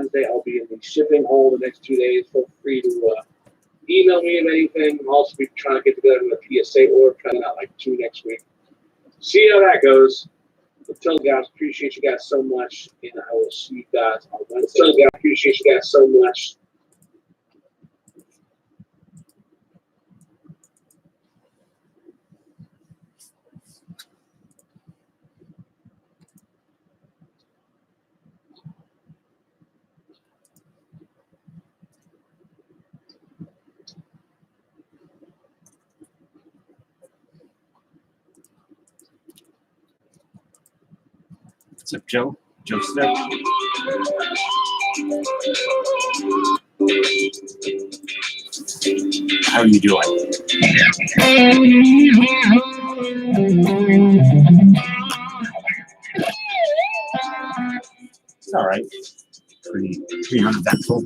Wednesday. I'll be in the shipping hole the next 2 days. Feel free to email me of anything. I'll also be trying to get together with a PSA order, trying out like 2 next week. See how that goes. Until guys, appreciate you guys so much, and I will see you guys on Wednesday. Until guys, appreciate you guys so much. What's up, Joe? Joe Step. How are you doing? It's all right. Pretty uneventful.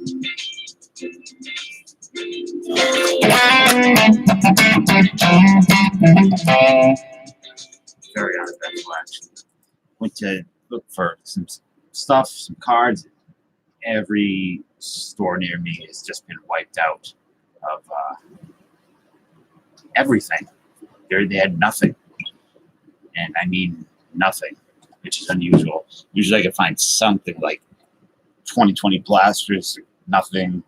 Very uneventful, actually. Went to look for some stuff, some cards. Every store near me has just been wiped out of everything. They had nothing. And I mean nothing, which is unusual. Usually I can find something like 2020 blasters, nothing.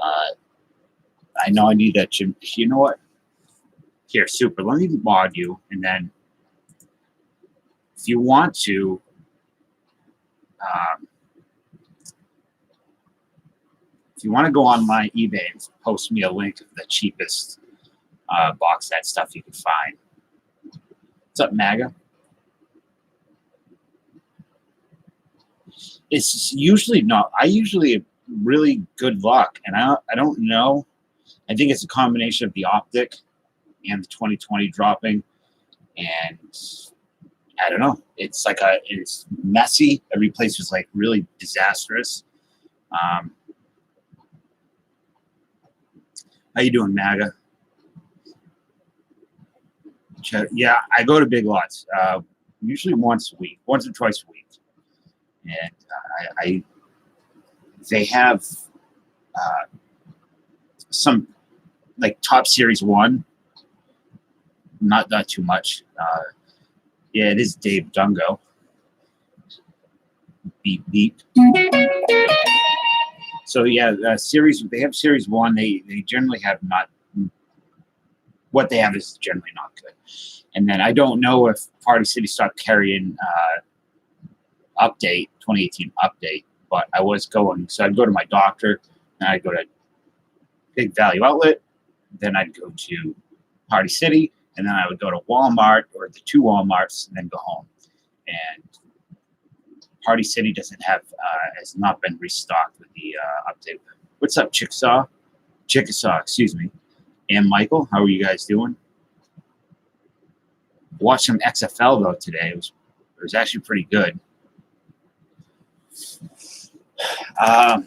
I know I need that gym. You know what? Here, Super, let me mod you, and then if you want to, go on my eBay and post me a link of the cheapest box set stuff you can find. What's up, MAGA? It's usually not. I usually have really good luck, and I don't know. I think it's a combination of the Optic and the 2020 dropping, and I don't know. It's like it's messy. Every place was like really disastrous. How you doing, MAGA? Yeah, I go to Big Lots usually once or twice a week, and they have some like Top Series 1. Not too much. Yeah, it is Dave Dungo. Beep beep. So yeah, they have Series 1. They generally have not. What they have is generally not good. And then I don't know if Party City stopped carrying update 2018 update, but I was going. So I'd go to my doctor, and I'd go to Big Value Outlet, then I'd go to Party City, and then I would go to Walmart or the 2 Walmarts, and then go home. And Party City has not been restocked with the update. What's up, Chickasaw, excuse me. And Michael, how are you guys doing? Watched some XFL though today. It was actually pretty good. I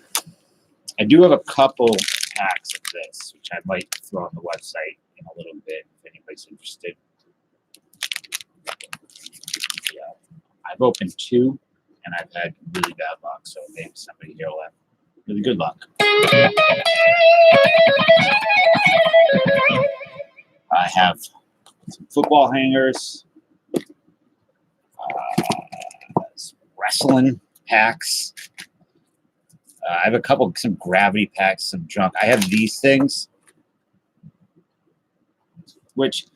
do have a couple packs of this, which I might throw on the website in a little bit if anybody's interested. Yeah, I've opened 2, and I've had really bad luck. So maybe somebody here will have really good luck. I have some football hangers, some wrestling packs. I have some gravity packs, some junk. I have these things, which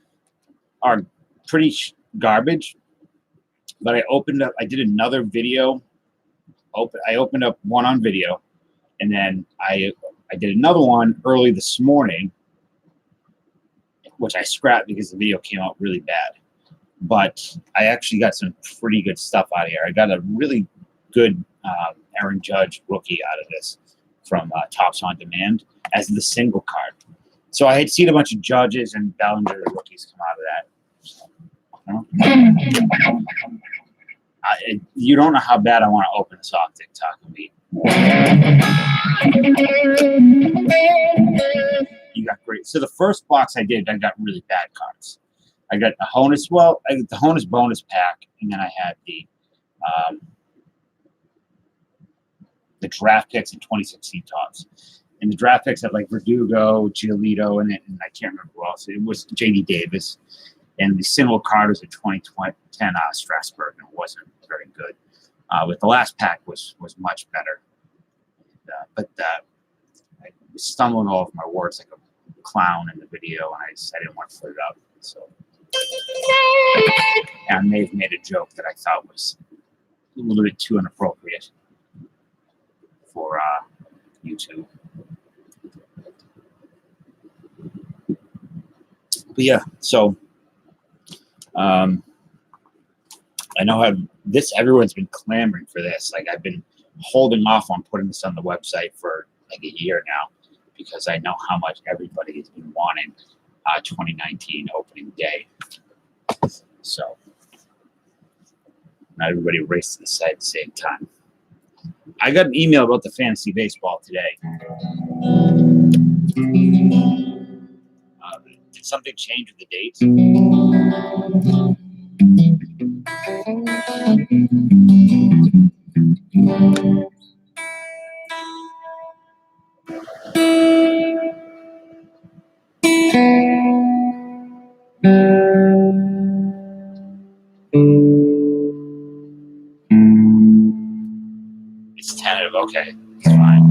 are pretty garbage. But I did another video. I opened up one on video, and then I did another one early this morning, which I scrapped because the video came out really bad. But I actually got some pretty good stuff out of here. I got a really good Aaron Judge rookie out of this from Tops on Demand as the single card. So I had seen a bunch of Judges and Bellinger rookies come out of that. You don't know how bad I want to open this Optic Taco Meat. You got great. So the first box I got really bad cards. I got the Honus. Well, I got the Honus bonus pack, and then I had the the draft picks in 2016 Topps. And the draft picks had like Verdugo, Giolito, and I can't remember who else. It was J.D. Davis. And the single card was a 2010 Strasburg, and it wasn't very good. With the last pack was much better. But I was stumbling all over my words like a clown in the video, and I didn't want to put it up. So I may have made a joke that I thought was a little bit too inappropriate for YouTube. But yeah, so I know how everyone's been clamoring for this. Like, I've been holding off on putting this on the website for like a year now because I know how much everybody has been wanting 2019 opening day. So not everybody raced to the site at the same time. I got an email about the fantasy baseball today. Did something change with the dates? It's tentative. Okay, it's fine.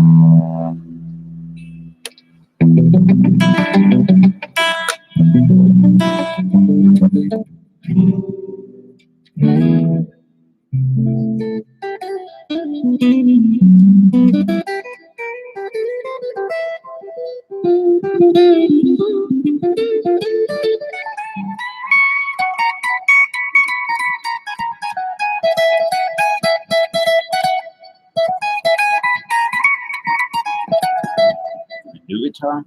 New guitar?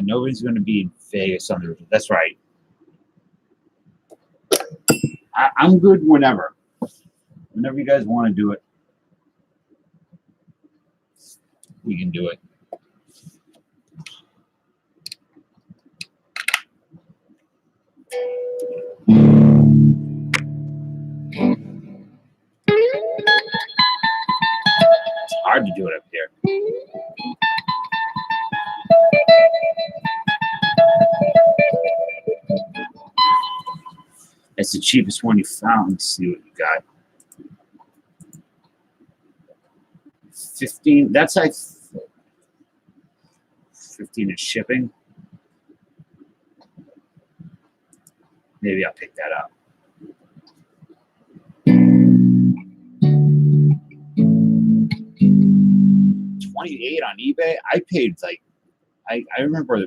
Nobody's going to be in Vegas on the. That's right. I'm good whenever. Whenever you guys want to do it, we can do it. It's hard to do it up here. It's the cheapest one you found. Let's see what you got. 15. That's like 15 is shipping. Maybe I'll pick that up. $28 on eBay. I paid like I remember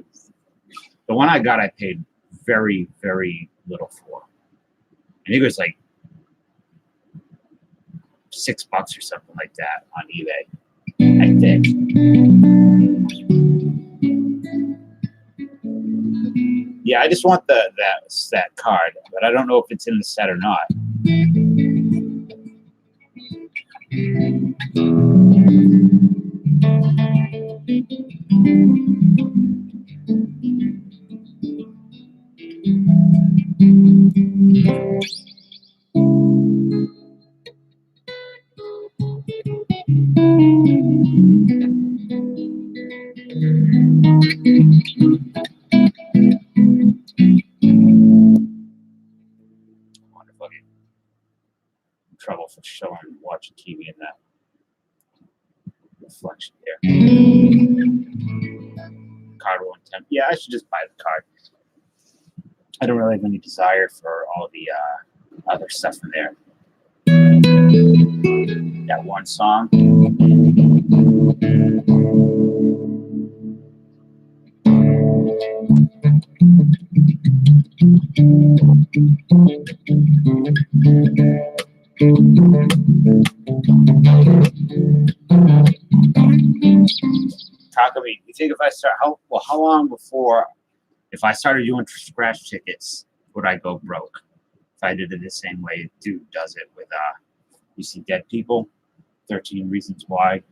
the one I got. I paid very, very little for. I think it was like $6 or something like that on eBay. I think. Yeah, I just want that card, but I don't know if it's in the set or not. Trouble for showing and watching TV in that reflection here. Card 110. Yeah, I should just buy the card. I don't really have any desire for all the other stuff in there. That one song. Takami, you think if I start how long before if I started doing scratch tickets would I go broke? If I did it the same way dude does it with you see Dead People, 13 Reasons Why.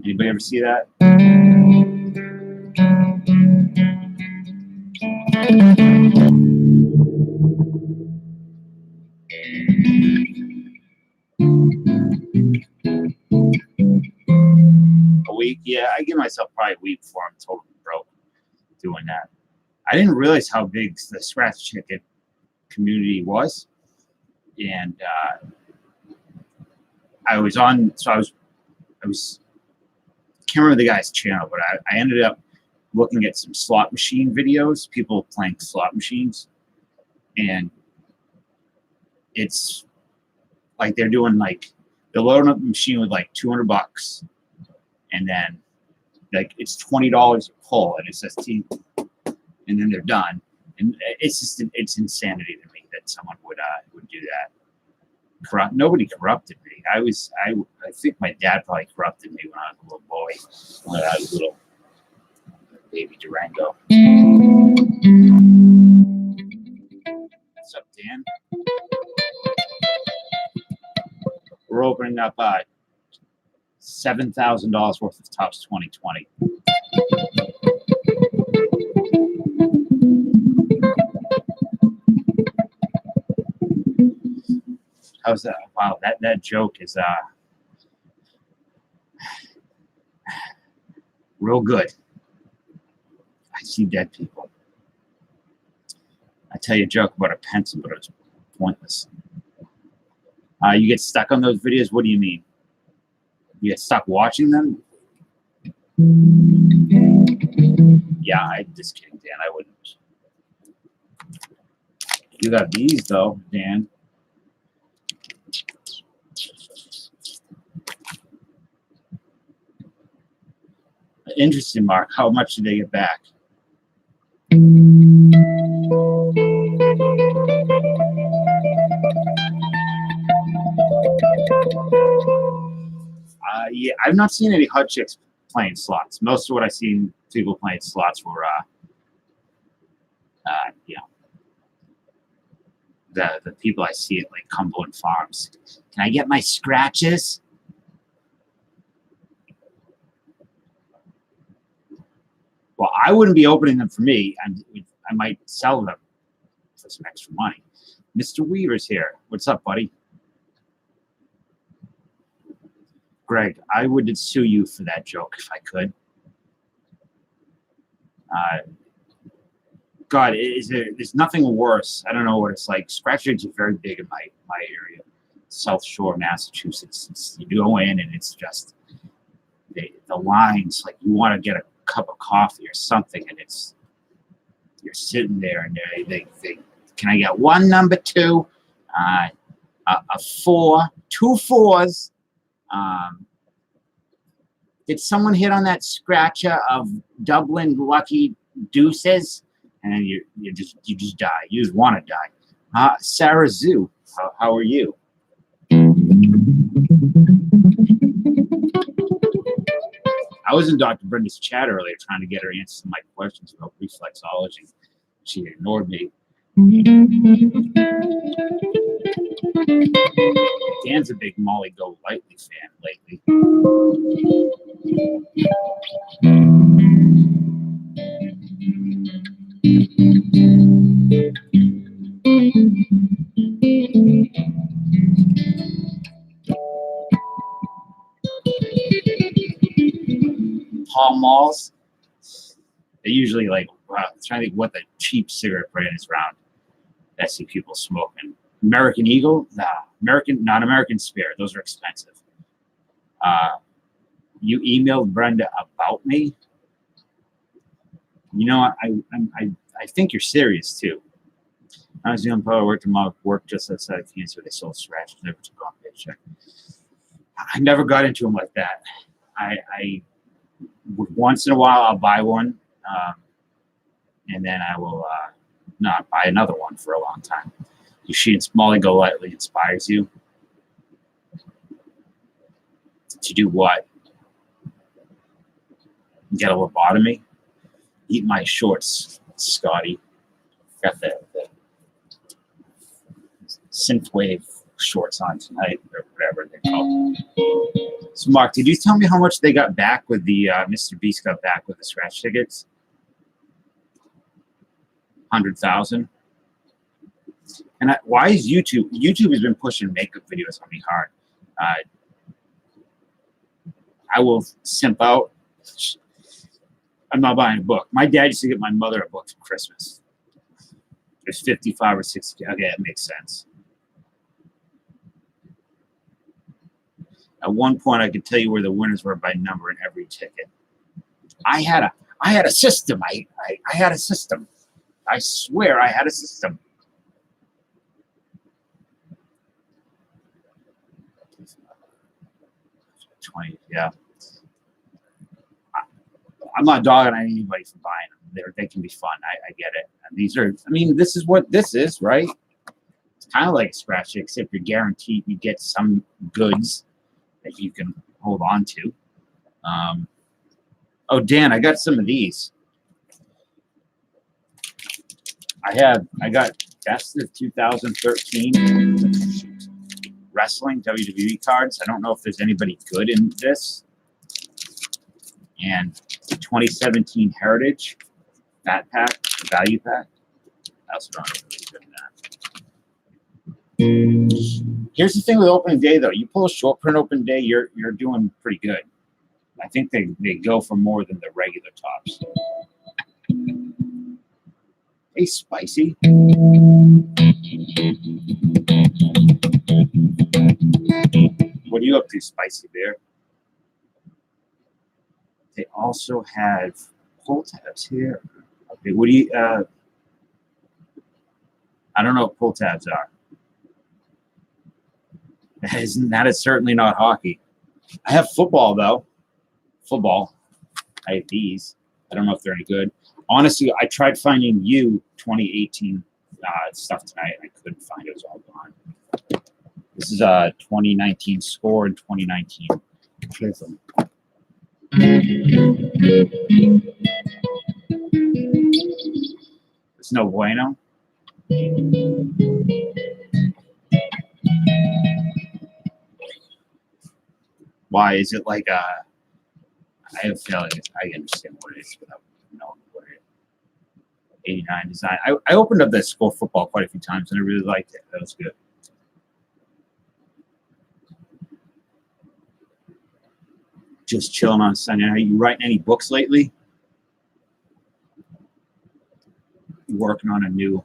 Anybody ever see that? Yeah, I give myself probably a week before I'm totally broke doing that. I didn't realize how big the scratch ticket community was, and I was on. So I was. Can't remember the guy's channel, but I ended up looking at some slot machine videos, people playing slot machines, and it's like they're loading up the machine with like $200, and then like it's $20 a pull, and it says team, and then they're done, and it's insanity to me that someone would do that. Nobody corrupted me. I think my dad probably corrupted me when I was a little boy, when I was a little baby Durango. What's up, Dan? We're opening up $7,000 worth of Topps 2020. How's that? Wow, that joke is real good. I see dead people. I tell you a joke about a pencil, but it's pointless. You get stuck on those videos? What do you mean? You get stuck watching them? Yeah, I'm just kidding, Dan. I wouldn't. You got these, though, Dan. Interesting, Mark. How much did they get back? Yeah, I've not seen any hot chicks playing slots. Most of what I've seen people playing slots were, the people I see at like Cumberland Farms. Can I get my scratches? Well, I wouldn't be opening them for me. I might sell them for some extra money. Mr. Weaver's here. What's up, buddy? Greg, I would sue you for that joke if I could. God, there's nothing worse. I don't know what it's like. Scratch rates are very big in my area, South Shore, Massachusetts. You go in and it's just the lines. Like you want to get a cup of coffee or something, and you're sitting there, and they can I get one number two, a four, two fours. Did someone hit on that scratcher of Dublin Lucky Deuces? And then you just die. You just want to die. Sarah Zoo, how are you? I was in Dr. Brenda's chat earlier trying to get her answers to my questions about reflexology. She ignored me. Dan's a big Molly Go Lightly fan lately. Pall Malls, they usually like, I'm trying to think what the cheap cigarette brand is around. I see people smoking. American Eagle? Nah. Not American Spirit. Those are expensive. You emailed Brenda about me? You know, I think you're serious too. I was young, I worked in my work just outside of Kansas where they sold scratches, never took on a paycheck. I never got into them like that. I once in a while I'll buy one, and then I will not buy another one for a long time. She Molly Go Lightly inspires you to do what? Get a lobotomy? Eat my shorts, Scotty. Got the synthwave shorts on tonight, or whatever they're called. So, Mark, did you tell me how much they got back with the Mr. Beast got back with the scratch tickets? 100,000. And why is YouTube? YouTube has been pushing makeup videos on me hard. I will simp out I'm not buying a book. My dad used to get my mother a book for Christmas. There's 55 or 60. Okay, that makes sense. At one point, I could tell you where the winners were by number in every ticket. I had a system. I had a system. I swear I had a system. Yeah. I'm not dogging on anybody for buying them. They can be fun. I get it. And these are, I mean, this is what this is, right? It's kind of like a scratch, except you're guaranteed you get some goods that you can hold on to. Oh, Dan, I got some of these. I got best of 2013 wrestling WWE cards. I don't know if there's anybody good in this. And 2017 Heritage Fat Pack, Value Pack. I also don't know if good in that. Here's the thing with opening day, though. You pull a short print open day, you're doing pretty good. I think they go for more than the regular tops. Hey, Spicy. What are you up to, Spicy Bear? They also have pull tabs here. Okay, what do you? I don't know what pull tabs are. That is certainly not hockey. I have football though. Football. I have these. I don't know if they're any good. Honestly, I tried finding 2018 stuff tonight. I couldn't find it. It was all gone. This is a 2019 score and 2019 Prism. It's no bueno. Why is it like a? I have a feeling I understand what it is without knowing what it is. 89 design. I opened up that school football quite a few times and I really liked it. That was good. Just chilling on Sunday. Are you writing any books lately? You working on a new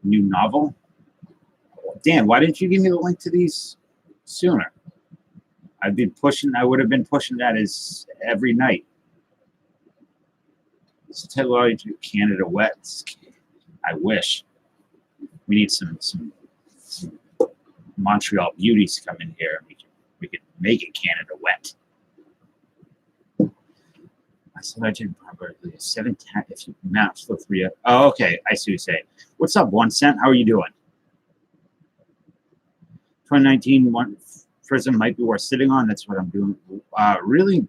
novel? Dan, why didn't you give me the link to these sooner? I would have been pushing that as every night. Let's tell you to Canada Wet. I wish. We need some Montreal beauties to come in here. We could make it Canada Wet. I said I did probably 710 if you match the 3. Oh, okay. I see what you're saying. What's up, 1 cent? How are you doing? 2019 Prism might be worth sitting on. That's what I'm doing. Really?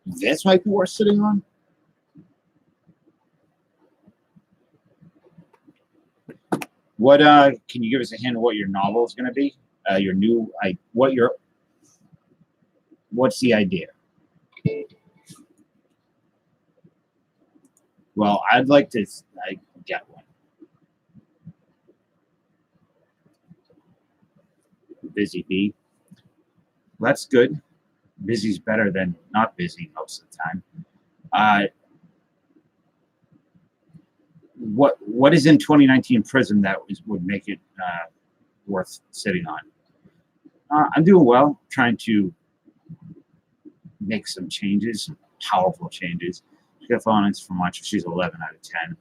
This might be worth sitting on? What can you give us a hint of what your novel is going to be? What's the idea? Well, I'd like to get one. Busy bee. That's good. Busy's better than not busy most of the time. What is in 2019 Prism that would make it worth sitting on? I'm doing well, trying to make some changes, powerful changes. She got phonics from much. She's 11 out of 10.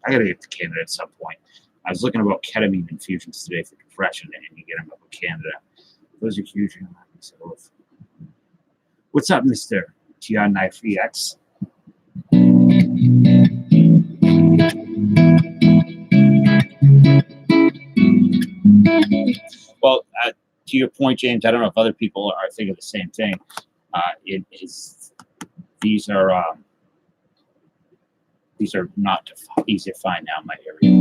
I got to get to Canada at some point. I was looking about ketamine infusions today for depression, and you get them up in Canada. Those are huge. What's up, Mr. TR93X? Well, to your point, James, I don't know if other people are thinking the same thing. These are not easy to find now in my area.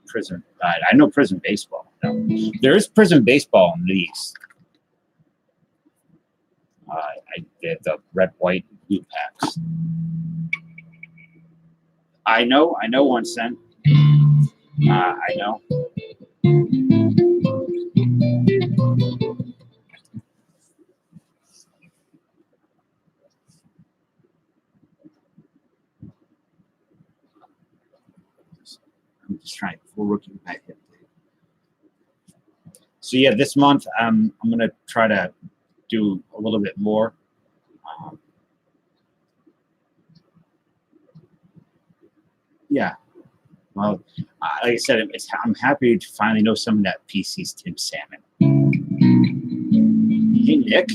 Prison. I know prison baseball. No. There is prison baseball in these. The red, white, and blue packs. I know 1 cent. I know. working my hip. So yeah, this month I'm gonna try to do a little bit more. Yeah. Well, like I said, I'm happy to finally know someone that PC's Tim Salmon. Hey, Nick.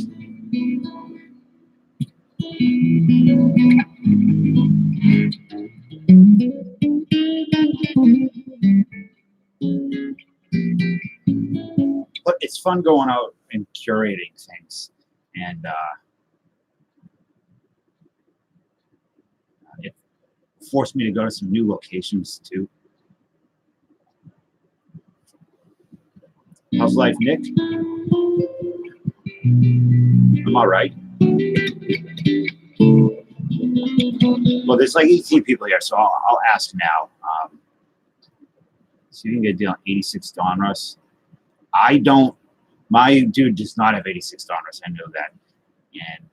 But it's fun going out and curating things, and it forced me to go to some new locations too. How's life, Nick? I'm all right. Well, there's like 18 people here, so I'll ask now. So you can get a deal on 86 Donruss. I don't. My dude does not have 86 Donruss. I know that, and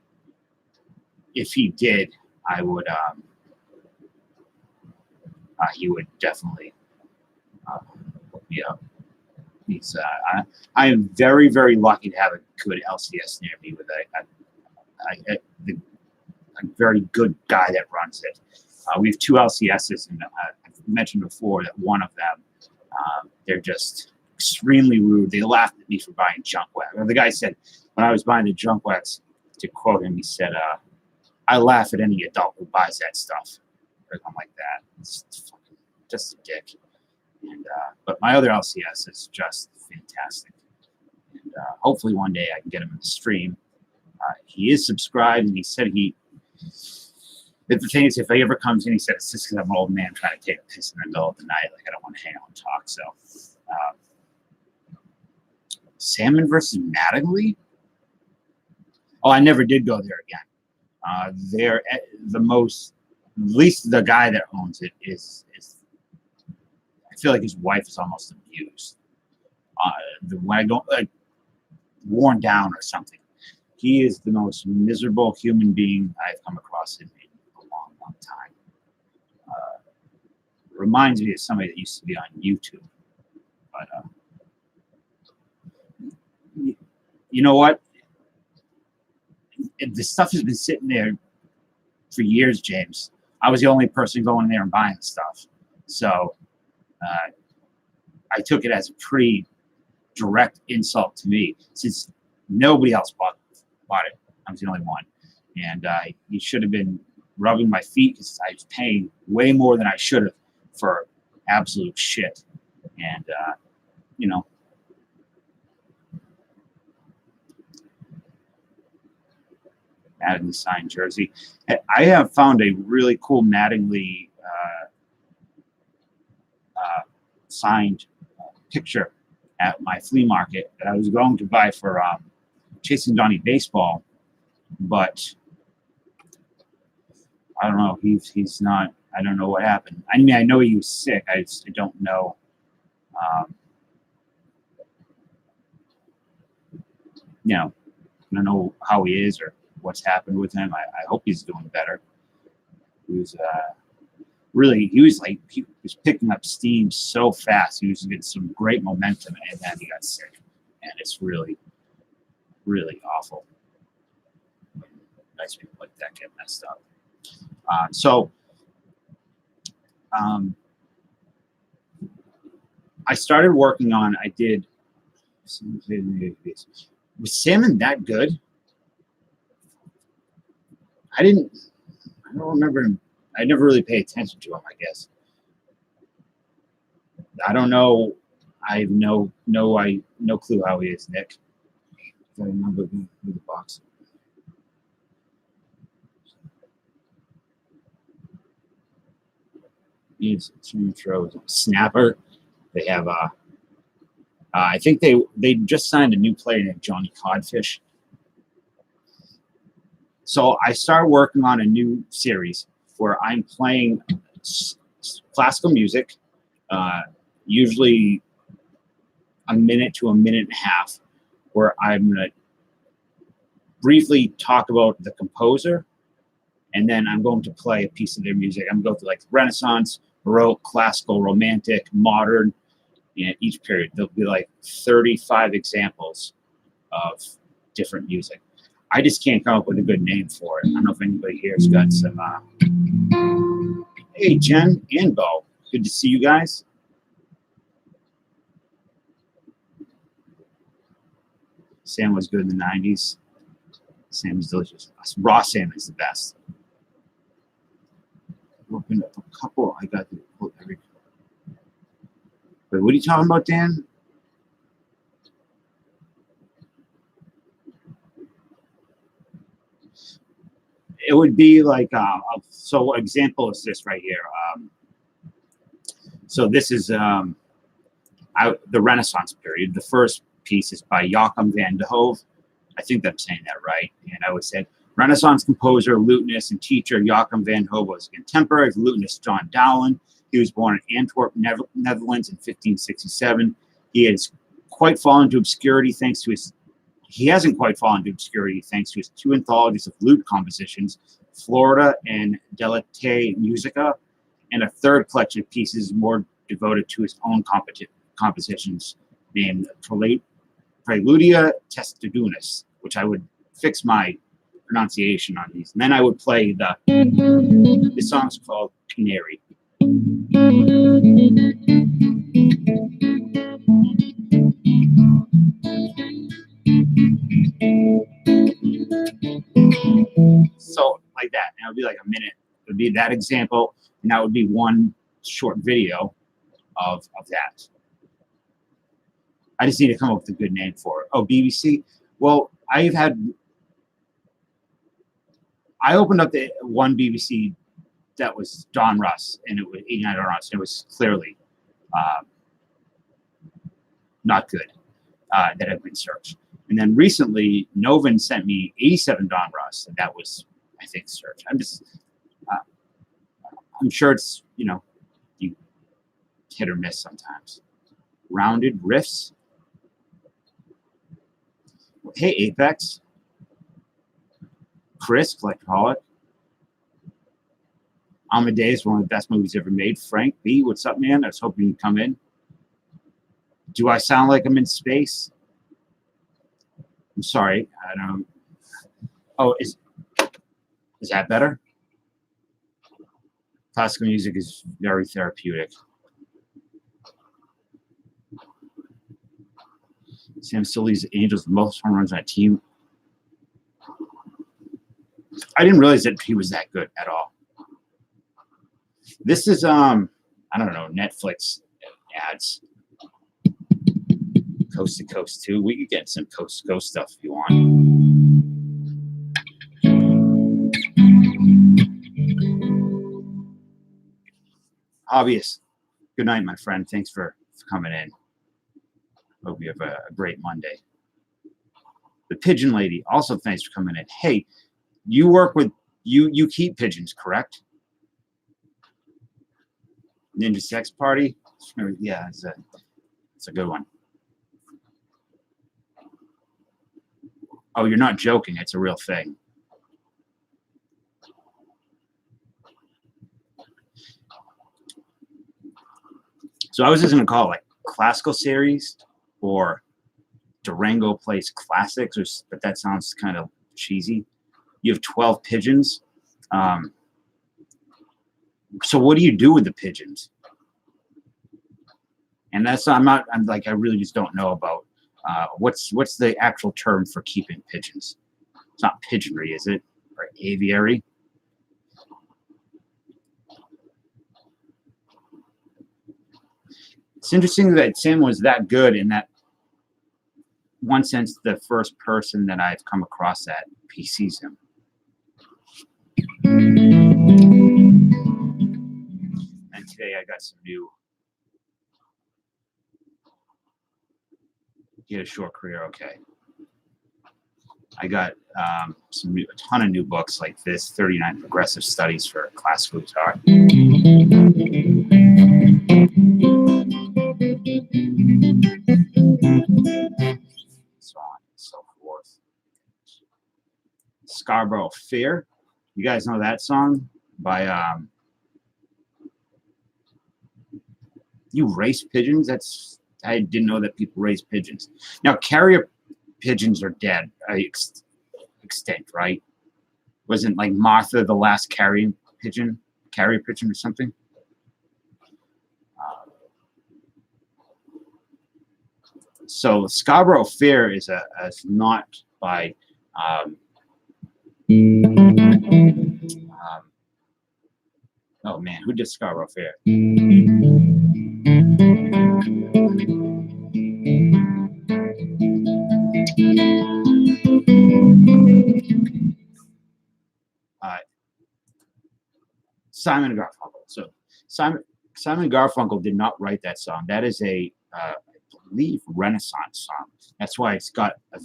if he did, I would. He would definitely hook me up. He's. I am very, very lucky to have a good LCS near me with a very good guy that runs it. We have two LCSs, and I've mentioned before that one of them, they're just extremely rude. They laughed at me for buying junk wax. The guy said, when I was buying the junk wax, to quote him, he said, I laugh at any adult who buys that stuff. Or something like that. It's fucking just a dick. And but my other LCS is just fantastic. And hopefully one day I can get him in the stream. He is subscribed, and he said but the thing is, if he ever comes in, he said, it's just because I'm an old man trying to take a piss in the middle of the night. Like, I don't want to hang out and talk. So, Salmon versus Mattingly? Oh, I never did go there again. They're the most, at least the guy that owns it is I feel like his wife is almost abused. When I go, like, worn down or something. He is the most miserable human being I've come across in a long, long time. Reminds me of somebody that used to be on YouTube. But you know what? The stuff has been sitting there for years, James. I was the only person going in there and buying the stuff. So I took it as a pretty direct insult to me, since nobody else bought it. I was the only one. And he should have been rubbing my feet, because I was paying way more than I should have for absolute shit. And, you know, Mattingly signed jersey. I have found a really cool Mattingly signed picture at my flea market that I was going to buy for Chasing Donnie Baseball, but I don't know. He's not. I don't know what happened. I mean, I know he was sick. I don't know. You know, I don't know how he is or what's happened with him. I hope he's doing better. He was he was picking up steam so fast. He was getting some great momentum, and then he got sick, and it's really, really awful. Nice people like that get messed up. I started working on. Was Salmon that good? I don't remember him. I never really paid attention to him, I guess. I don't know. I have no clue how he is, Nick. I remember the box. Needs two throws. Snapper. They have I think they just signed a new player named Johnny Codfish. So I started working on a new series where I'm playing classical music, usually a minute to a minute and a half, where I'm going to briefly talk about the composer, and then I'm going to play a piece of their music. I'm going to go through like Renaissance, Baroque, classical, romantic, modern, each period. There'll be like 35 examples of different music. I just can't come up with a good name for it. I don't know if anybody here has got some. Hey, Jen and Bo. Good to see you guys. Salmon was good in the 90s. Salmon's delicious. Raw salmon is the best. Opened up a couple. I got to pull every. Wait, what are you talking about, Dan? It would be like, so example is this right here. So this is the Renaissance period. The first piece is by Joachim van de Hove. I think I'm saying that right. And I would say Renaissance composer, lutenist, and teacher Joachim van Hove was a contemporary of lutenist John Dowland. He was born in Antwerp, Netherlands in 1567. He hasn't quite fallen into obscurity thanks to his two anthologies of lute compositions, Florida and Delite Musica, and a third collection of pieces more devoted to his own compositions named Preludia Testadunis, which I would fix my pronunciation on these. And then I would play this song's called Canary. So like that, and it would be like a minute. It would be that example, and that would be one short video of that. I just need to come up with a good name for it. Oh, BBC. Well, I opened up the one BBC that was Don Russ, and it was 89 Don Russ, and it was clearly not good that had been searched. And then recently, Novin sent me 87 Don Russ, and that was, I think, searched. I'm sure it's, you hit or miss sometimes. Rounded riffs. Hey, Apex. Chris, Collectaholic. Amadeus, one of the best movies ever made. Frank B, what's up, man? I was hoping you'd come in. Do I sound like I'm in space? I'm sorry. I don't. Oh, is that better? Classical music is very therapeutic. Sam still leads the Angels with most home runs on a team. I didn't realize that he was that good at all. This is I don't know, Netflix ads. Coast to Coast 2. We could get some Coast to Coast stuff if you want. Obvious. Good night, my friend. Thanks for coming in. Hope you have a great Monday. The Pigeon Lady, also thanks for coming in. Hey, you work with, you keep pigeons, correct? Ninja Sex Party? Yeah, it's a good one. Oh, you're not joking. It's a real thing. So I was just going to call it like classical series or Durango Plays Classics, but that sounds kind of cheesy. You have 12 pigeons. So what do you do with the pigeons? And I really just don't know about what's the actual term for keeping pigeons. It's not pigeonry, is it? Or aviary? It's interesting that Sam was that good in that one sense, the first person that I've come across that PCs him. And today I got some new. He had a short career, okay. I got a ton of new books like this, 39 Progressive Studies for Classical Guitar. So on and so forth. Scarborough Fair. You guys know that song by You Race Pigeons? That's I didn't know that people raise pigeons. Now, carrier pigeons are dead, extinct, right? Wasn't like Martha the last carrier pigeon or something? So Scarborough Fair is not by oh man, who did Scarborough Fair? Simon and Garfunkel. So Simon and Garfunkel did not write that song. That is I believe, Renaissance song. That's why it's got a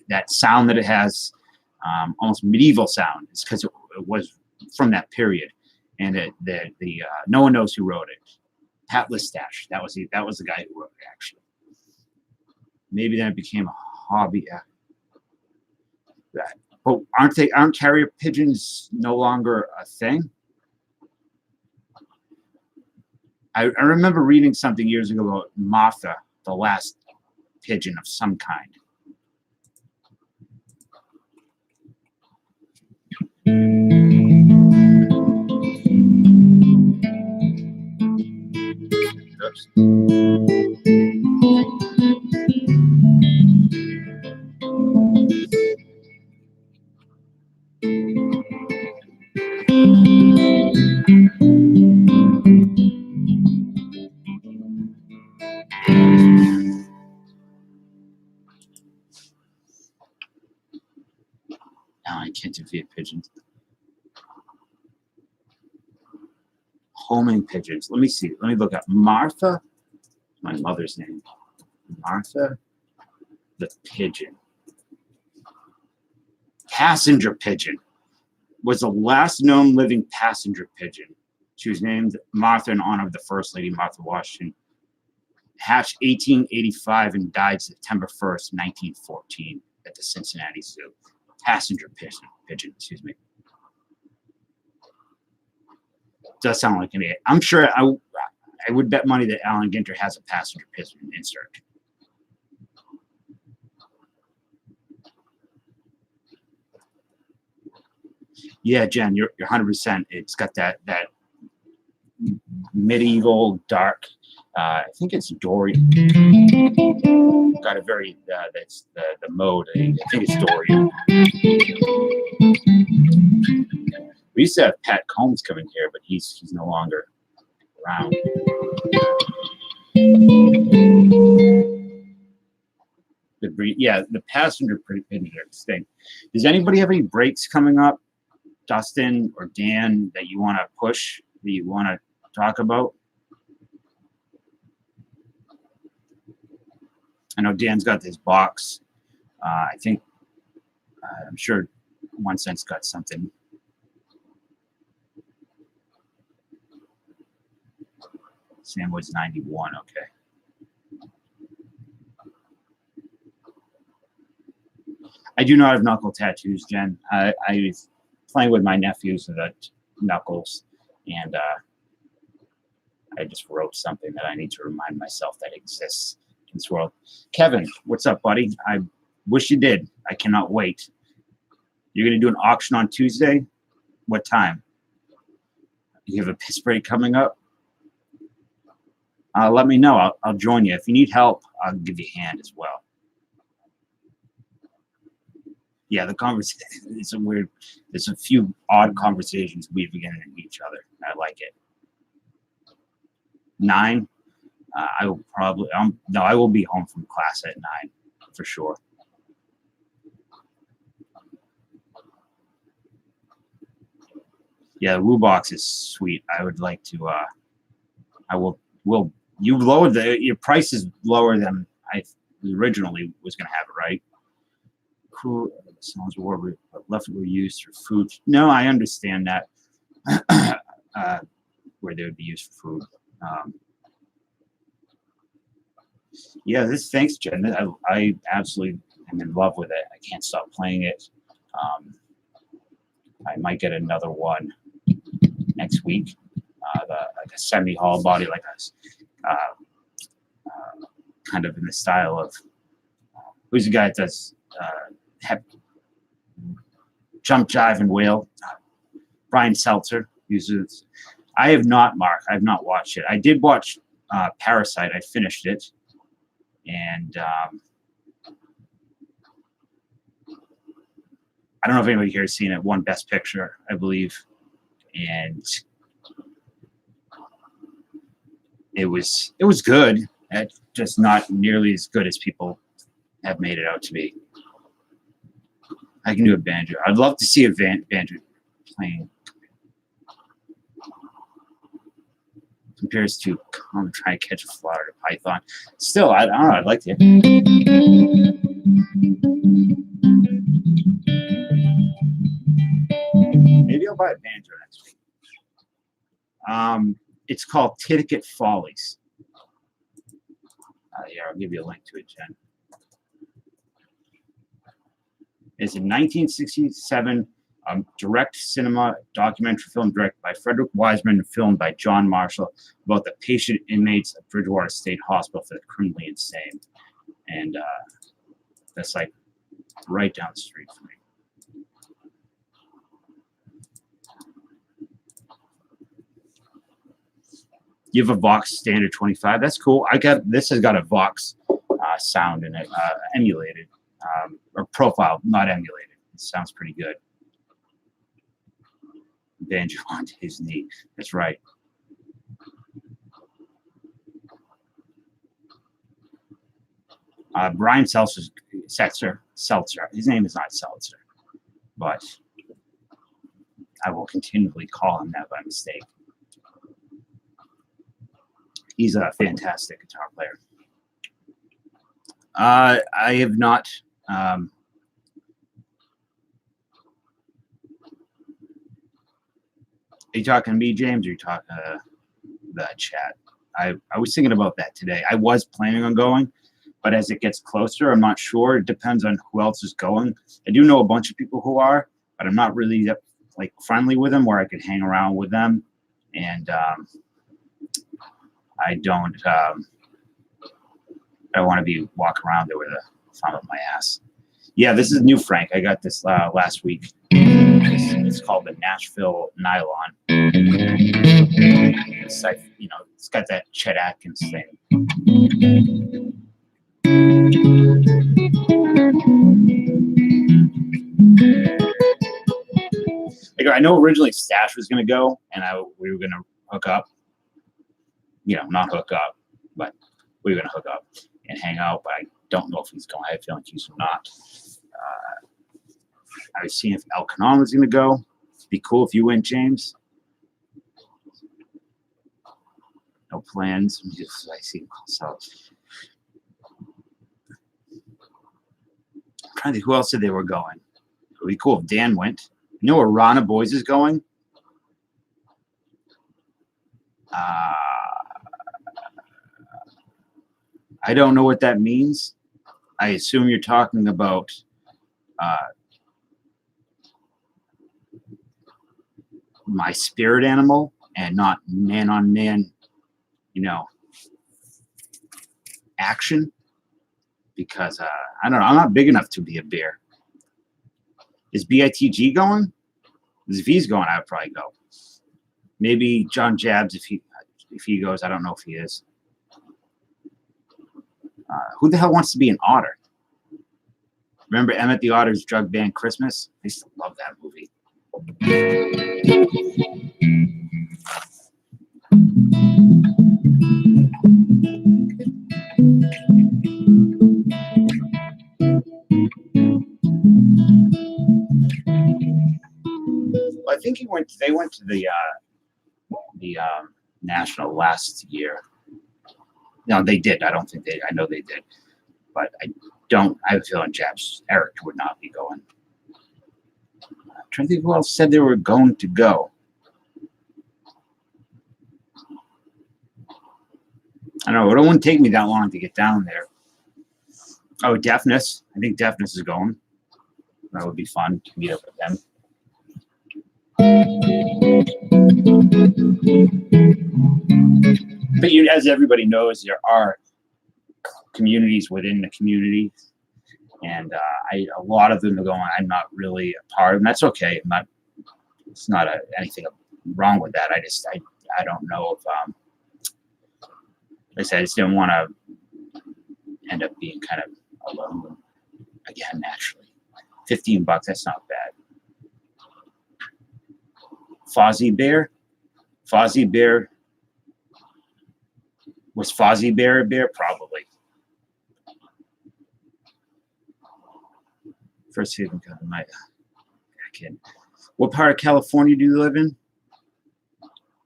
that sound that it has, almost medieval sound. It's because it was from that period, and no one knows who wrote it. Pat Listash. That was the guy who wrote it, actually. Maybe then it became a hobby. But aren't carrier pigeons no longer a thing? I remember reading something years ago about Martha, the last pigeon of some kind. Oops. No, I can't do via pigeons. Homing pigeons. Let me see. Let me look up Martha. My mother's name. Martha the pigeon. Passenger pigeon was the last known living passenger pigeon. She was named Martha in honor of the First Lady, Martha Washington. Hatched 1885 and died September 1st, 1914 at the Cincinnati Zoo. Passenger pigeon, excuse me. Does sound like an idiot. I'm sure I would bet money that Alan Ginter has a passenger pigeon insert. Yeah, Jen, you're 100%. It's got that medieval dark. I think it's Dorian. Got a very that's the mode. I think it's Dorian. We used to have Pat Combs coming here, but he's no longer around. The passenger pigeons are extinct. Does anybody have any breaks coming up, Dustin or Dan, that you want to push, that you want to talk about? I know Dan's got this box. I think I'm sure One Cent's got something. Sam Woods 91. Okay. I do not have knuckle tattoos, Jen. I was playing with my nephews with the knuckles, and I just wrote something that I need to remind myself that exists in this world. Kevin, what's up, buddy? I wish you did. I cannot wait. You're going to do an auction on Tuesday? What time? You have a piss break coming up? Let me know. I'll join you. If you need help, I'll give you a hand as well. Yeah, the conversation, it's a weird, there's a few odd conversations we begin with each other. I like it. 9, I will probably, no, I will be home from class at 9 for sure. Yeah, the Woo box is sweet. I would like to, you lowered your price is lower than I originally was going to have it, right? Cool. Songs were left were used for food. No, I understand that. Where they would be used for food. Yeah, thanks, Jen. I absolutely am in love with it. I can't stop playing it. I might get another one next week. Like a semi-hollow body, like a kind of in the style of who's the guy that does jump, jive, and whale? Brian Seltzer uses. I have not, Mark. I have not watched it. I did watch Parasite. I finished it, and I don't know if anybody here has seen it. Won Best Picture, I believe, and it was good. Just not nearly as good as people have made it out to be. I can do a banjo. I'd love to see a banjo playing. Compares to I'm trying to catch a Florida python. Still, I don't know. I'd like to. Maybe I'll buy a banjo next week. It's called Ticket Follies. Yeah, I'll give you a link to it, Jen. It's a 1967 direct cinema documentary film directed by Frederick Wiseman and filmed by John Marshall about the patient inmates of Bridgewater State Hospital for the criminally insane. And that's like right down the street from me. You have a Vox Standard 25. That's cool. This has got a Vox sound in it, emulated or profile, not emulated. It sounds pretty good. Banjo onto his knee. That's right. Brian Seltzer. His name is not Seltzer, but I will continually call him that by mistake. He's a fantastic guitar player. I have not. Are you talking to me, James, or are you talking to the chat? I was thinking about that today. I was planning on going, but as it gets closer, I'm not sure. It depends on who else is going. I do know a bunch of people who are, but I'm not really like friendly with them where I could hang around with them. And I don't want to be walking around there with a thumb up my ass. Yeah, this is new, Frank. I got this last week. It's called the Nashville Nylon. It's like, it's got that Chet Atkins thing. Like, I know originally Stash was going to go, and we were going to hook up. Not hook up, but we were going to hook up and hang out, but I don't know if he's going. I have a feeling he's not. I was seeing if El Canon was going to go. It'd be cool if you went, James. No plans. I see him. So, I'm trying to think who else said they were going. It would be cool if Dan went. You know where Rana Boys is going? I don't know what that means. I assume you're talking about my spirit animal and not man on man, action. Because I don't know, I'm not big enough to be a bear. Is BITG going? If he's going, I would probably go. Maybe John Jabs if he goes. I don't know if he is. Who the hell wants to be an otter? Remember Emmett the Otter's drug band Christmas? I used to love that movie. Well, I think they went to the National last year. No, they did. I know they did. But I have a feeling Eric would not be going. I'm trying to think who else said they were going to go. I don't know. It wouldn't take me that long to get down there. Oh, Deafness. I think Deafness is going. That would be fun to meet up with them. But as everybody knows, there are communities within the community, and a lot of them are going, I'm not really a part of them. That's okay. It's not anything wrong with that. I don't know if like I said, I just didn't want to end up being kind of alone again. Naturally, $15. That's not bad. Fozzie Bear. Was Fozzie Bear a bear? Probably. First even got my kid. What part of California do you live in?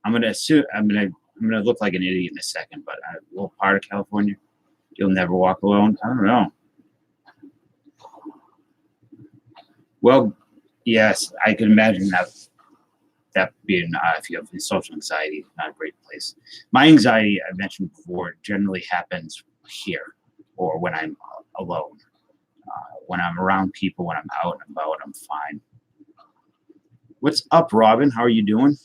I'm gonna look like an idiot in a second, but what part of California? You'll never walk alone. I don't know. Well, yes, I can imagine that being if you have social anxiety, not a great place. My anxiety, I mentioned before, generally happens here or when I'm alone. When I'm around people, when I'm out and about, I'm fine. What's up, Robin? How are you doing?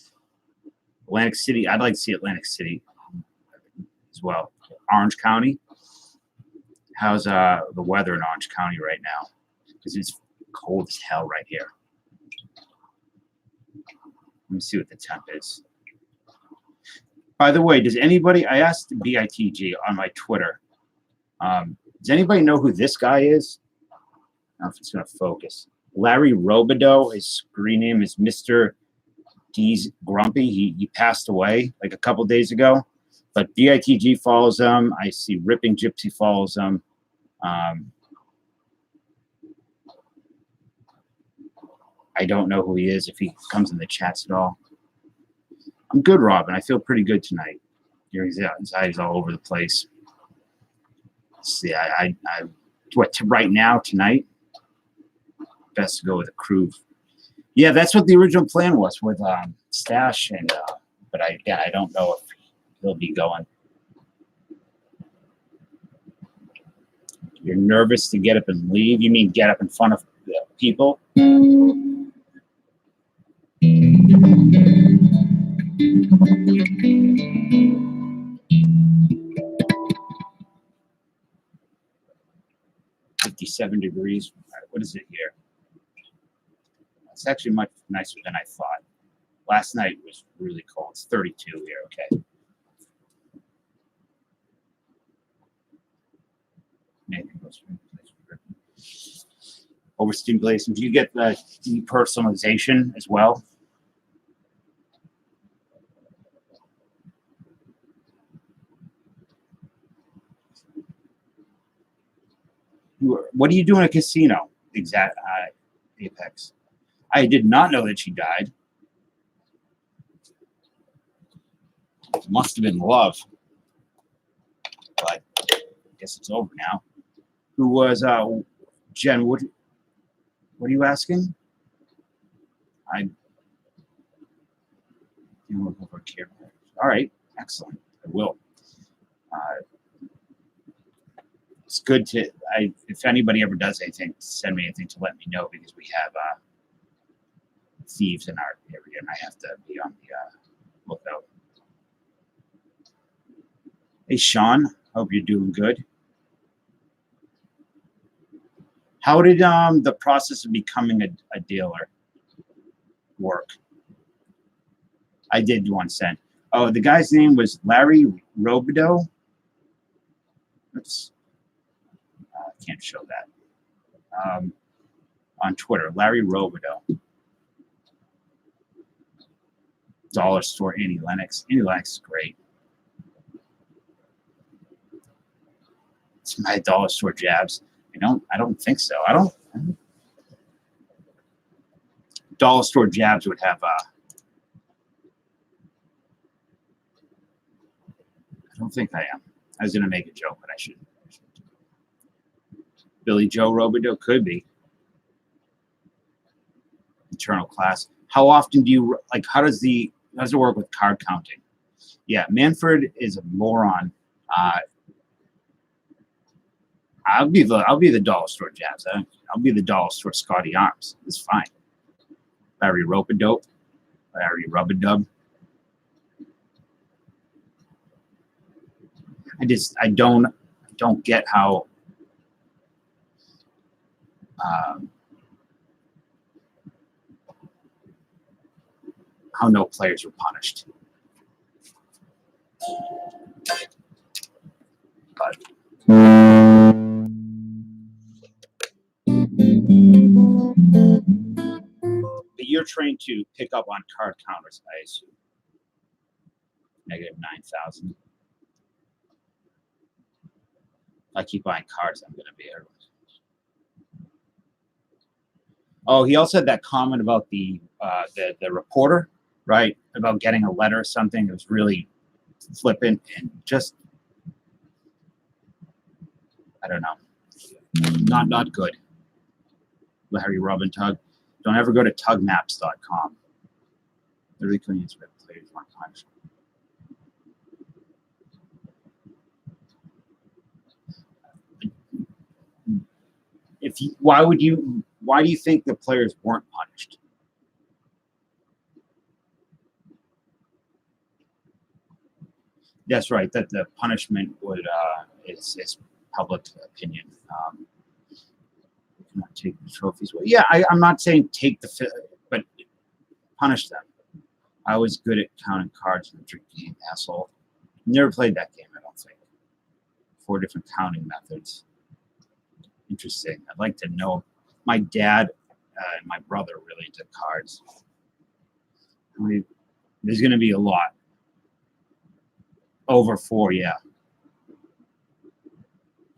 Atlantic City. I'd like to see Atlantic City as well. Orange County. How's the weather in Orange County right now? Because it's cold as hell right here. Let me see what the temp is. By the way, does anybody, I asked BITG on my Twitter, does anybody know who this guy is? I don't know if it's going to focus. Larry Robideau, his screen name is Mr. D's Grumpy. He passed away like a couple days ago, but BITG follows him. I see Ripping Gypsy follows him. I don't know who he is, if he comes in the chats at all. I'm good, Robin. I feel pretty good tonight. Your anxiety's all over the place. Let's see, right now, tonight? Best to go with a crew. Yeah, that's what the original plan was with Stash, and but I don't know if he'll be going. You're nervous to get up and leave? You mean get up in front of people? $57 degrees. All right, what is it here? It's actually much nicer than I thought. Last night was really cold. It's 32 here. Okay. Overstimulation. Do you get the depersonalization as well? What do you do in a casino? Apex. I did not know that she died. It must have been love. But I guess it's over now. Who was Jen? What are you asking? Look over here. All right, excellent. I will. It's good to. If anybody ever does anything, send me anything to let me know, because we have thieves in our area, and I have to be on the lookout. Hey, Sean. Hope you're doing good. How did the process of becoming a dealer work? I did one send. Oh, the guy's name was Larry Robideau. Oops. I can't show that. On Twitter, Larry Robideau. Dollar store, Annie Lennox. Annie Lennox is great. It's my dollar store jabs. I don't think so. I don't. Dollar store jabs would have. I don't think I am. I was gonna make a joke, but I shouldn't. Billy Joe Robideau could be. Internal class. How often do you how does it work with card counting? Yeah, Manfred is a moron. I'll be the dollar store jabs. I'll be the dollar store Scotty Arms. It's fine. Larry Robidope. Larry Rubadub. I don't don't get how no players were punished. But you're trained to pick up on card counters, I assume. Negative 9,000. I keep buying cards, I'm going to be here. Oh, he also had that comment about the reporter, right? About getting a letter or something. It was really flippant and just, I don't know, not good. Larry Robin Tug. Don't ever go to tugmaps.com. The Reclinians with players want punishment. Why do you think the players weren't punished? That's right. That the punishment would is public opinion. Not take the trophies away. Yeah, I'm not saying take but punish them. I was good at counting cards in the drink game, asshole. Never played that game, I don't think. 4 different counting methods. Interesting. I'd like to know. My dad and my brother really into cards. There's going to be a lot. Over 4, yeah.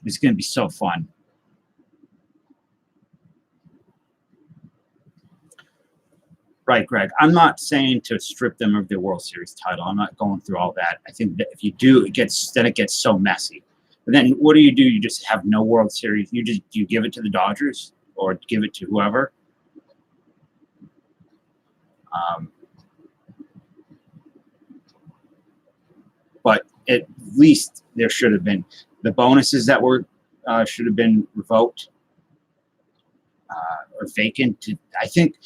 It's going to be so fun. Right, Greg. I'm not saying to strip them of their World Series title. I'm not going through all that. I think that if you do, it gets so messy. But then what do? You just have no World Series. You give it to the Dodgers or give it to whoever. But at least there should have been the bonuses that were should have been revoked or vacant. I think.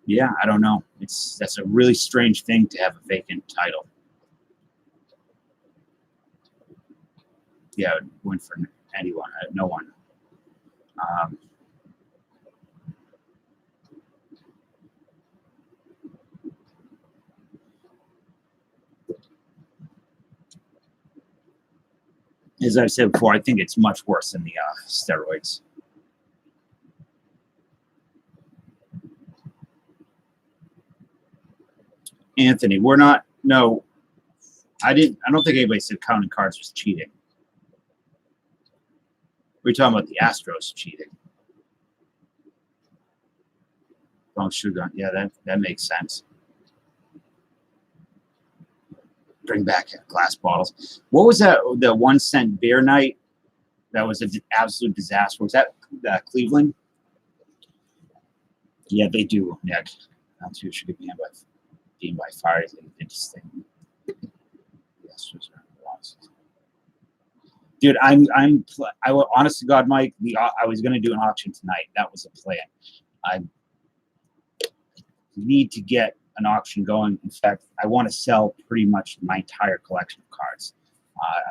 Yeah, I don't know. That's a really strange thing to have a vacant title. Yeah, it went for anyone, no one. As I've said before, I think it's much worse than the steroids. Anthony, we're not. No, I don't think anybody said counting cards was cheating. We're talking about the Astros cheating. Oh, sugar. Yeah, that makes sense. Bring back glass bottles. What was that? The 1 cent beer night? That was an absolute disaster. Was that Cleveland? Yeah, they do, Nick. That's who should be being by fire is interesting. Yes, dude, honest to God, Mike, I was going to do an auction tonight. That was a plan. I need to get an auction going. In fact, I want to sell pretty much my entire collection of cards.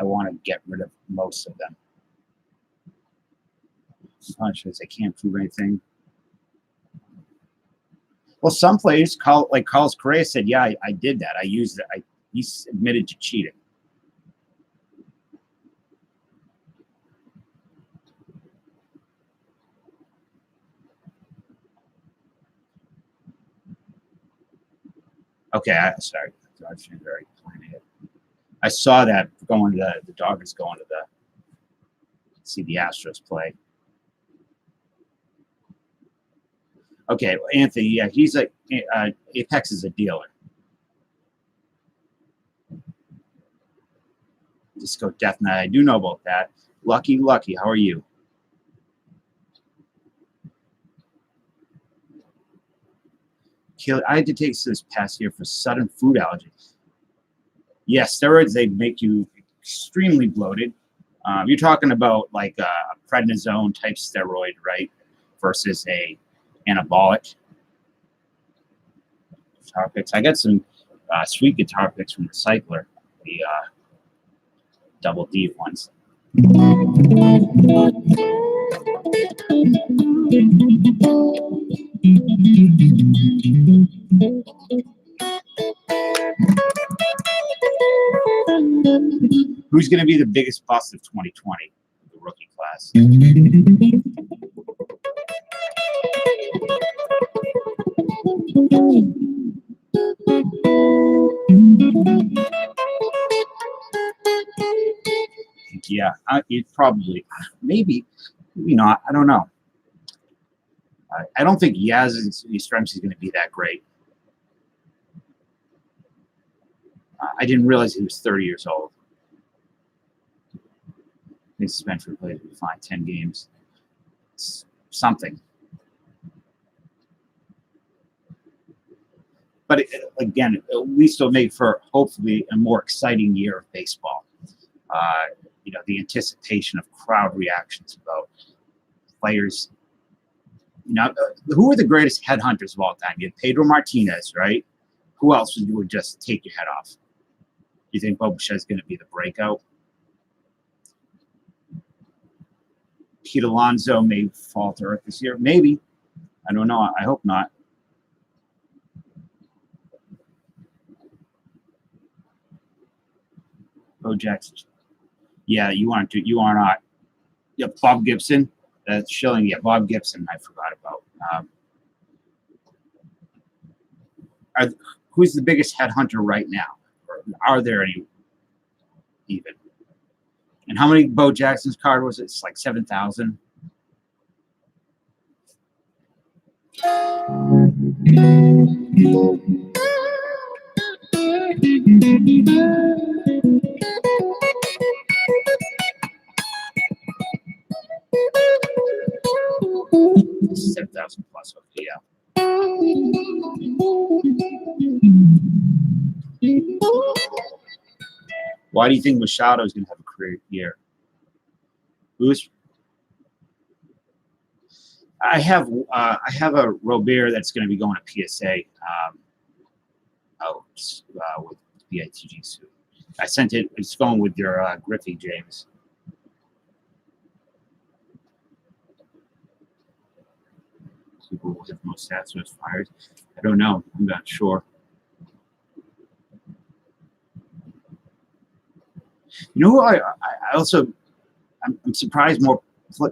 I want to get rid of most of them. Punches, I can't prove anything. Well, some players, like Carlos Correa said, yeah, I did that. I used it. He admitted to cheating. Okay, sorry. I saw that going to the Dodgers going to see the Astros play. Okay, well, Anthony, yeah, he's Apex is a dealer. Disco Death Knight, I do know about that. Lucky, how are you? I had to take this past year for sudden food allergies. Yes, steroids, they make you extremely bloated. You're talking about like a prednisone type steroid, right? Versus a anabolic. Guitar picks. I got some sweet guitar picks from Recycler. The double D ones. Who's going to be the biggest bust of 2020? The rookie class. Yeah, it probably, maybe not. I don't know. I don't think Yaz Yastrzemski is going to be that great. I didn't realize he was 30 years old. He's suspension played to be fine, 10 games. It's something. But again, at least it'll make for hopefully a more exciting year of baseball. The anticipation of crowd reactions about players. Who are the greatest headhunters of all time? You had Pedro Martinez, right? Who else would just take your head off? Do you think Bo Bichette is going to be the breakout? Pete Alonso may fall to earth this year. Maybe. I don't know. I hope not. Bo Jackson. Yeah, you are not. Yeah, Bob Gibson. That's Schilling. Yeah, Bob Gibson. I forgot about. Who's the biggest headhunter right now? Or are there any even? And how many Bo Jackson's card was it? It's like 7,000. $7,000 plus. Okay, yeah. Why do you think Machado is going to have a career year? I have a Robert that's going to be going to PSA with BITG soon. I sent it. It's going with your Griffey, James. People with the most stats was fired. I don't know. I'm not sure. You know who I also I'm surprised more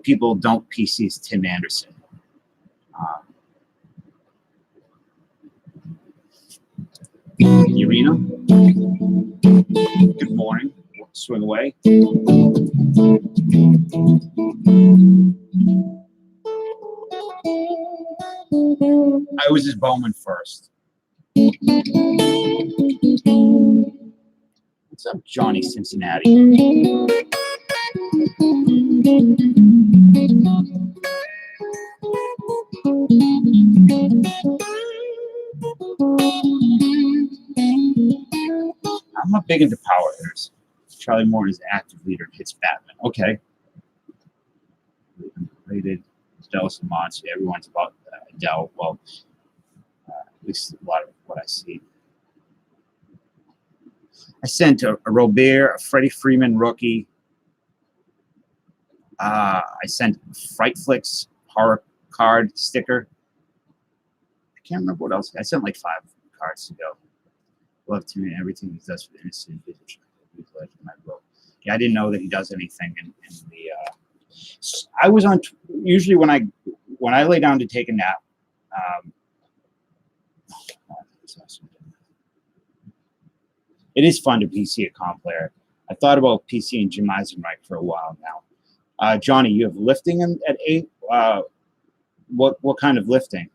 people don't PC is Tim Anderson. Urena. Good morning. Swing away. I was his Bowman first. What's up, Johnny Cincinnati? I'm not big into power hitters. Charlie Moore is active leader and hits Batman. Okay. Rated Dallas and Monty. Everyone's about Adele. Well, at least a lot of what I see. I sent a Robert, a Freddie Freeman rookie. I sent Fright Flicks horror card sticker. I can't remember what else. I sent like 5 cards to go. Love to me everything he does for the innocent. Yeah, I didn't know that he does anything in the. I was on. Usually when I lay down to take a nap. It is fun to PC a comp player. I thought about PC and Jim Eisenreich for a while now. Johnny, you have lifting at 8. What kind of lifting?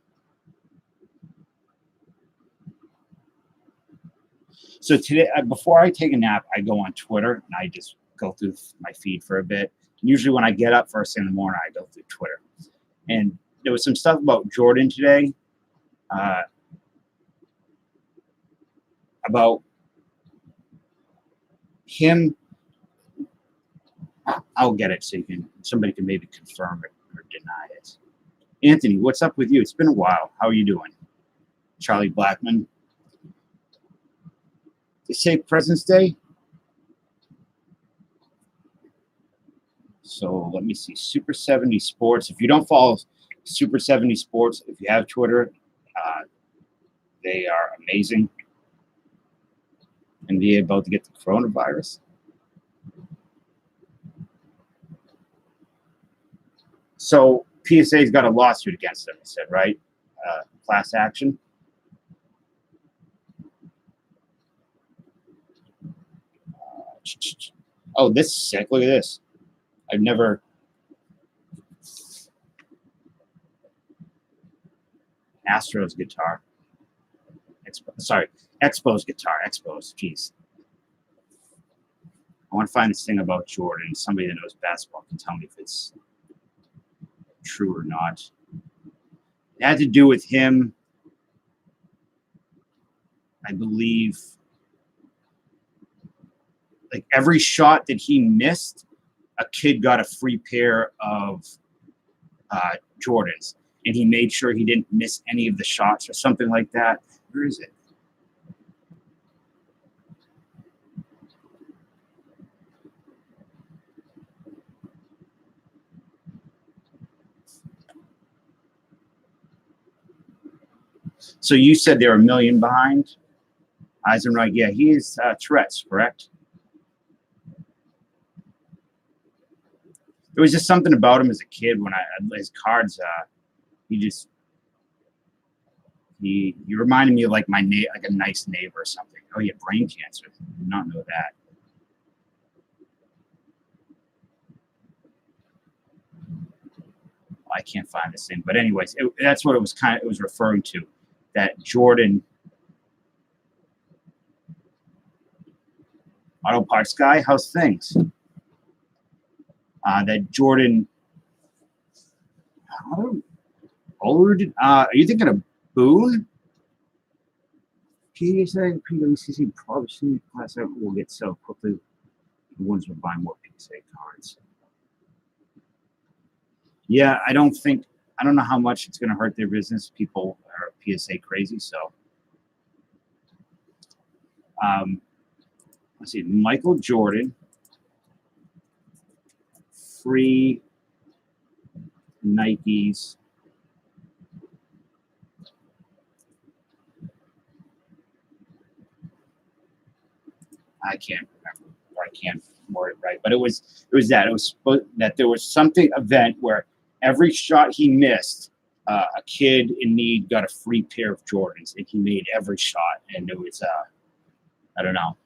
So today, before I take a nap, I go on Twitter and I just go through my feed for a bit. And usually when I get up first thing in the morning, I go through Twitter. And there was some stuff about Jordan today, about him. I'll get it so somebody can maybe confirm it or deny it. Anthony, what's up with you? It's been a while. How are you doing? Charlie Blackman. They say President's Day. So let me see. Super 70 Sports. If you don't follow Super 70 Sports, if you have Twitter, they are amazing. NBA about to get the coronavirus. So PSA's got a lawsuit against them, he said, right? Class action. Oh, this is sick. Look at this. I've never. Astro's guitar. Expo's guitar. Expo's. Jeez. I want to find this thing about Jordan. Somebody that knows basketball can tell me if it's true or not. It had to do with him, I believe. Like every shot that he missed, a kid got a free pair of Jordans, and he made sure he didn't miss any of the shots or something like that. Where is it? So you said they're $1 million behind? Eisenreich, yeah, he is Tourette's, correct? There was just something about him as a kid when his cards, he reminded me of like like a nice neighbor or something. Oh, he had brain cancer. I did not know that. I can't find this thing, but anyways, that's what it was referring to. That Jordan Auto Parts guy, how's things? That Jordan are you thinking of Boone? PSA PWCC probably class out will get so quickly. The ones will buy more PSA cards. Yeah, I don't know how much it's going to hurt their business. People are PSA crazy, so. Let's see, Michael Jordan, free Nikes. I can't remember, or I can't word it right, but it was that there was something event where every shot he missed, a kid in need got a free pair of Jordans, and he made every shot, and it was I don't know.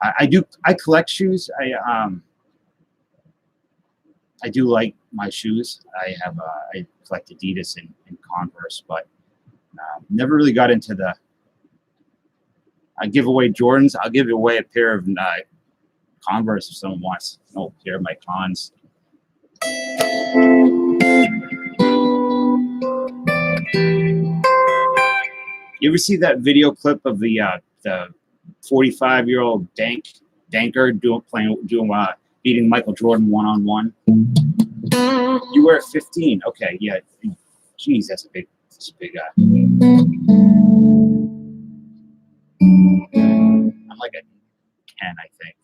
I collect shoes. I do like my shoes. I collect Adidas and Converse, but never really got into the. I give away Jordans. I'll give away a pair of Converse if someone wants a pair of my Cons. You ever see that video clip of the 45-year-old danker beating Michael Jordan one-on-one? You were at 15. Okay, yeah. Jeez, that's a big I'm like a 10, I think.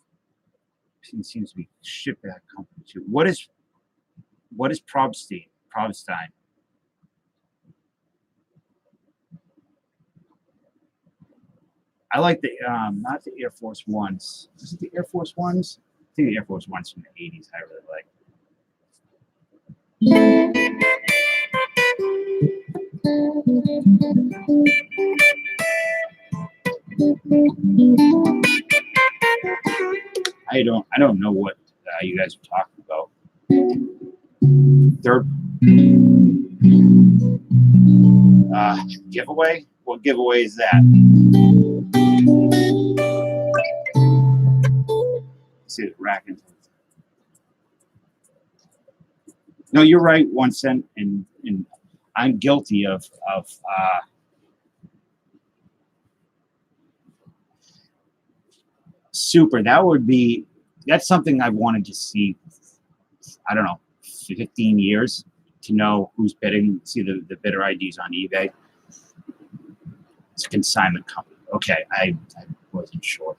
He seems to be shipped that company too. What is Probstein? I like the not the Air Force Ones. Is it the Air Force Ones? I think the Air Force Ones from the 80s I really like. I don't know what you guys are talking about. Third giveaway? What giveaway is that? See it racking. No, you're right. 1 cent, and I'm guilty of super. That's something I've wanted to see. I don't know, 15 years to know who's bidding. See the bidder IDs on eBay. It's a consignment company. Okay, I wasn't sure.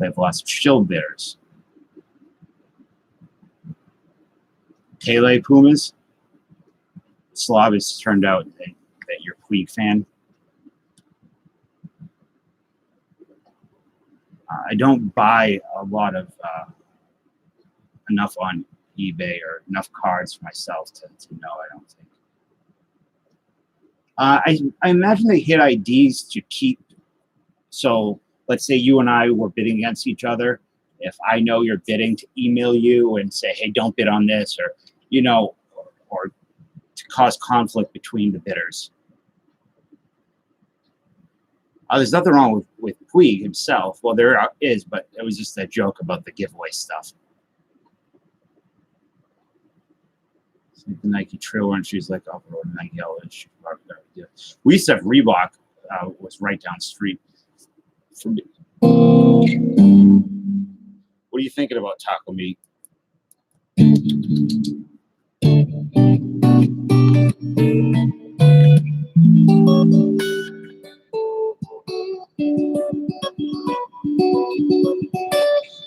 They have lots of shield bidders. Pele Pumas. Slav has turned out that you're a Puig fan. I don't buy a lot of enough on eBay or enough cards for myself to know. I don't think. I imagine they hit IDs to keep. So let's say you and I were bidding against each other. If I know you're bidding, to email you and say, hey, don't bid on this, or or to cause conflict between the bidders. There's nothing wrong with Puig himself. Well, there is, but it was just a joke about the giveaway stuff. The Nike Trail Run shoes like off-road Nike Yellow. We used to have Reebok, was right down the street from me. What are you thinking about taco meat?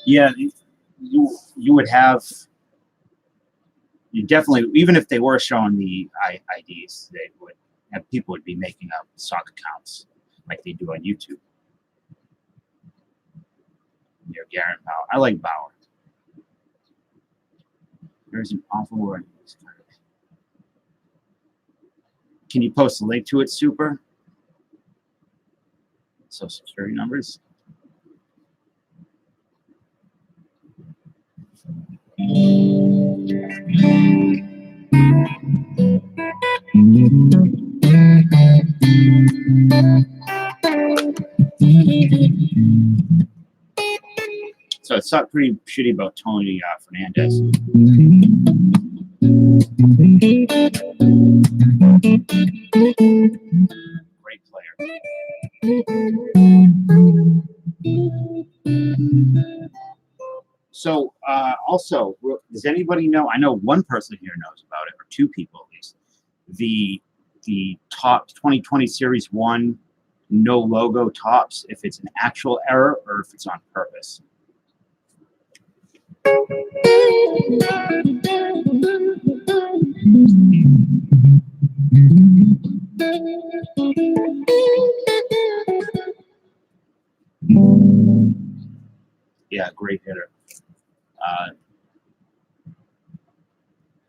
Yeah, you would have. You definitely, even if they were showing the IDs, they would have people would be making up stock accounts like they do on YouTube. Near Garrett Bauer. I like Bauer. There's an awful word. Can you post a link to it, Super? Social security numbers. So it's not pretty shitty about Tony Fernandez. Great player. So also, does anybody know? I know one person here knows about it, or two people at least. The top 2020 Series 1 no logo tops, if it's an actual error or if it's on purpose. Yeah, great hitter.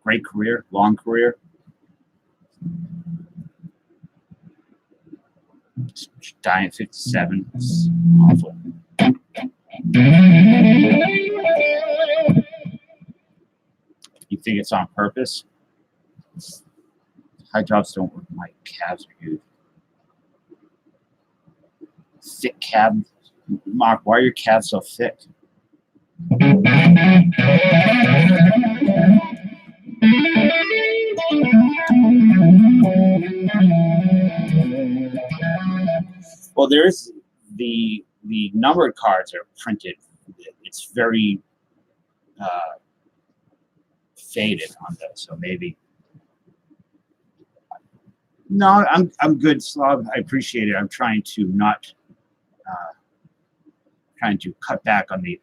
Great career, long career. Dying at 57. That's awful. You think it's on purpose? High drops don't work. My calves are huge. Thick calf. Mark, why are your calves so thick? Well, there's the numbered cards are printed. It's very faded on those, so maybe. No, I'm good, Slav. I appreciate it. I'm trying to not trying to cut back on the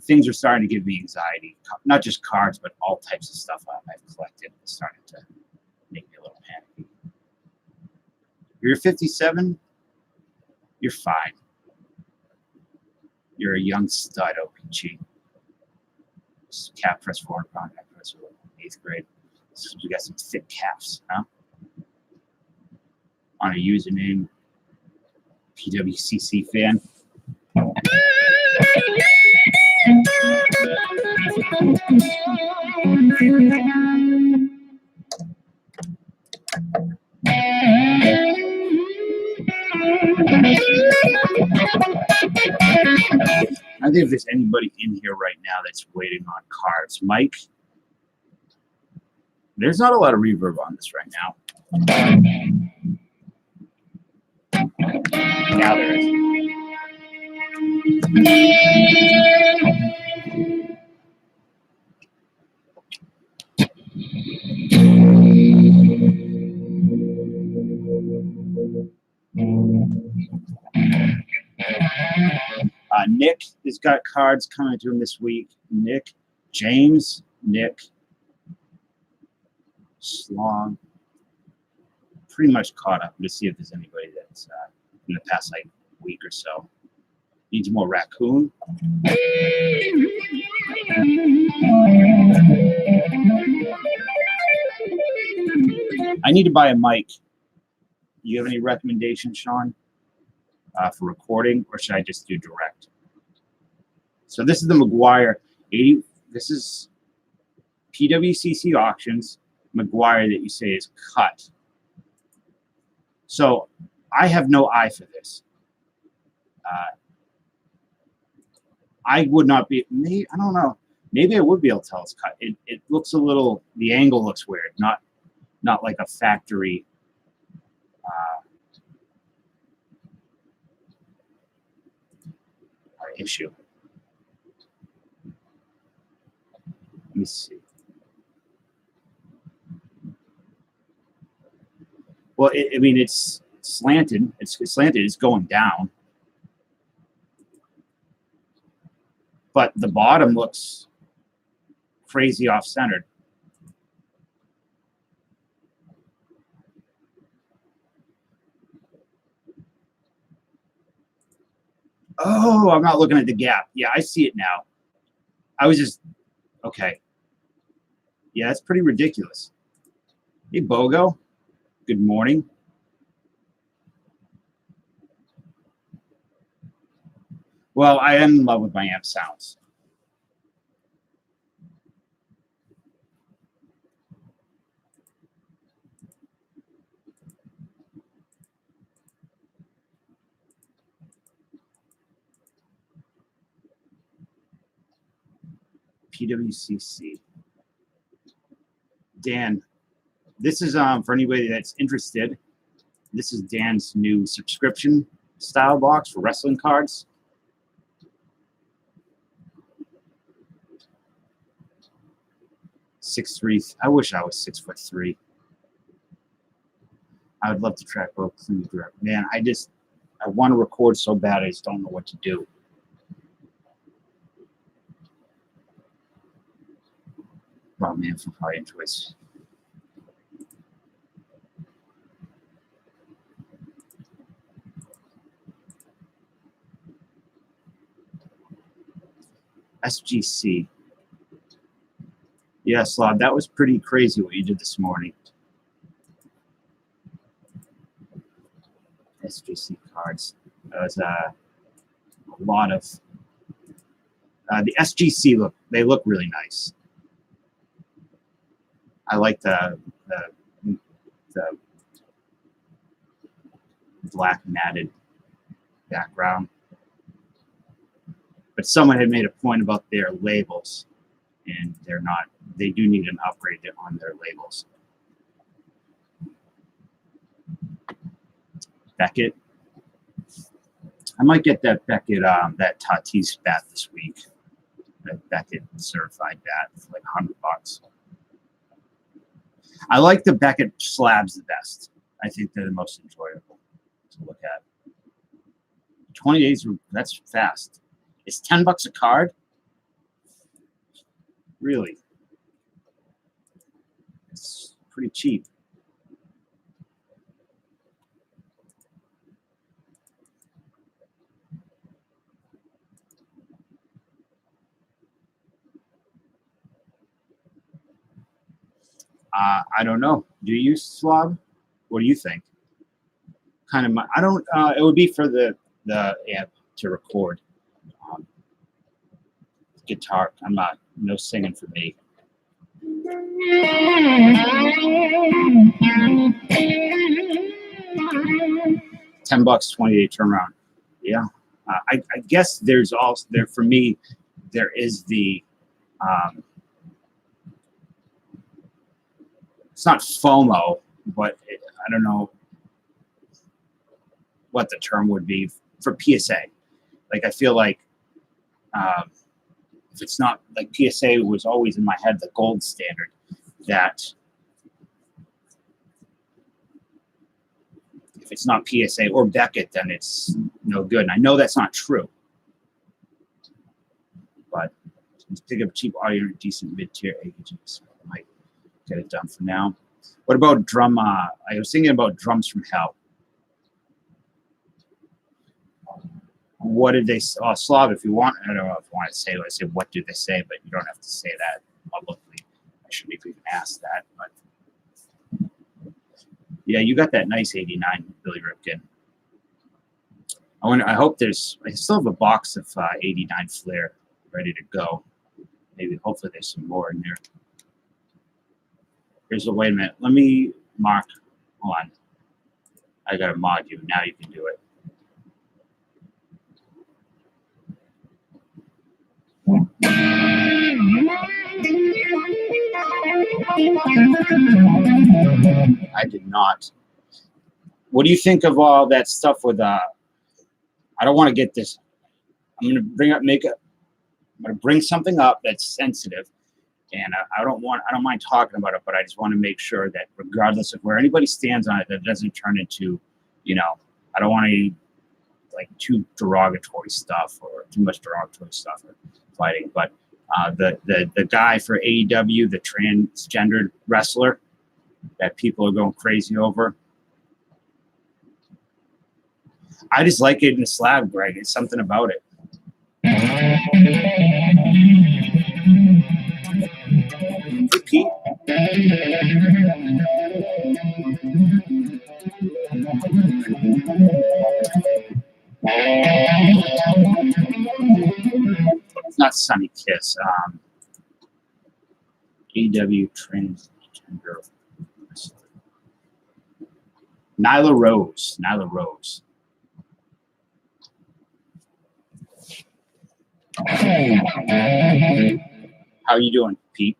things are starting to give me anxiety. Not just cards, but all types of stuff I've collected. It's starting to make me a little panicky. You're 57. You're fine. You're a young stud, OPG. Calf press forward, contact press 8th grade. So you got some thick calves, huh? On a username, PWCC fan. I think if there's anybody in here right now that's waiting on cards, Mike, there's not a lot of reverb on this right now. Now there is. Nick has got cards coming to him this week. Nick, James, Nick, Slong. Pretty much caught up to see if there's anybody that's in the past like week or so. Needs more raccoon. I need to buy a mic. You have any recommendations, Sean, for recording, or should I just do direct? So this is the McGuire 80. This is PWCC auctions McGuire that you say is cut. So I have no eye for this. I would not be. Maybe, I don't know. Maybe I would be able to tell it's cut. It looks a little. The angle looks weird. Not like a factory. Issue. Let me see. Well, I mean, it's slanted. It's slanted. It's going down. But the bottom looks crazy off-centered. Oh, I'm not looking at the gap. Yeah, I see it now. I was just, okay. Yeah, it's pretty ridiculous. Hey, Bogo. Good morning. Well, I am in love with my amp sounds. PWCC. Dan, this is for anybody that's interested. This is Dan's new subscription style box for wrestling cards. .6'3". I wish I was 6'3". I would love to track both clean grip. Man, I want to record so bad. I just don't know what to do. Well, man, from probably enjoys. SGC. Yeah, Slav, that was pretty crazy what you did this morning. SGC cards. That was a lot of the SGC they look really nice. I like the black matted background. But someone had made a point about their labels, and they're not. They do need an upgrade on their labels. Beckett. I might get that Beckett, that Tatis bat this week. That Beckett certified bat for like $100. I like the Beckett slabs the best. I think they're the most enjoyable to look at. 20 days, that's fast. It's $10 a card? Really? It's pretty cheap. I don't know. Do you use Slav? What do you think? Kind of. I don't. It would be for the amp to record. Guitar. I'm not. No singing for me. $10, 20-day turnaround. Yeah. I guess there's also there for me. There is the. It's not FOMO, but I don't know what the term would be for PSA. Like I feel like if it's not like PSA was always in my head the gold standard, that if it's not PSA or Beckett, then it's no good. And I know that's not true. but let's pick up cheap audio and decent mid-tier AKGs. Might get it done for now. What about drum? I was thinking about Drums from Hell. What did they? Oh, Slav, if you want, I don't know if you want to say. I say, what did they say? But you don't have to say that publicly. I shouldn't even ask that. But yeah, you got that nice '89 Billy Ripken. I hope there's. I still have a box of '89 Flair ready to go. Maybe, hopefully, there's some more in there. Here's a wait a minute. Let me mark. Hold on. I gotta mod you. Now you can do it. I did not. What do you think of all that stuff with I don't want to get this. I'm gonna bring something up that's sensitive, and I don't mind talking about it, but I just want to make sure that regardless of where anybody stands on it, that doesn't turn into, I don't want any like too derogatory stuff or too much derogatory stuff or fighting. But the guy for AEW, the transgendered wrestler that people are going crazy over. I just like it in the slab, Greg. It's something about it. Pete. It's not Sunny Kiss. AEW transgender. Nyla Rose. How are you doing, Pete?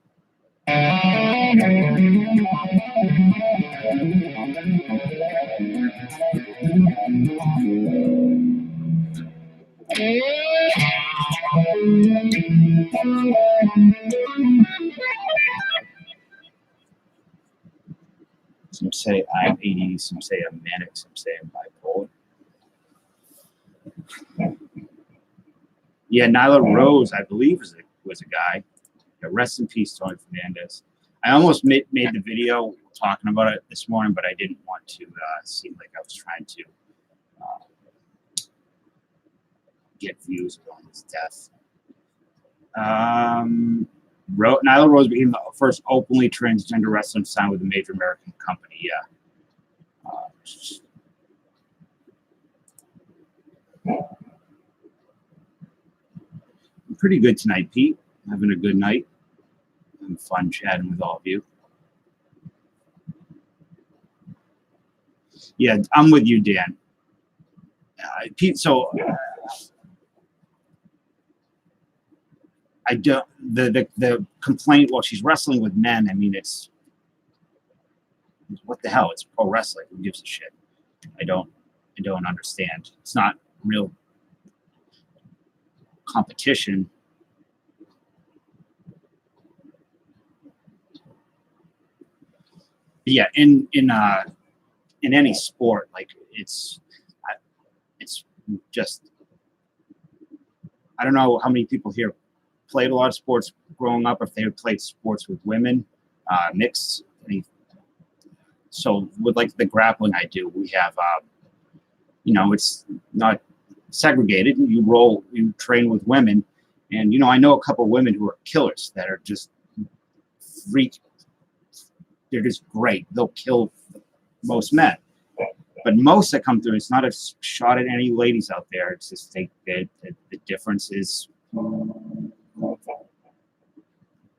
Some say I'm AD, some say I'm manic, some say I'm bipolar. Yeah, Nyla Rose, I believe, was a guy. Yeah, rest in peace, Tony Fernandez. I almost made the video talking about it this morning, but I didn't want to seem like I was trying to get views on his death. Nyla Rose became the first openly transgender wrestler signed with a major American company. Yeah. I'm pretty good tonight, Pete. Having a good night. Having fun chatting with all of you. Yeah, I'm with you, Dan. Pete, so I don't the complaint. Well, she's wrestling with men. I mean, it's what the hell? It's pro wrestling. Who gives a shit? I don't understand. It's not real competition. But yeah, in any sport, like it's just, I don't know how many people here played a lot of sports growing up, if they had played sports with women, mixed. So with like the grappling I do, we have, it's not segregated. You train with women, and I know a couple of women who are killers that are just freak. They're just great. They'll kill most men, but most that come through, it's not a shot at any ladies out there. It's just the difference is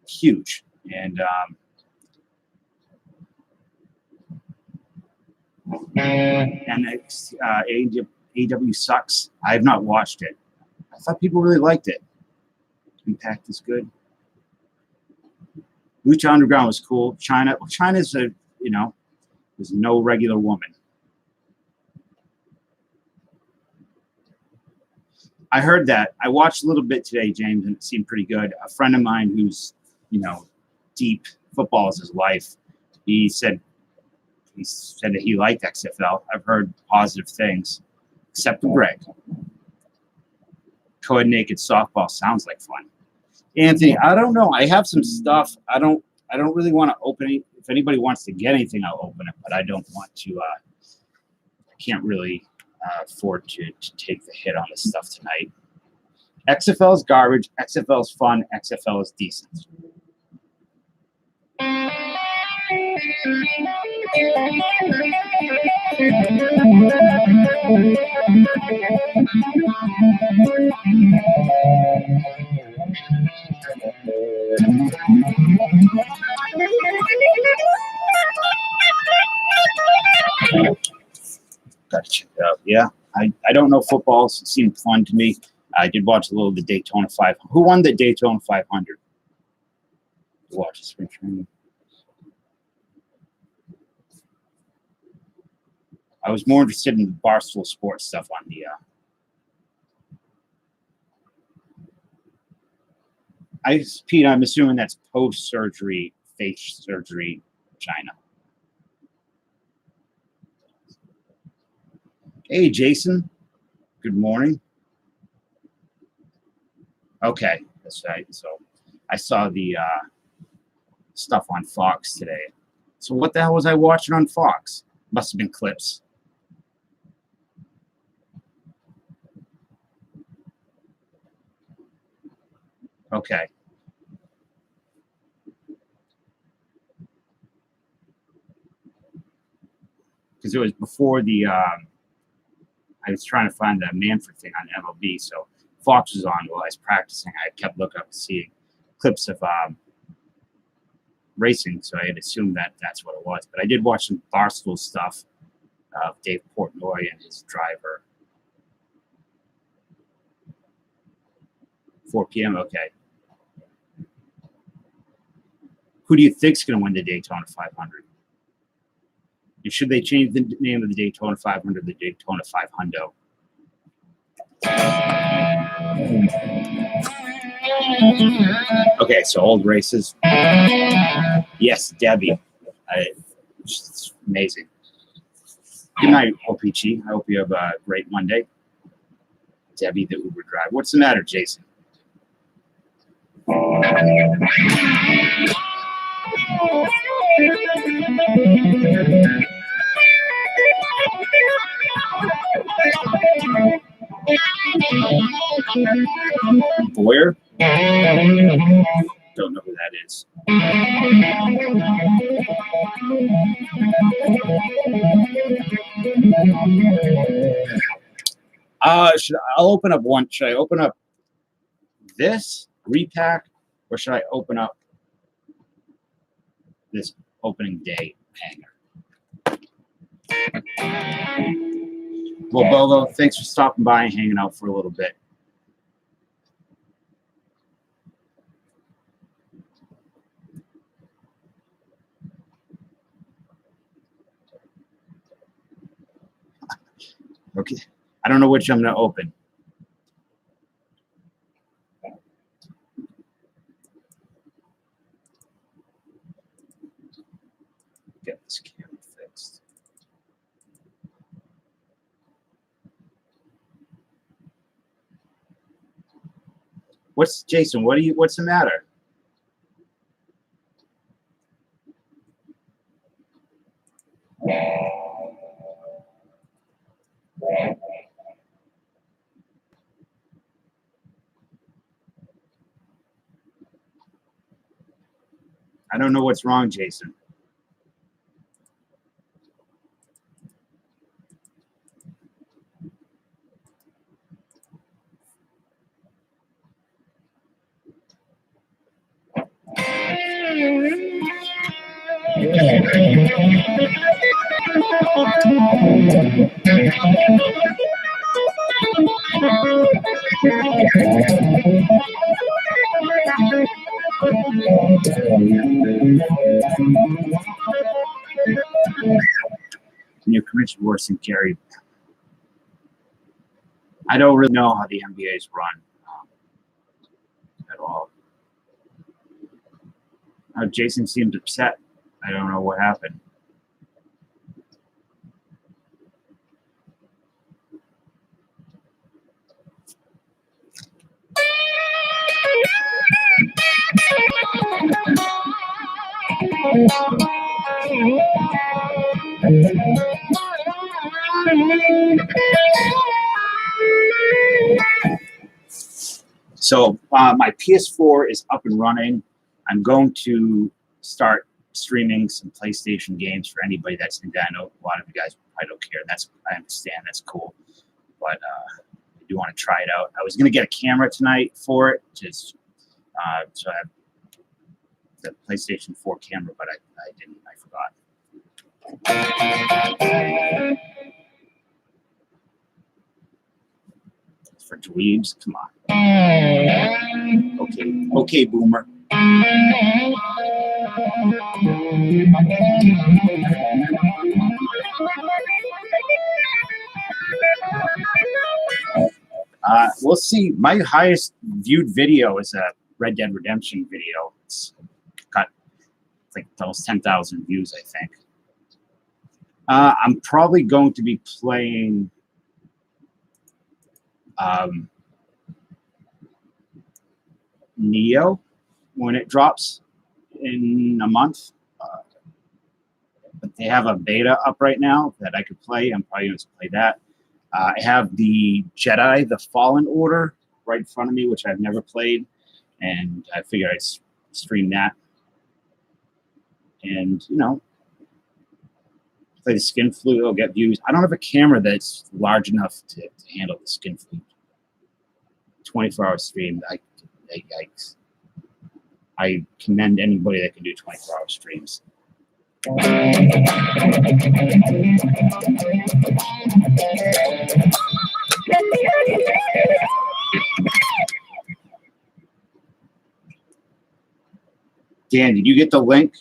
huge, and AEW sucks. I have not watched it. I thought people really liked it. Impact is good. Lucha Underground was cool. China's there's no regular woman. I heard that. I watched a little bit today, James, and it seemed pretty good. A friend of mine who's, deep football is his life. He said that he liked XFL. I've heard positive things, except for Greg. Co-ed naked softball sounds like fun. Anthony, I don't know. I have some stuff. I don't really want to open it. If anybody wants to get anything, I'll open it, but I don't want to. I can't really afford to take the hit on this stuff tonight. XFL is garbage. XFL is fun. XFL is decent. Gotta check it out. Yeah, I don't know football. It seemed fun to me. I did watch a little of the Daytona 500. Who won the Daytona 500? Watch the spring training. I was more interested in the Barstool Sports stuff on the. Pete, I'm assuming that's post-surgery face surgery, China. Hey, Jason. Good morning. Okay, that's right. So I saw the stuff on Fox today. So what the hell was I watching on Fox? Must have been clips. Okay. Because it was before the I was trying to find the Manfred thing on MLB, so Fox was on while I was practicing. I kept looking up and seeing clips of racing, so I had assumed that that's what it was. But I did watch some Barstool stuff of Dave Portnoy and his driver. 4 p.m. Okay. Who do you think's going to win the Daytona 500? And should they change the name of the Daytona 500 to the Daytona 500? Okay, so old races. Yes, Debbie. It's amazing. Good night, OPG. I hope you have a great Monday. Debbie, the Uber driver. What's the matter, Jason? Boyer? Don't know who that is. I'll open up one. Should I open up this repack, or should I open up this opening day hanger? Well, Bolo, thanks for stopping by and hanging out for a little bit. Okay. I don't know which I'm going to open. Get this camera fixed. What's Jason? What's the matter? I don't know what's wrong, Jason. New commission worse than Gary. I don't really know how the NBA's run at all. Jason seemed upset. I don't know what happened. So my PS4 is up and running. I'm going to start streaming some PlayStation games for anybody that's into that. I know a lot of you guys probably don't care. I understand. That's cool. But I do want to try it out. I was going to get a camera tonight for it, just so I have the PlayStation 4 camera, but I didn't. I forgot. It's for dweebs. Come on. Okay, boomer. We'll see. My highest viewed video is a Red Dead Redemption video. It's got like almost 10,000 views, I think. I'm probably going to be playing Neo when it drops in a month. But they have a beta up right now that I could play. I'm probably going to play that. I have the Jedi, the Fallen Order, right in front of me, which I've never played, and I figured I'd stream that. And, you know, play the skin flute, it'll get views. I don't have a camera that's large enough to handle the skin flute. 24-hour stream, yikes. I commend anybody that can do 24-hour streams. Dan, did you get the link?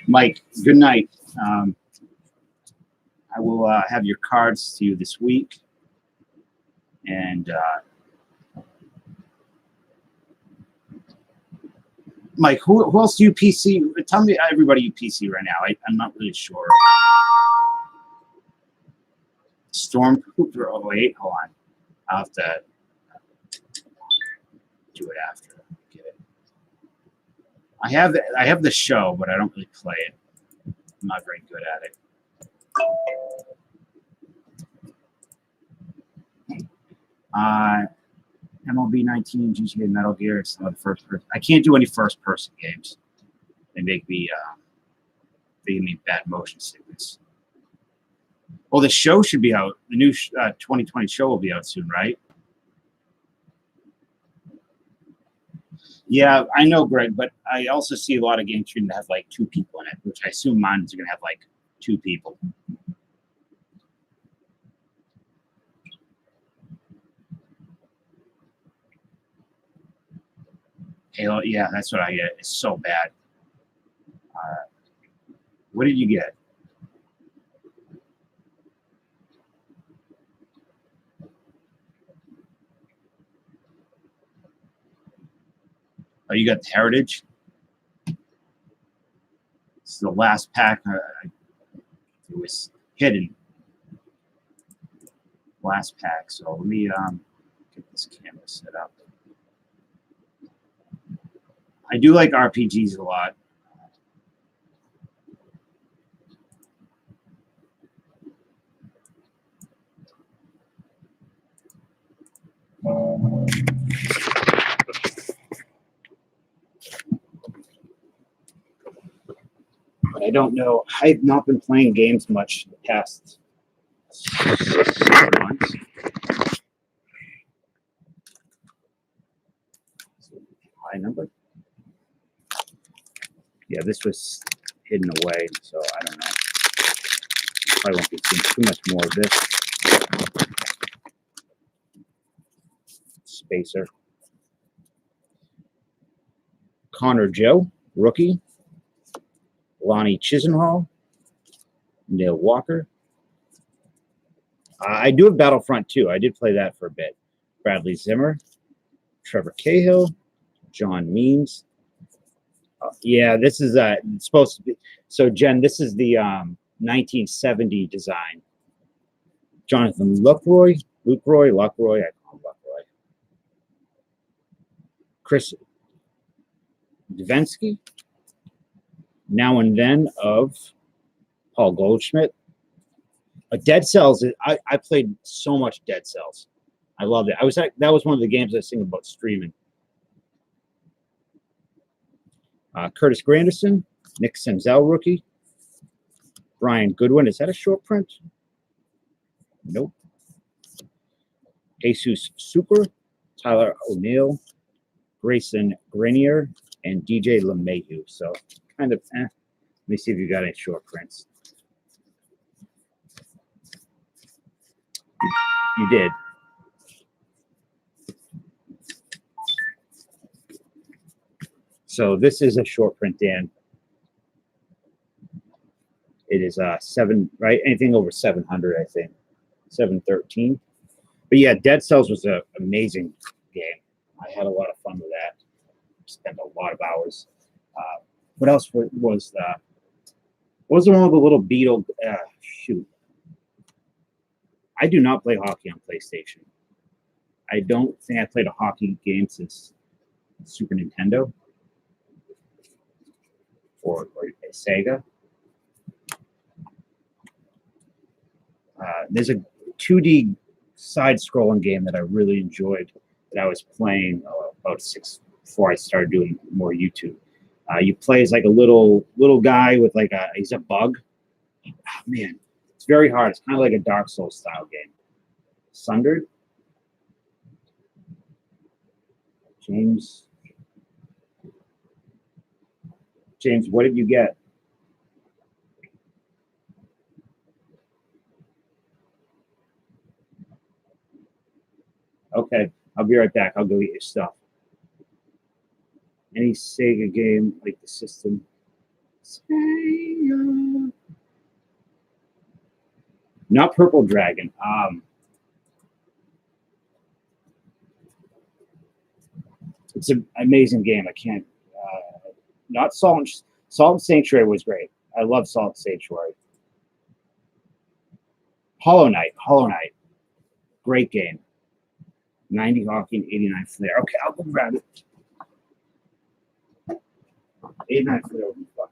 Mike, good night. I will have your cards to you this week. And Mike, who else do you PC? Tell me everybody you PC right now. I'm not really sure. Stormtrooper. Oh wait, hold on. I'll have to do it after. Get it. I have the show, but I don't really play it. I'm not very good at it. MLB 19, GTA, Metal Gear, it's not the first person. I can't do any first person games. They give me bad motion sickness. Well, the show should be out. The new 2020 show will be out soon, right? Yeah, I know, Greg, but I also see a lot of game streams that have like 2 people in it, which I assume mine's going to have like 2 people. Halo, yeah, that's what I get. It's so bad. What did you get? Oh, you got the Heritage? This is the last pack. It was hidden. Last pack. So let me get this camera set up. I do like RPGs a lot. But I don't know. I've not been playing games much the past 6 months. High number. Yeah, this was hidden away, so I don't know. Probably won't be seeing too much more of this. Spacer. Connor Joe, rookie. Lonnie Chisenhall. Neil Walker. I do have Battlefront 2. I did play that for a bit. Bradley Zimmer. Trevor Cahill. John Means. Yeah, this is it's supposed to be. So, Jen, this is the 1970 design. Jonathan Lucroy, I call him Lucroy. Chris Dvensky, Now and Then of Paul Goldschmidt. Dead Cells. I played so much Dead Cells. I loved it. That was one of the games I was thinking about streaming. Curtis Granderson, Nick Senzel rookie, Brian Goodwin. Is that a short print? Nope. Jesus Super, Tyler O'Neill, Grayson Grenier, and DJ LeMahieu. So kind of, Let me see if you got any short prints. You did. So this is a short print, Dan. It is 7, right? Anything over 700, I think. 713. But yeah, Dead Cells was an amazing game. I had a lot of fun with that. Spent a lot of hours. What else was that? What was the one with the little beetle? Shoot. I do not play hockey on PlayStation. I don't think I played a hockey game since Super Nintendo or Sega. There's a 2D side-scrolling game that I really enjoyed that I was playing about 6 before I started doing more YouTube. You play as like a little guy with he's a bug. Oh, man, it's very hard. It's kind of like a Dark Souls style game. Sundered. James, what did you get? Okay, I'll be right back. I'll go get your stuff. Any Sega game like the system? Sega. Not Purple Dragon. It's an amazing game. I can't. Not Salt and Sanctuary was great. I love Salt and Sanctuary. Hollow Knight. Great game. 90 hockey and 89 flare. Okay, I'll go grab it. 89 flare will be fun.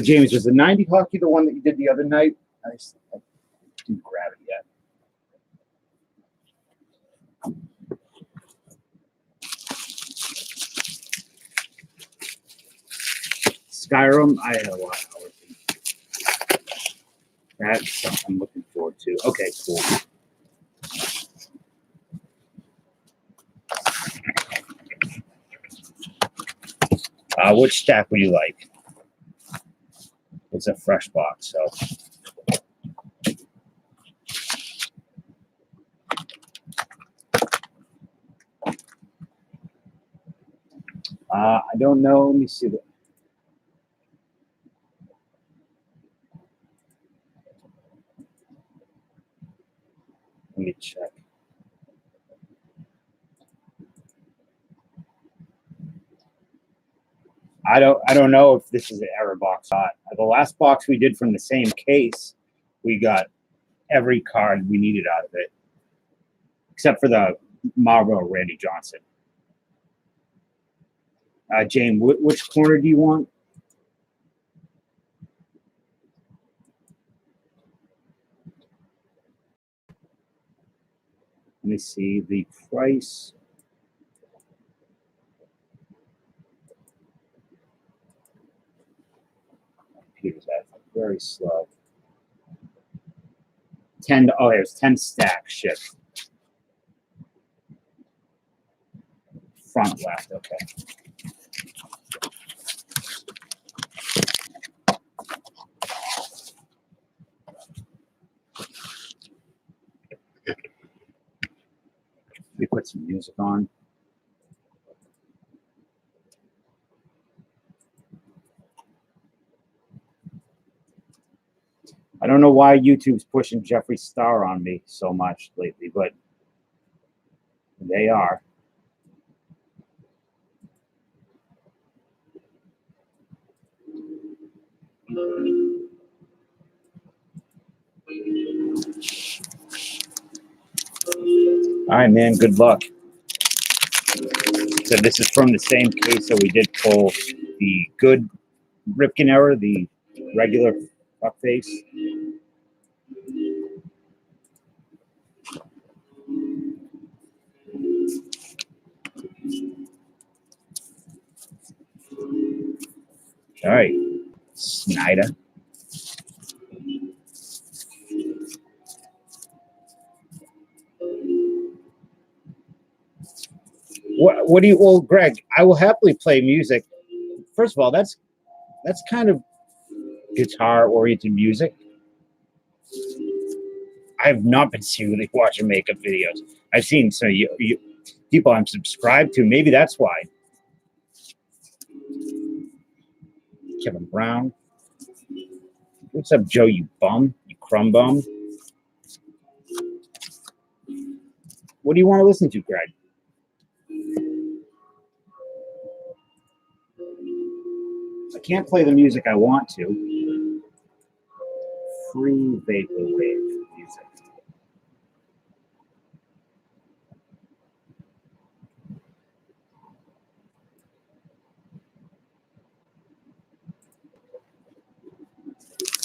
James, was the 90 hockey the one that you did the other night? I didn't grab it yet. Skyrim, I had a lot of hours. That's something I'm looking forward to. Okay, cool. Which stack would you like? It's a fresh box, so. I don't know. Let me see. Let me check. I don't know if this is an error box or not. The last box we did from the same case, we got every card we needed out of it, except for the Marvel Randy Johnson. Jane, which corner do you want? Let me see the price. Computer's very slow. 10. Oh, there's 10 stacks shipped. Front left. Okay. We put some music on. I don't know why YouTube's pushing Jeffree Star on me so much lately, but they are. All right, man. Good luck. So this is from the same case that we did pull the good Ripken error, the regular fuck face. All right, Snyder. What do you? Well, Greg, I will happily play music. First of all, that's kind of guitar-oriented music. I've not been seriously watching makeup videos. I've seen some people I'm subscribed to. Maybe that's why. Kevin Brown. What's up, Joe? You bum. You crumb bum. What do you want to listen to, Greg? I can't play the music I want to. Free vaporwave music.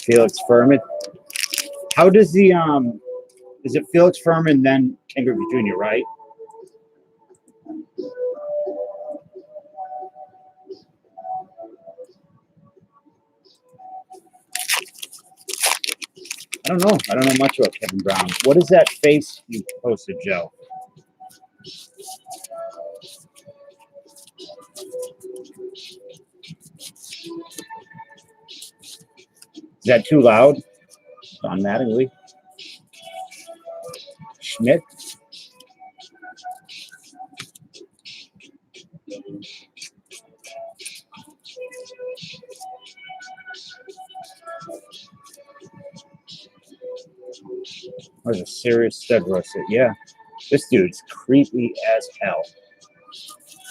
Felix Furman. How does the is it Felix Furman then Ken Griffey Jr., right? I don't know. I don't know much about Kevin Brown. What is that face you posted, Joe? Is that too loud? Don Mattingly. Schmidt. There's a serious stud roasted. Yeah. This dude's creepy as hell.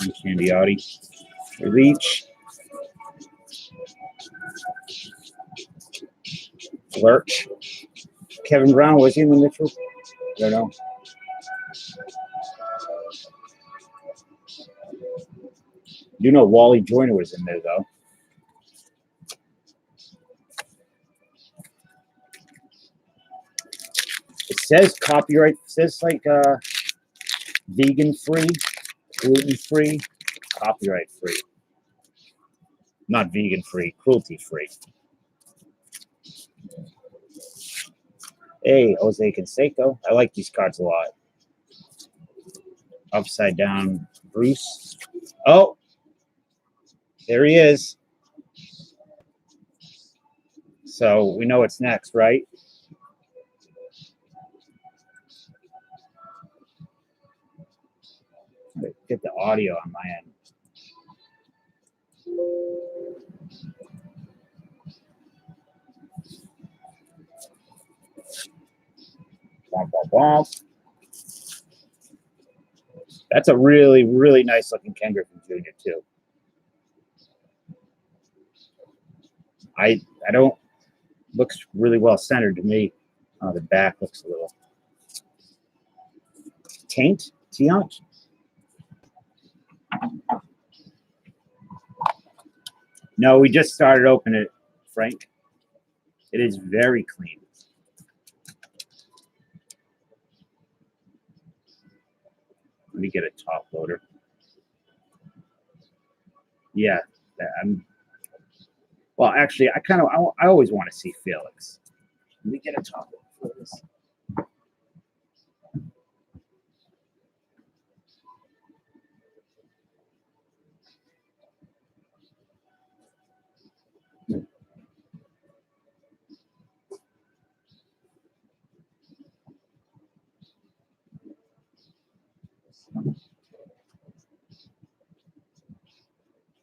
And Candiotti. Leach. Lurch. Kevin Brown, was he in the Mitchell? I don't know. You know Wally Joyner was in there, though. It says copyright, it says like vegan free, gluten free, copyright free. Not vegan free, cruelty free. Hey, Jose Canseco. I like these cards a lot. Upside down Bruce. Oh, there he is. So we know what's next, right? Get the audio on my end. Womp, womp, womp. That's a really, really nice looking Ken Griffey Jr. too. I don't, looks really well centered to me. The back looks a little taint. No, we just started opening it, Frank. It is very clean. Let me get a top loader. Yeah, well, actually, I always want to see Felix. Let me get a top loader for this.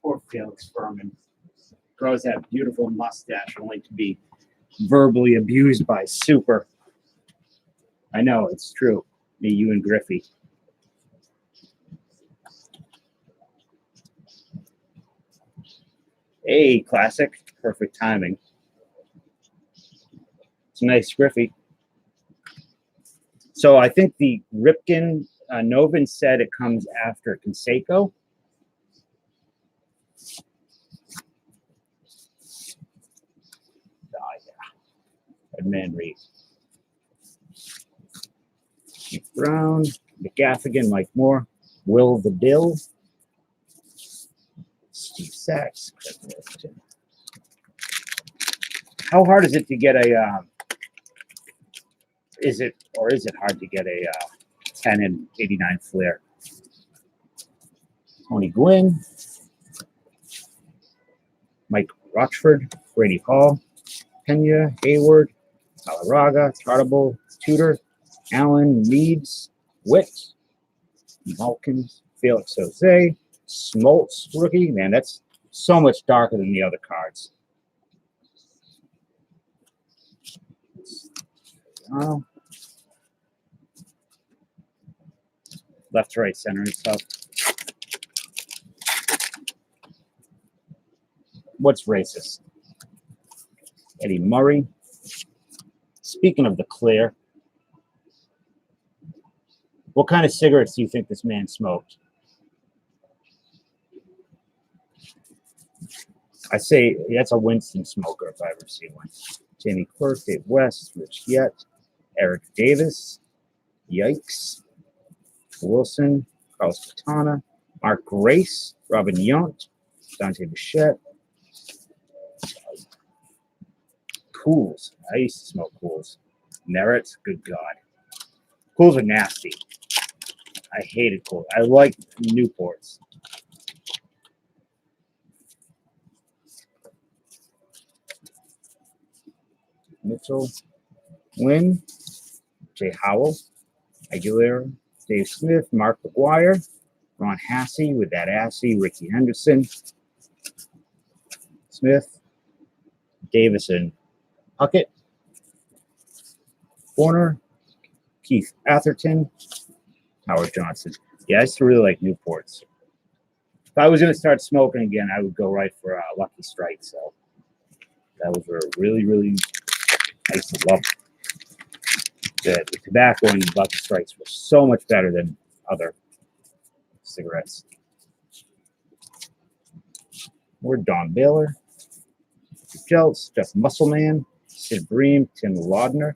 Poor Felix Furman. Grows that beautiful mustache only to be verbally abused by Super. I know, it's true. Me, you, and Griffey. Hey, classic. Perfect timing. It's a nice Griffey. So I think the Ripken, Novin said it comes after Canseco. Man Reed. Brown, McGaffigan, Mike Moore, Will the Dill, Steve Sachs. How hard is it to get a? Is it hard to get a 10 and 89 Flair? Tony Gwynn, Mike Rochford, Brady Hall, Pena, Hayward, Calaraga, Tartable, Tudor, Allen, Meads, Witt, Malkins, Felix Jose, Smoltz, rookie. Man, that's so much darker than the other cards. Left to right, center and stuff. What's racist? Eddie Murray. Speaking of the clear, what kind of cigarettes do you think this man smoked? I say that's a Winston smoker if I ever see one. Jamie Quirk, Dave West, Rich Yett, Eric Davis, Yikes, Wilson, Carlos Patana, Mark Grace, Robin Yount, Dante Bichette, Cools. I used to smoke Cools. Merritt, good God. Cools are nasty. I hated Cools. I like Newports. Mitchell, Wynn, Jay Howell, Aguilera, Dave Smith, Mark McGuire, Ron Hassey with that assy, Ricky Henderson, Smith, Davison, Puckett, Warner, Keith Atherton, Howard Johnson. Yeah, I used to really like Newports. If I was going to start smoking again, I would go right for Lucky Strike. So that was really, really, I used to love it. The tobacco in Lucky Strikes was so much better than other cigarettes. We're Don Baylor, Jeltz, Jeff Muscleman, Sid Bream, Tim Laudner.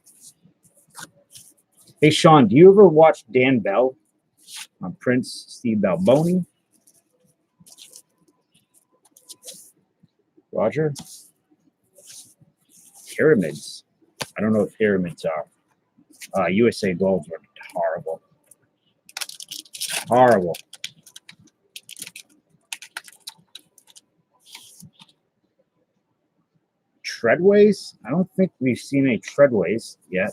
Hey, Sean, do you ever watch Dan Bell on Prince, Steve Balboni? Roger. Pyramids. I don't know what pyramids are. USA Golds were horrible. Horrible. Treadways? I don't think we've seen any treadways yet.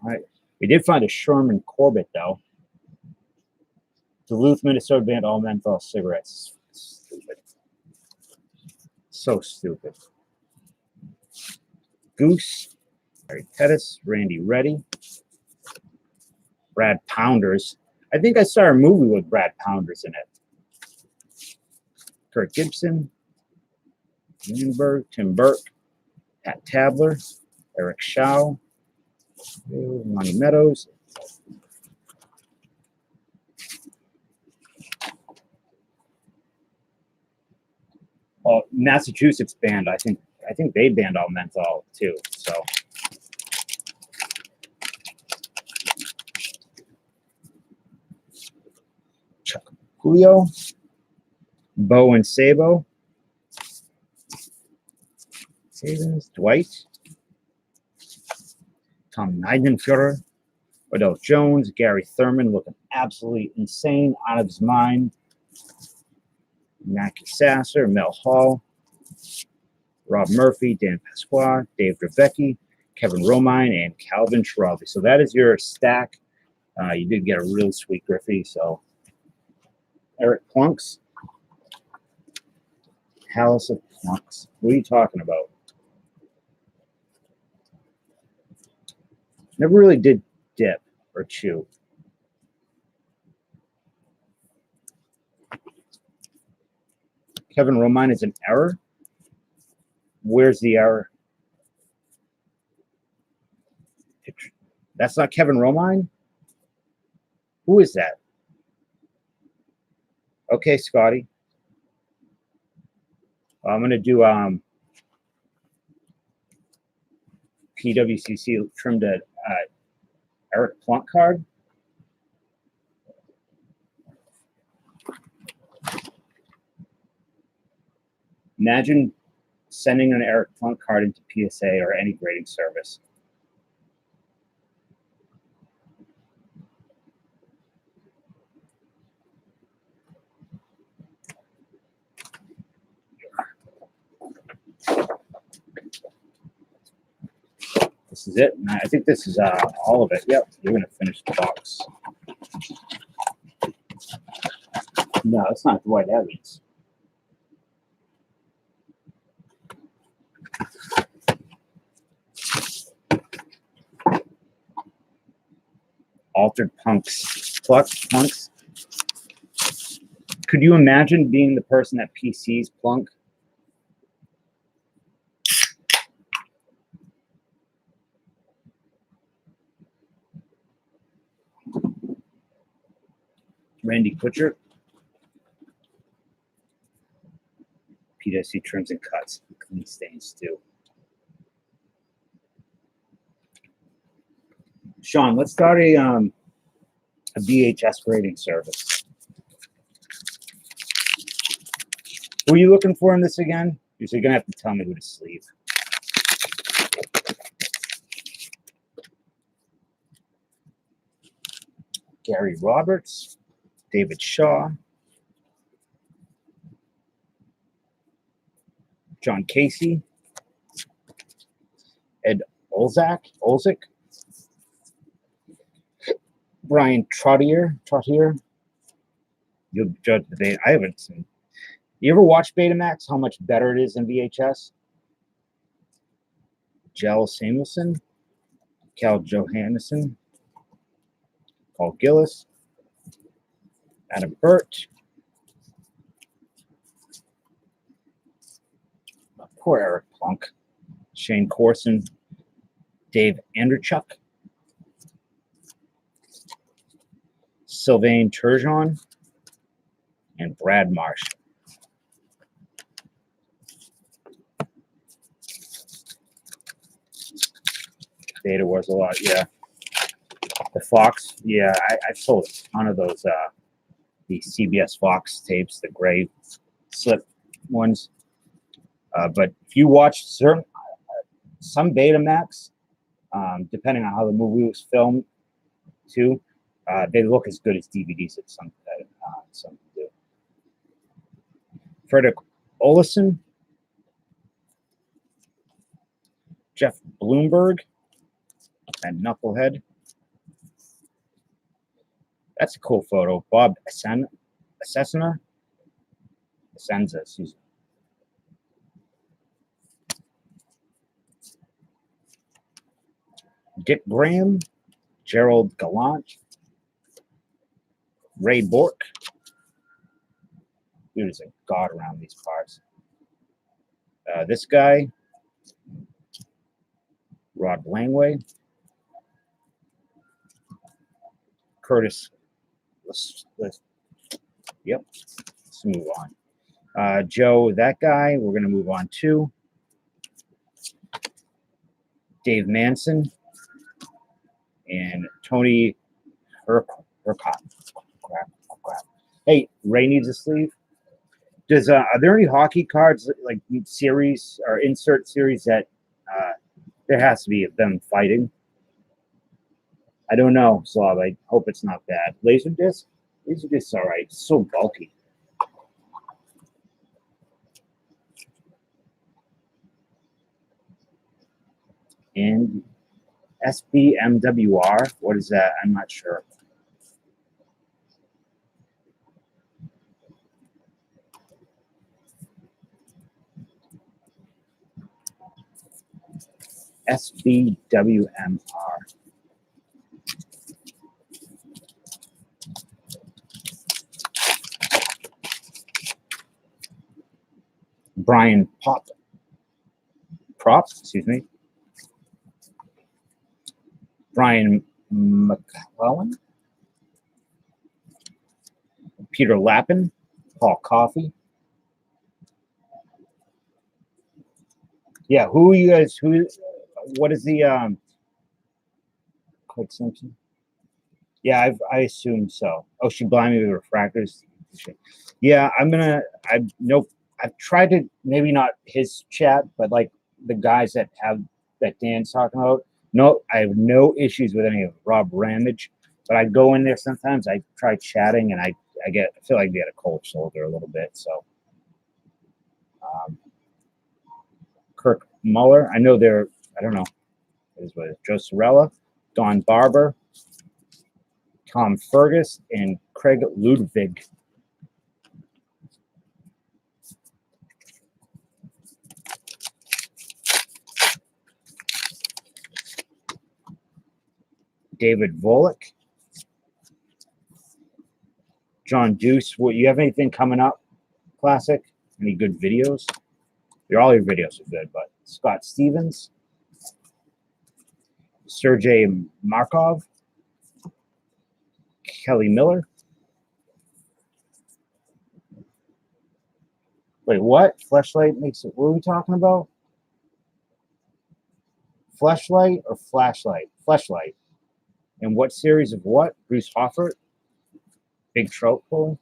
All right. We did find a Sherman Corbett, though. Duluth, Minnesota banned all menthol cigarettes. Stupid. So stupid. Goose. Harry Pettis. Randy Reddy. Brad Pounders. I think I saw a movie with Brad Pounders in it. Kurt Gibson. Greenberg. Tim Burke. Pat Tabler. Eric Shaw. Lonnie Meadows. Oh, Massachusetts banned. I think they banned all menthol too. So Chuck Julio, Bo and Sabo, Savins, Dwight, Tom Nidenfuhrer, Odell Jones, Gary Thurman looking absolutely insane, out of his mind. Mackie Sasser, Mel Hall, Rob Murphy, Dan Pasqua, Dave Dravecki, Kevin Romine, and Calvin Schiraldi. So that is your stack. You did get a really sweet Griffey. So Eric Plunks, House of Plunks. What are you talking about? Never really did dip or chew. Kevin Romine is an error. Where's the error? That's not Kevin Romine? Who is that? Okay, Scotty. I'm going to do PWCC trimmed at Eric Plunk card. Imagine sending an Eric Plunk card into PSA or any grading service. This is it. And I think this is all of it. Yep, you're going to finish the box. No, it's not Dwight Evans. Altered Punks. Plunks. Could you imagine being the person that PCs Plunk? Randy Kutcher. PWC trims and cuts. Clean stains too. Sean, let's start a VHS grading service. Who are you looking for in this again? You're going to have to tell me who to sleeve. Gary Roberts, David Shaw, John Casey, Ed Olzik, Brian Trottier. You'll judge the date. I haven't seen. You ever watch Betamax? How much better it is than VHS? Jell Samuelson, Cal Johannesson, Paul Gillis, Adam Burt. Poor Eric Plunk, Shane Corson, Dave Anderchuk, Sylvain Turgeon, and Brad Marsh. Data was a lot, yeah. The Fox, yeah, I sold a ton of those, the CBS Fox tapes, the gray slip ones. But if you watch some Betamax, depending on how the movie was filmed, too, they look as good as DVDs at some do. Frederick Olesen, Jeff Bloomberg, and Knucklehead. That's a cool photo. Bob Essenza, excuse me. Dick Graham, Gerald Gallant, Ray Bork. Dude is a god around these parts. This guy, Rod Langway, Curtis. Yep. Let's move on. Joe, that guy. We're gonna move on to Dave Manson and Tony Urquhart. Hey, Ray needs a sleeve. Are there any hockey cards like series or insert series that there has to be of them fighting? I don't know, Slav. I hope it's not bad. Laserdisc? Laserdisc's all right. It's so bulky. And SBMWR, what is that? I'm not sure. SBWMR. Brian Props, excuse me. Brian McClellan. Peter Lappin. Paul Coffey. Yeah, who are you guys? What is the Click Simpson? Yeah, I assume so. Oh, she blinded me with refractors. Yeah, I've tried to, maybe not his chat, but like the guys that Dan's talking about. No, I have no issues with any of Rob Ramage, but I go in there sometimes. I try chatting and I feel like I get a cold shoulder a little bit. So, Kirk Muller, I know I don't know. Joe Sorella, Don Barber, Tom Fergus, and Craig Ludwig. David Volek, John Deuce. What, you have anything coming up, Classic? Any good videos? All your videos are good, but Scott Stevens, Sergey Markov, Kelly Miller. Wait, what? Fleshlight makes it. What are we talking about? Fleshlight or Flashlight? Fleshlight. And what series of what? Bruce Hoffert? Big Trout Pull?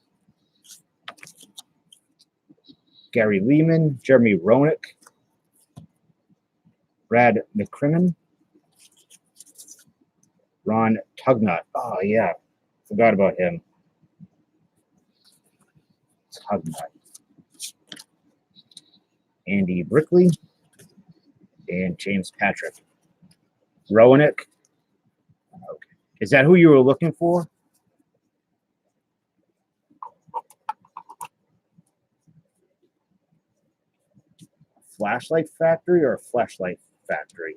Gary Lehman, Jeremy Roenick, Brad McCrimmon, Ron Tugnut. Oh, yeah. Forgot about him. Tugnut. Andy Brickley and James Patrick. Roenick. Okay. Is that who you were looking for? Flashlight Factory or a Flashlight Factory?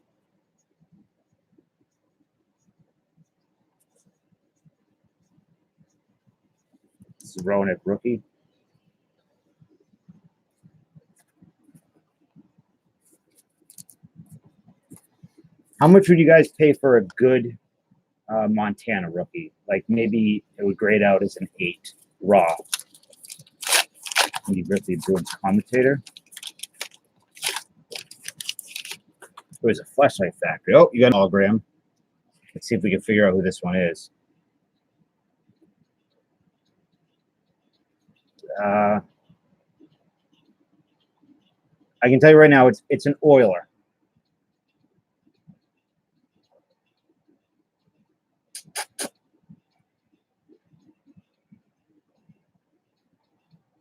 This is Roenick rookie. How much would you guys pay for a good Montana rookie? Like maybe it would grade out as an 8 raw. Andy Brickley, Bruins commentator. It was a Flashlight Factory. Oh, you got an hologram. Let's see if we can figure out who this one is. I can tell you right now, it's an Oiler.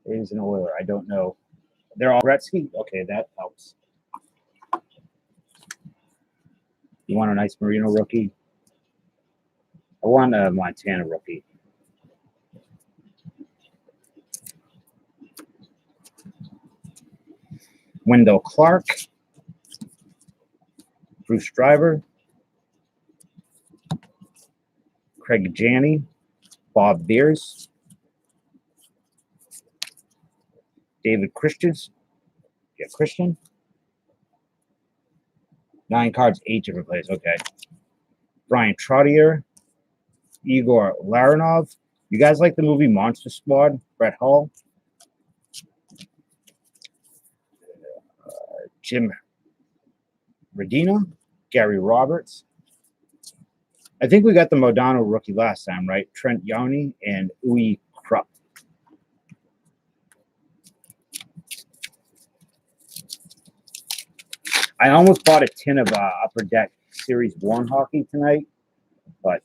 It is an Oiler. I don't know. They're all Gretzky? Okay, that helps. You want a nice Marino rookie? I want a Montana rookie. Wendell Clark. Bruce Driver. Craig Janney. Bob Beers. David Christians. Yeah, Christian. 9 cards, 8 different players. Okay. Brian Trottier. Igor Laranov. You guys like the movie Monster Squad? Brett Hull. Jim Redina. Gary Roberts. I think we got the Modano rookie last time, right? Trent Yoni and Uwe Krupp. I almost bought a tin of Upper Deck Series 1 hockey tonight, but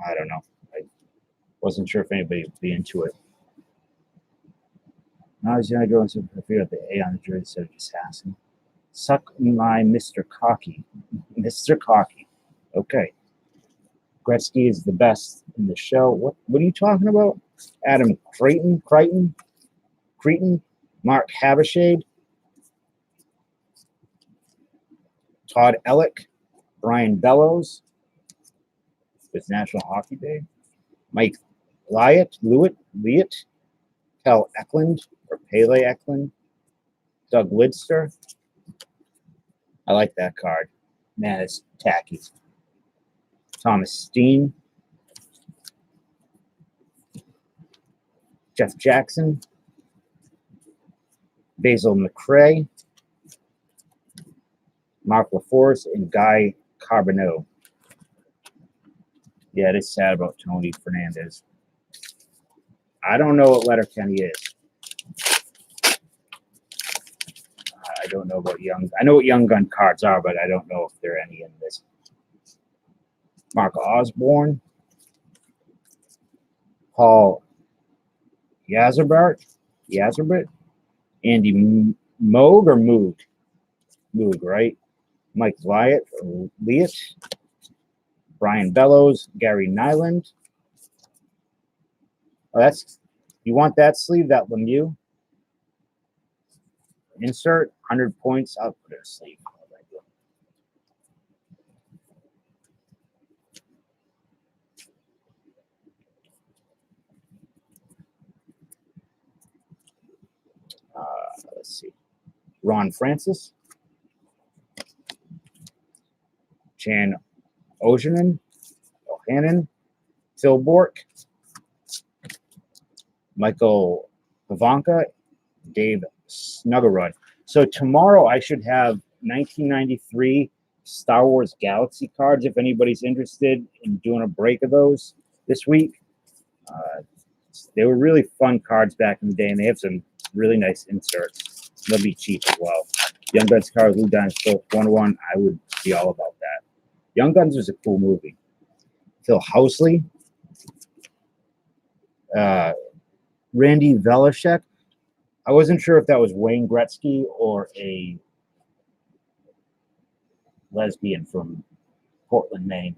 I don't know. I wasn't sure if anybody would be into it. Now I was going to go and figure out the A on the jersey instead of just asking. Suck my Mr. Cocky. Mr. Cocky. Okay. Gretzky is the best in the show. What are you talking about? Adam Crichton? Mark Havishade? Todd Ellick? Brian Bellows? It's National Hockey Day. Mike Liat? Kel Eklund or Pele Eklund? Doug Lidster? I like that card. Man, it's tacky. Thomas Steen. Jeff Jackson. Basil McRae. Mark LaForce and Guy Carbonneau. Yeah, it is sad about Tony Fernandez. I don't know what Letterkenny is. I don't know about Young. I know what Young Gun cards are, but I don't know if there are any in this. Mark Osborne. Paul Yazerbert. Andy Moog or Moog? Moog, right? Mike Liat. Brian Bellows. Gary Nyland. Oh, that's, you want that sleeve, that Lemieux? Insert 100 points. I'll put it a sleeve. Let's see. Ron Francis. Chan Ohanan. Phil Bork. Michael Pavanka. Dave Snuggerud. So tomorrow I should have 1993 Star Wars Galaxy cards if anybody's interested in doing a break of those this week. They were really fun cards back in the day, and they have some really nice inserts. They'll be cheap as well. Young Guns cards, Lou Dinosaur, 101. I would be all about that. Young Guns was a cool movie. Phil Housley. Randy Velishek. I wasn't sure if that was Wayne Gretzky or a lesbian from Portland, Maine.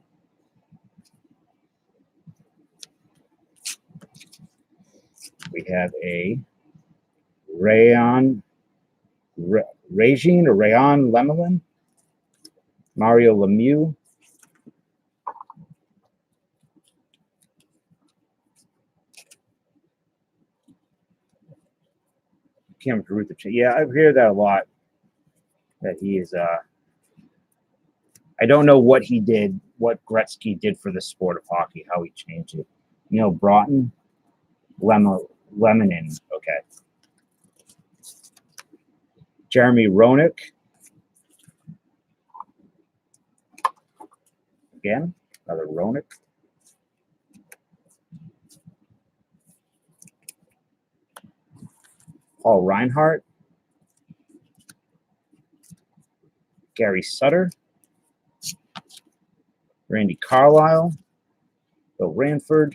We have a Rayon Lemelin, Mario Lemieux. Cam Caruth. Yeah, I hear that a lot. That he is I don't know what he did, what Gretzky did for the sport of hockey, how he changed it. You know, Broughton, Lemonin. Okay. Jeremy Roenick. Again, another Roenick. Paul Reinhardt. Gary Sutter, Randy Carlisle, Bill Ranford,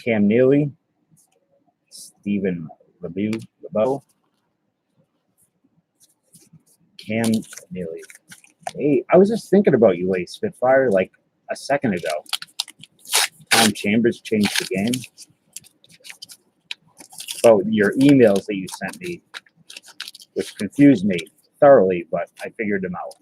Cam Neely, Stephen LeBeau, Cam Neely. Hey, I was just thinking about you, Lady Spitfire, like a second ago. Tom Chambers changed the game. Oh, your emails that you sent me, which confused me thoroughly, but I figured them out.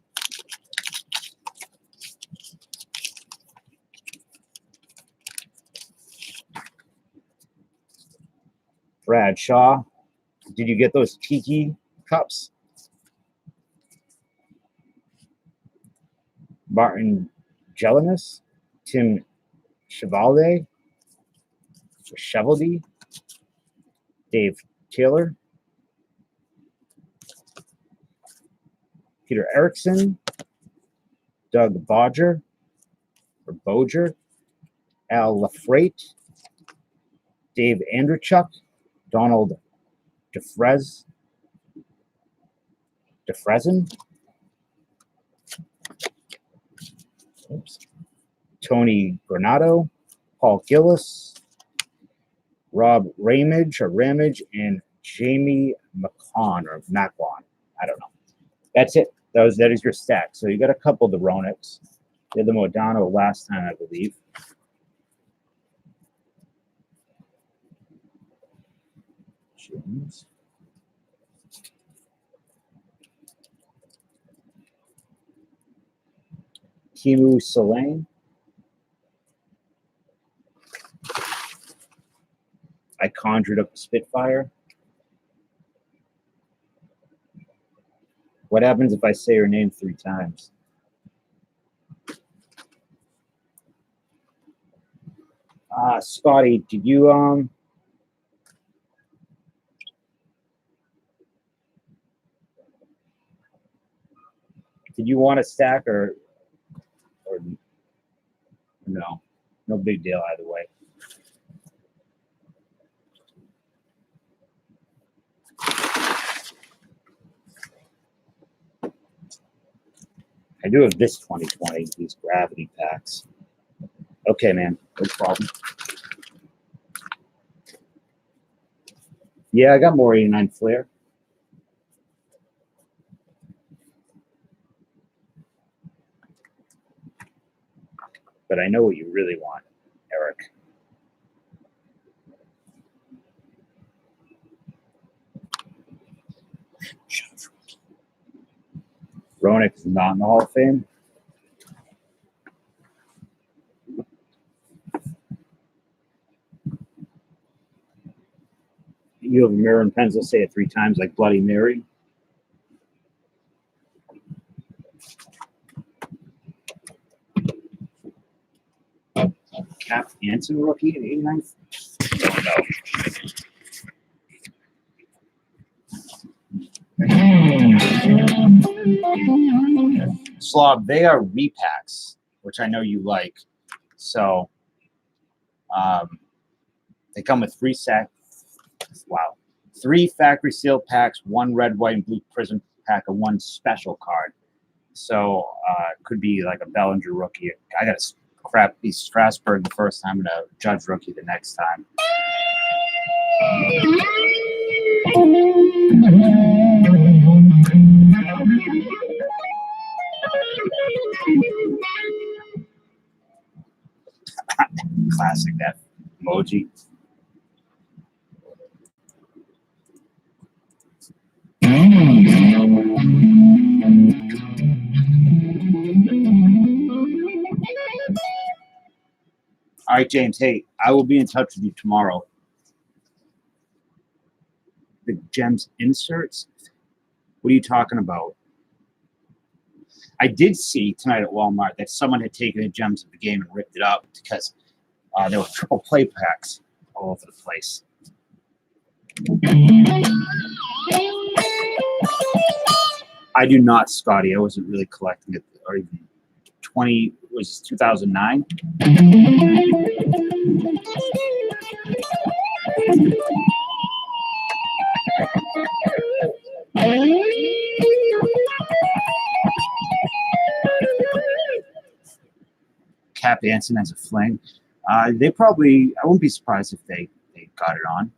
Brad Shaw, did you get those tiki cups? Martin Gelinas, Tim Chevalier, Dave Taylor, Peter Erickson, Doug Bodger, Al Lafrate, Dave Andrechuk, Donald DeFrezen, Tony Granado, Paul Gillis, Rob Ramage, and Jamie McCon or Maclon. I don't know. That's it. That is your stack. So you got a couple of the Ronix. Did the Modano last time, I believe. James. Kimu Salane. I conjured up a Spitfire. What happens if I say her name 3 times? Scotty, did you want a stack or no? No big deal either way. I do have this 2020, these gravity packs. Okay, man, no problem. Yeah, I got more 89 Flair. But I know what you really want, Eric. Roenick is not in the Hall of Fame. You have a mirror and pencil, say it 3 times like Bloody Mary. Cap Anson rookie at 89? Oh, no. Slob, they are repacks, which I know you like. So they come with 3 factory sealed packs, 1 red, white, and blue prism pack, and 1 special card. So it could be like a Bellinger rookie. I got to crap these Strasburg the first time, I'm going to judge rookie the next time. Classic, that emoji. All right, James. Hey, I will be in touch with you tomorrow. The gems inserts? What are you talking about? I did see tonight at Walmart that someone had taken the gems of the game and ripped it up because there were triple play packs all over the place. I do not, Scotty. I wasn't really collecting it, or even 2009. Cap Anson has a fling. They probably, I wouldn't be surprised if they got it on.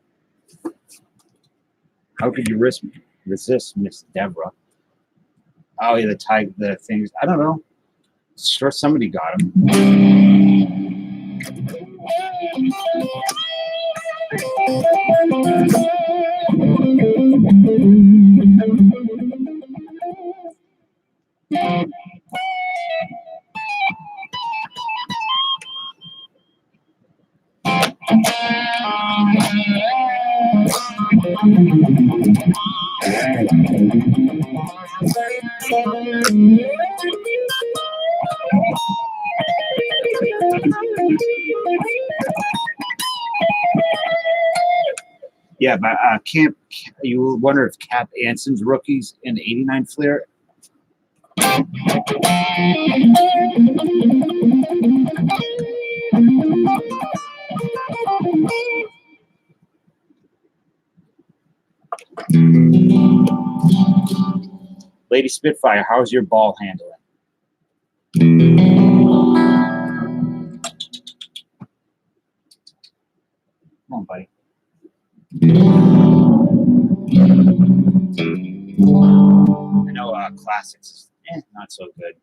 How could you resist Miss Deborah? Oh, yeah, the things. I don't know. Sure, somebody got him. Yeah, but you wonder if Cap Anson's rookies in 89 Flair. Lady Spitfire, how's your ball handling? Come on, buddy. I know Classics is not so good.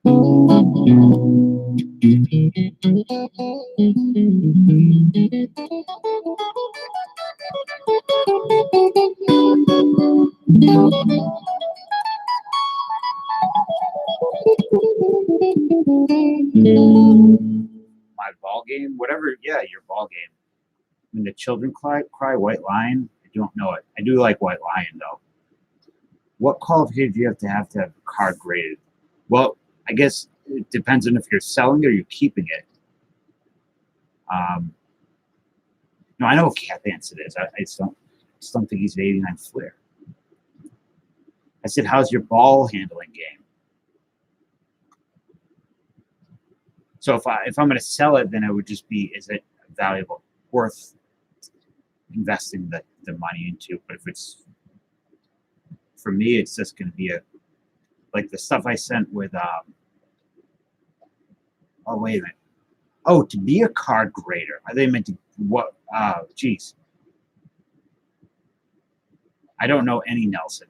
My ball game, whatever. Yeah, your ball game. When the children cry, White Lion. I don't know it. I do like White Lion though. What qualification do you have to have a card graded? Well, I guess it depends on if you're selling it or you're keeping it. No, I know what Cap Anson is. I just don't think he's an 89 Flair. I said, how's your ball handling game? So if I'm going to sell it, then it would just be, is it valuable, worth investing the money into? But if it's, for me, it's just going to be like the stuff I sent with, oh, wait a minute. Oh, to be a card grader. Are they meant to, what, geez. I don't know any Nelson.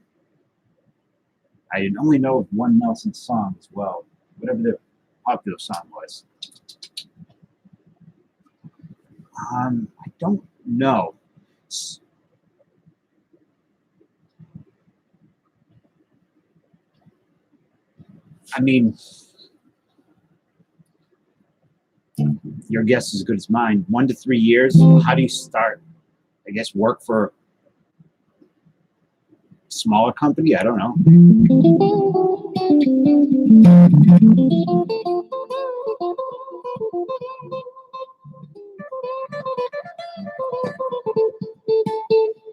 I only know of one Nelson song as well, whatever the popular song was. I don't know. I mean, your guess is as good as mine. 1 to 3 years. How do you start? I guess work for a smaller company. I don't know.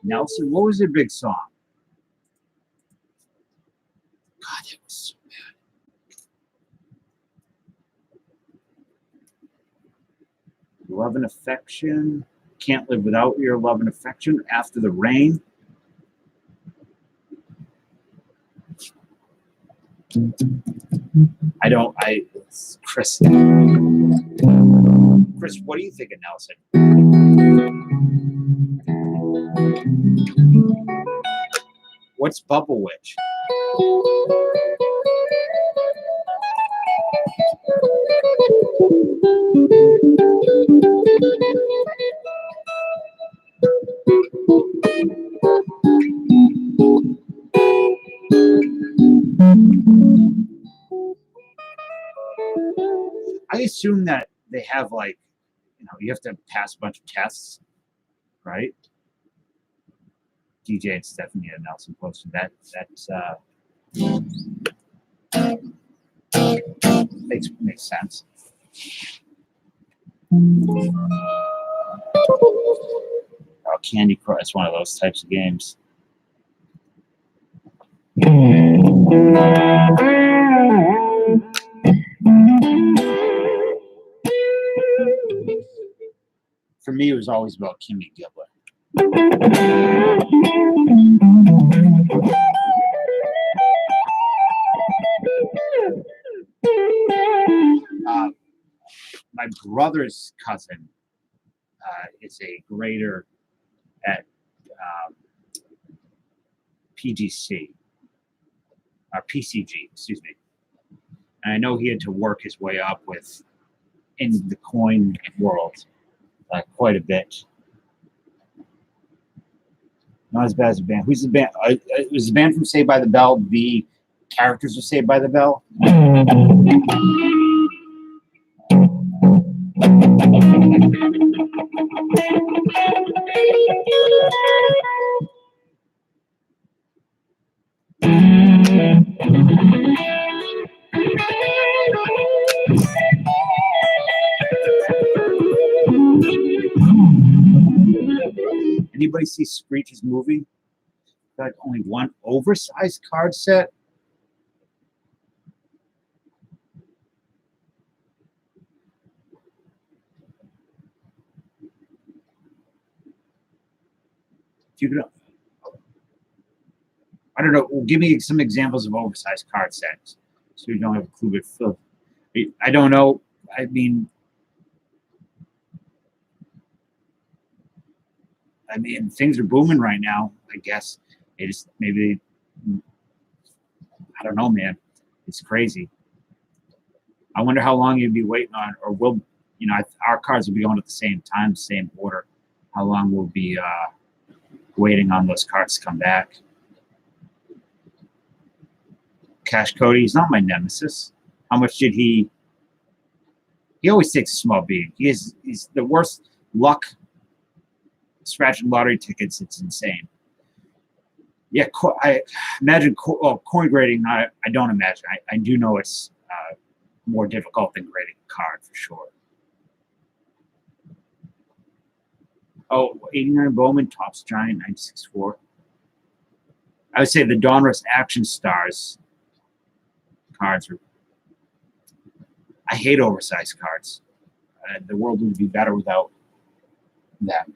Nelson, what was their big song? God, it was so bad. Love and Affection. Can't Live Without Your Love and Affection. After the Rain. Chris, what do you think of Nelson? What's Bubble Witch? I assume that they have, like, you have to pass a bunch of tests, right? DJ and Stephanie and Nelson posted that. Makes sense. Oh, Candy Crush is one of those types of games. For me, it was always about Kimmy Gibbler. My my brother's cousin is a grader at PGC, or PCG, excuse me. And I know he had to work his way up in the coin world quite a bit. Not as bad as the band. Who's the band? Was the band from Saved by the Bell the characters of Saved by the Bell? Anybody see Screech's movie? Like only one oversized card set. If you could, I don't know. Give me some examples of oversized card sets, so you don't have a clue. But Phil, I don't know. I mean, things are booming right now. I guess it is maybe. I don't know, man. It's crazy. I wonder how long you'd be waiting on, or will our cards will be going at the same time, same order. How long we'll be waiting on those cards to come back? Cash Cody, he's not my nemesis. How much did he? He always takes a small beating. He's the worst luck scratching lottery tickets. It's insane. Yeah, I imagine coin grading. I don't imagine. I do know it's more difficult than grading a card for sure. Oh, 89 Bowman, Topps Giant, 964. I would say the Donruss Action Stars cards are. I hate oversized cards. The world would be better without that.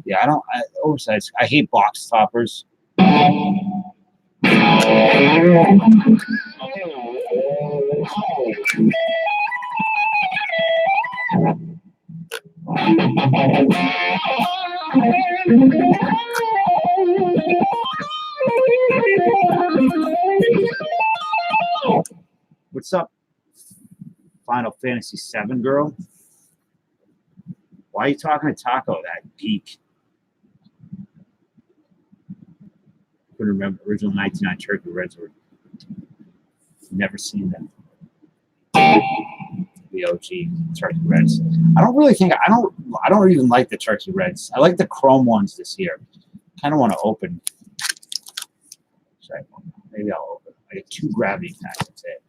Yeah, oversized. I hate box toppers. What's up, Final Fantasy VII girl? Why are you talking to Taco, that geek? Couldn't remember original 1999 Turkey Reds were never seen them. The OG Turkey Reds. I don't even like the Turkey Reds. I like the chrome ones this year. Kind of want to open. Sorry, maybe I'll open. I get 2 gravity packs. That's it.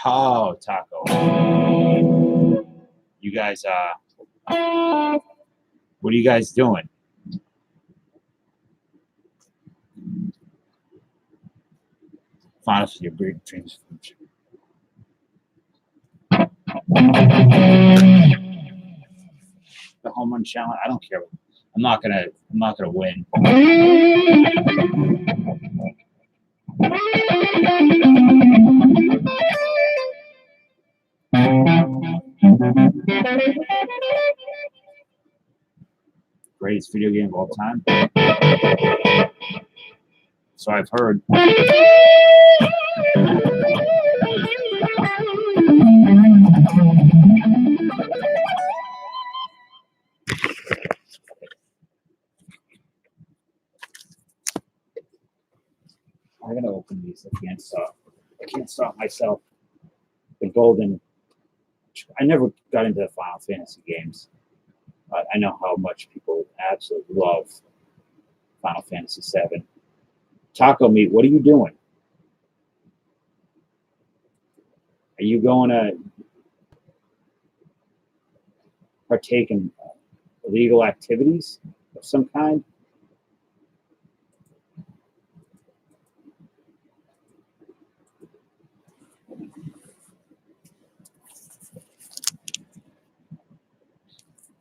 Oh, Taco. You guys, what are you guys doing? Final for your big dreams. The home run challenge. I don't care. I'm not gonna win. Greatest video game of all time. So I've heard. I'm gonna open these. I can't stop. I can't stop myself. The golden. I never got into the Final Fantasy games. But I know how much people absolutely love Final Fantasy VII. Taco Meat, what are you doing? Are you going to partake in illegal activities of some kind?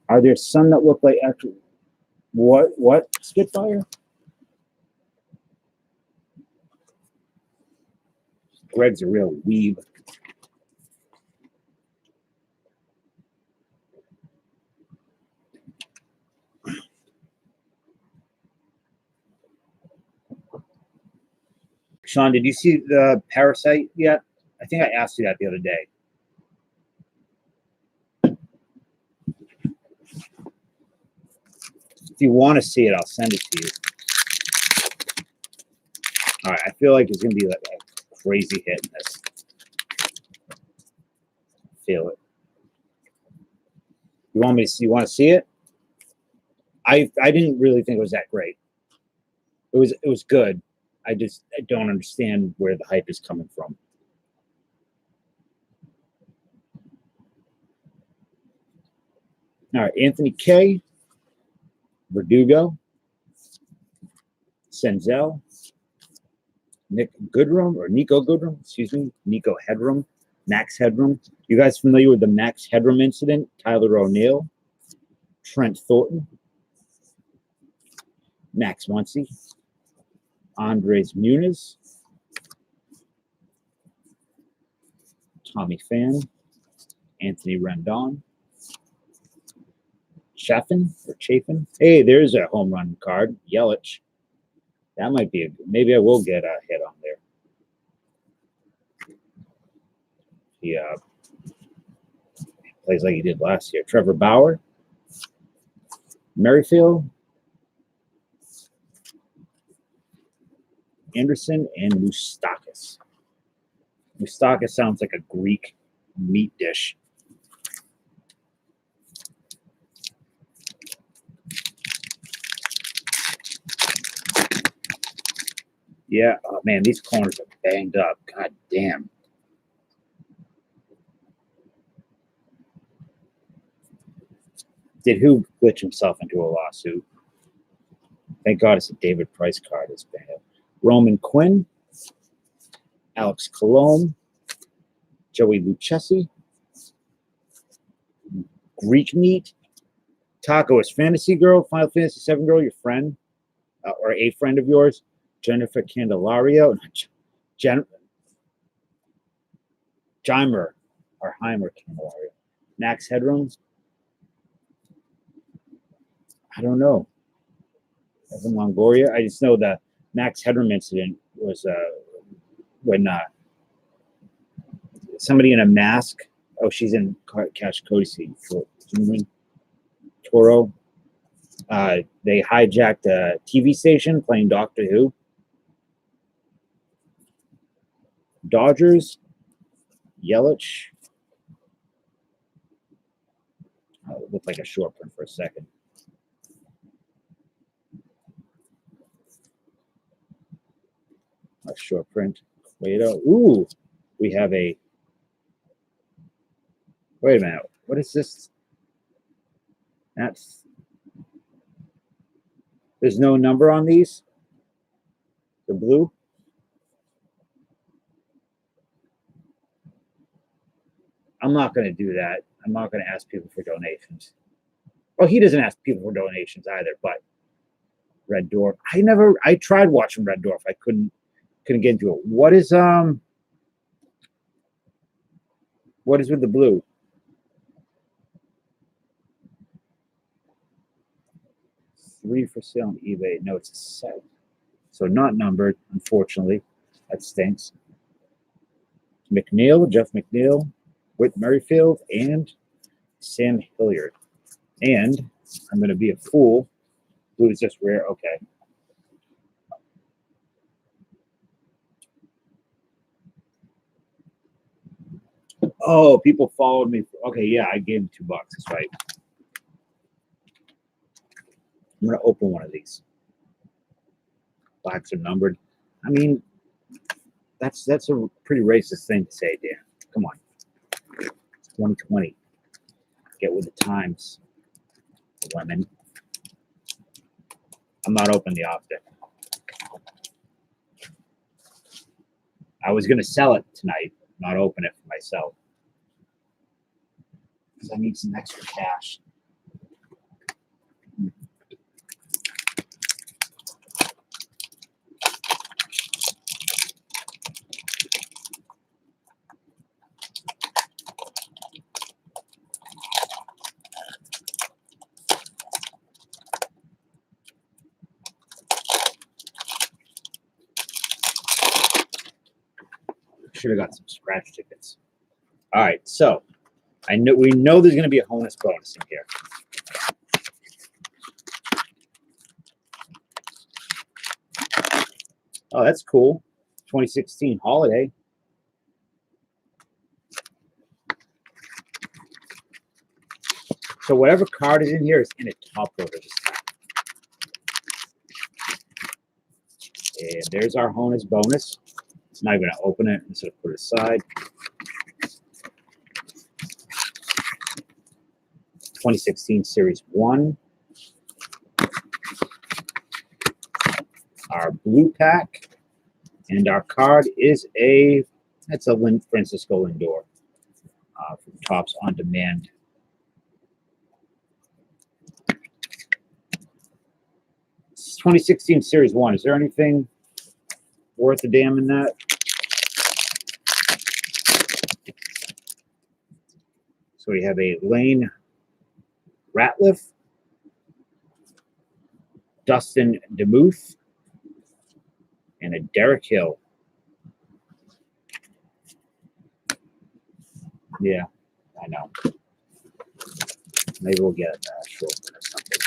Are there some that look like actual? What? Spitfire? Greg's a real weeb. Sean, did you see the Parasite yet? I think I asked you that the other day. If you want to see it, I'll send it to you. All right, I feel like it's gonna be like a crazy hit in this. Feel it. You want me to see? You want to see it? I didn't really think it was that great. It was good. I don't understand where the hype is coming from. All right, Anthony K, Verdugo, Senzel, Nico Goodrum, excuse me, Nico Headroom, Max Headroom. You guys familiar with the Max Headroom incident? Tyler O'Neill, Trent Thornton, Max Muncy, Andres Muniz, Tommy Fan, Anthony Rendon, Chafin. Hey, there's a home run card. Yelich. That might be maybe I will get a hit on there. He plays like he did last year. Trevor Bauer, Merrifield, Anderson, and Moustakis. Moustakis sounds like a Greek meat dish. Yeah, oh man, these corners are banged up. God damn. Did who glitch himself into a lawsuit? Thank God it's a David Price card. It's bad. Roman Quinn, Alex Colomb, Joey Lucchesi, Greek Meat, Taco is Fantasy Girl, Final Fantasy VII Girl, your friend, or a friend of yours, Jennifer Candelario, Heimer Candelario, Max Headroom. I don't know. Evan Longoria. I just know the Max Headroom incident was when somebody in a mask. Oh, she's in Cash Cody for Toro. They hijacked a TV station playing Doctor Who. Dodgers. Yelich. Oh, it looked like a short print for a second. A short print. Wait, ooh, we have a. Wait a minute. What is this? There's no number on these. The blue. I'm not going to do that. I'm not going to ask people for donations. Well, he doesn't ask people for donations either. But Red Dwarf. I tried watching Red Dwarf. I couldn't get into it. What is with the blue? $3 for sale on eBay. No, it's a set. So not numbered, unfortunately. That stinks. McNeil, Jeff McNeil, Whit Merrifield, and Sam Hilliard. And I'm going to be a fool. Blue is just rare. Okay. Oh, people followed me. Okay, yeah, I gave him $2. That's right. I'm gonna open one of these. Box are numbered. I mean, that's a pretty racist thing to say, Dan. Come on. It's 2020. Get with the times, women. I'm not opening the Optic. I was gonna sell it tonight, not open it for myself. Because I need some extra cash. Should have got some scratch tickets. All right, so we know there's going to be a bonus in here. Oh, that's cool. 2016 holiday. So whatever card is in here is in a top loader this time. And there's our bonus. It's not going to open it. I'm just going to put it aside. 2016 Series 1. Our blue pack. And our card is that's a Francisco Lindor from Topps On Demand. It's 2016 Series 1. Is there anything worth a damn in that? So we have a Lane Ratliff, Dustin DeMuth, and a Derek Hill. Yeah, I know. Maybe we'll get a short or something.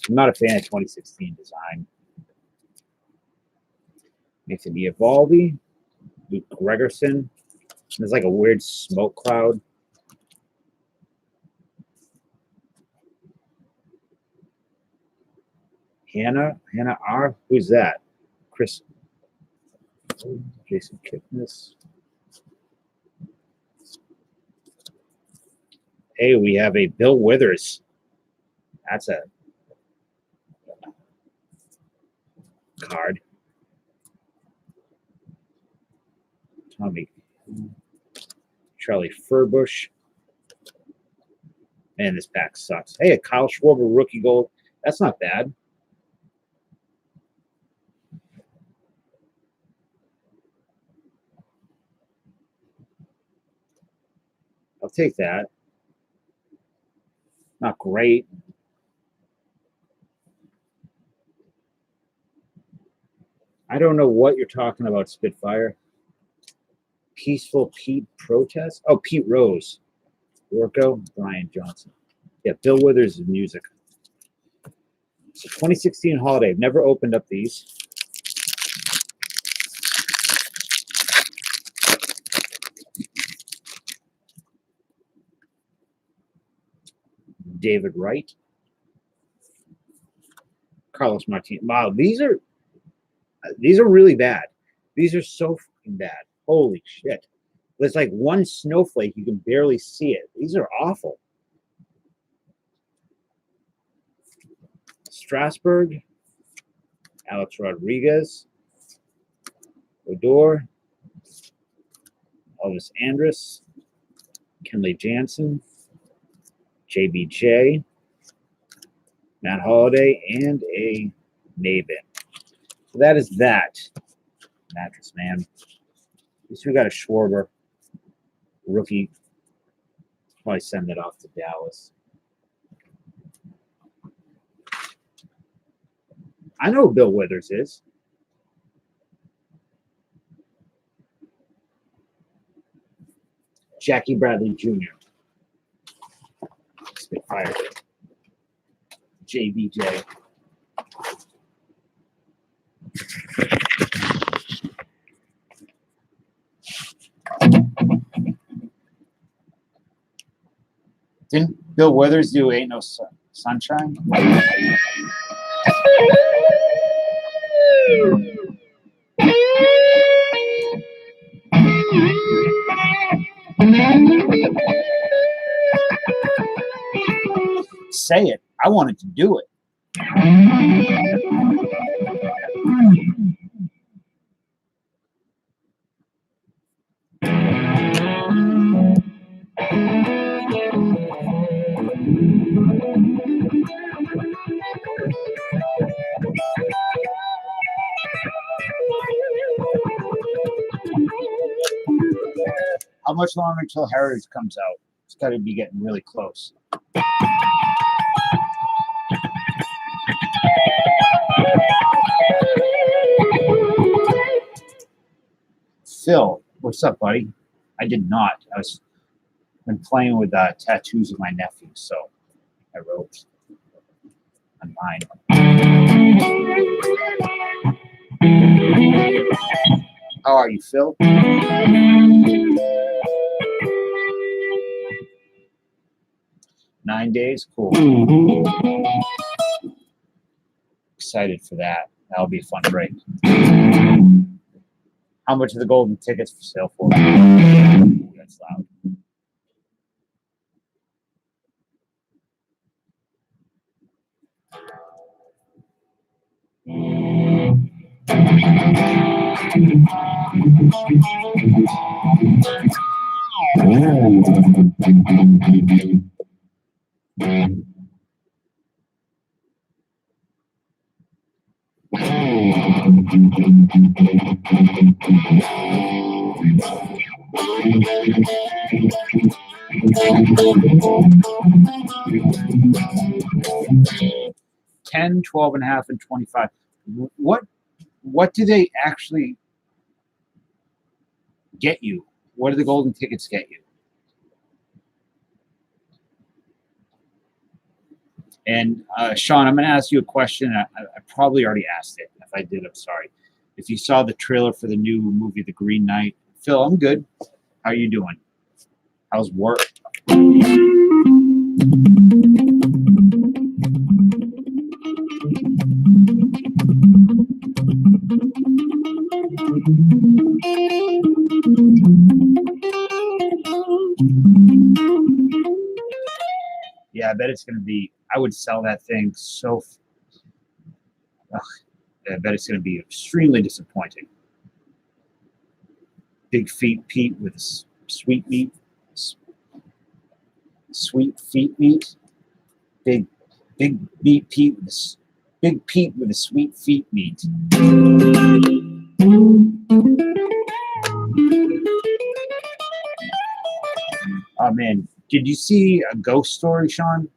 I'm not a fan of 2016 design. Nathan Eovaldi, Luke Gregerson. There's like a weird smoke cloud. Hannah R. Who's that? Chris. Jason Kipnis. Hey, we have a Bill Withers. That's a card. Tommy. Charlie Furbush. Man, this pack sucks. Hey, a Kyle Schwarber rookie gold. That's not bad. I'll take that. Not great. I don't know what you're talking about, Spitfire. Peaceful Pete Protest? Oh, Pete Rose. Worko, Brian Johnson. Yeah, Bill Withers' music. So 2016 holiday. I've never opened up these. David Wright. Carlos Martinez. Wow, these are really bad. These are so fucking bad. Holy shit. There's like one snowflake. You can barely see it. These are awful. Strasburg. Alex Rodriguez. Odor. Elvis Andrus. Kenley Jansen. JBJ. Matt Holliday. And a Nabin. So that is that. Mattress Man. At least we got a Schwarber rookie. Probably send it off to Dallas. I know who Bill Withers is. Jackie Bradley Jr. Spitfire. JBJ. Didn't Bill Withers do Ain't No Sunshine? Say it. I wanted to do it. How much longer until Heritage comes out? It's got to be getting really close. Phil, what's up, buddy? I did not. I was been playing with tattoos with my nephew, so I wrote on mine. How are you, Phil? 9 days? Cool. Excited for that. That'll be a fun break. How much are the golden tickets for sale for? Ooh, that's loud. $10, $12.5, and $25. What do they actually get you? What do the golden tickets get you? And Sean, I'm going to ask you a question. I probably already asked it. If I did, I'm sorry. If you saw the trailer for the new movie, The Green Knight, Phil, I'm good. How are you doing? How's work? Yeah, I bet it's going to be, I would sell that thing so, I bet it's going to be extremely disappointing. Big feet Pete with sweet meat. Sweet feet meat. Big meat Pete with big Pete with a sweet feet meat. Oh man, did you see a ghost story, Sean?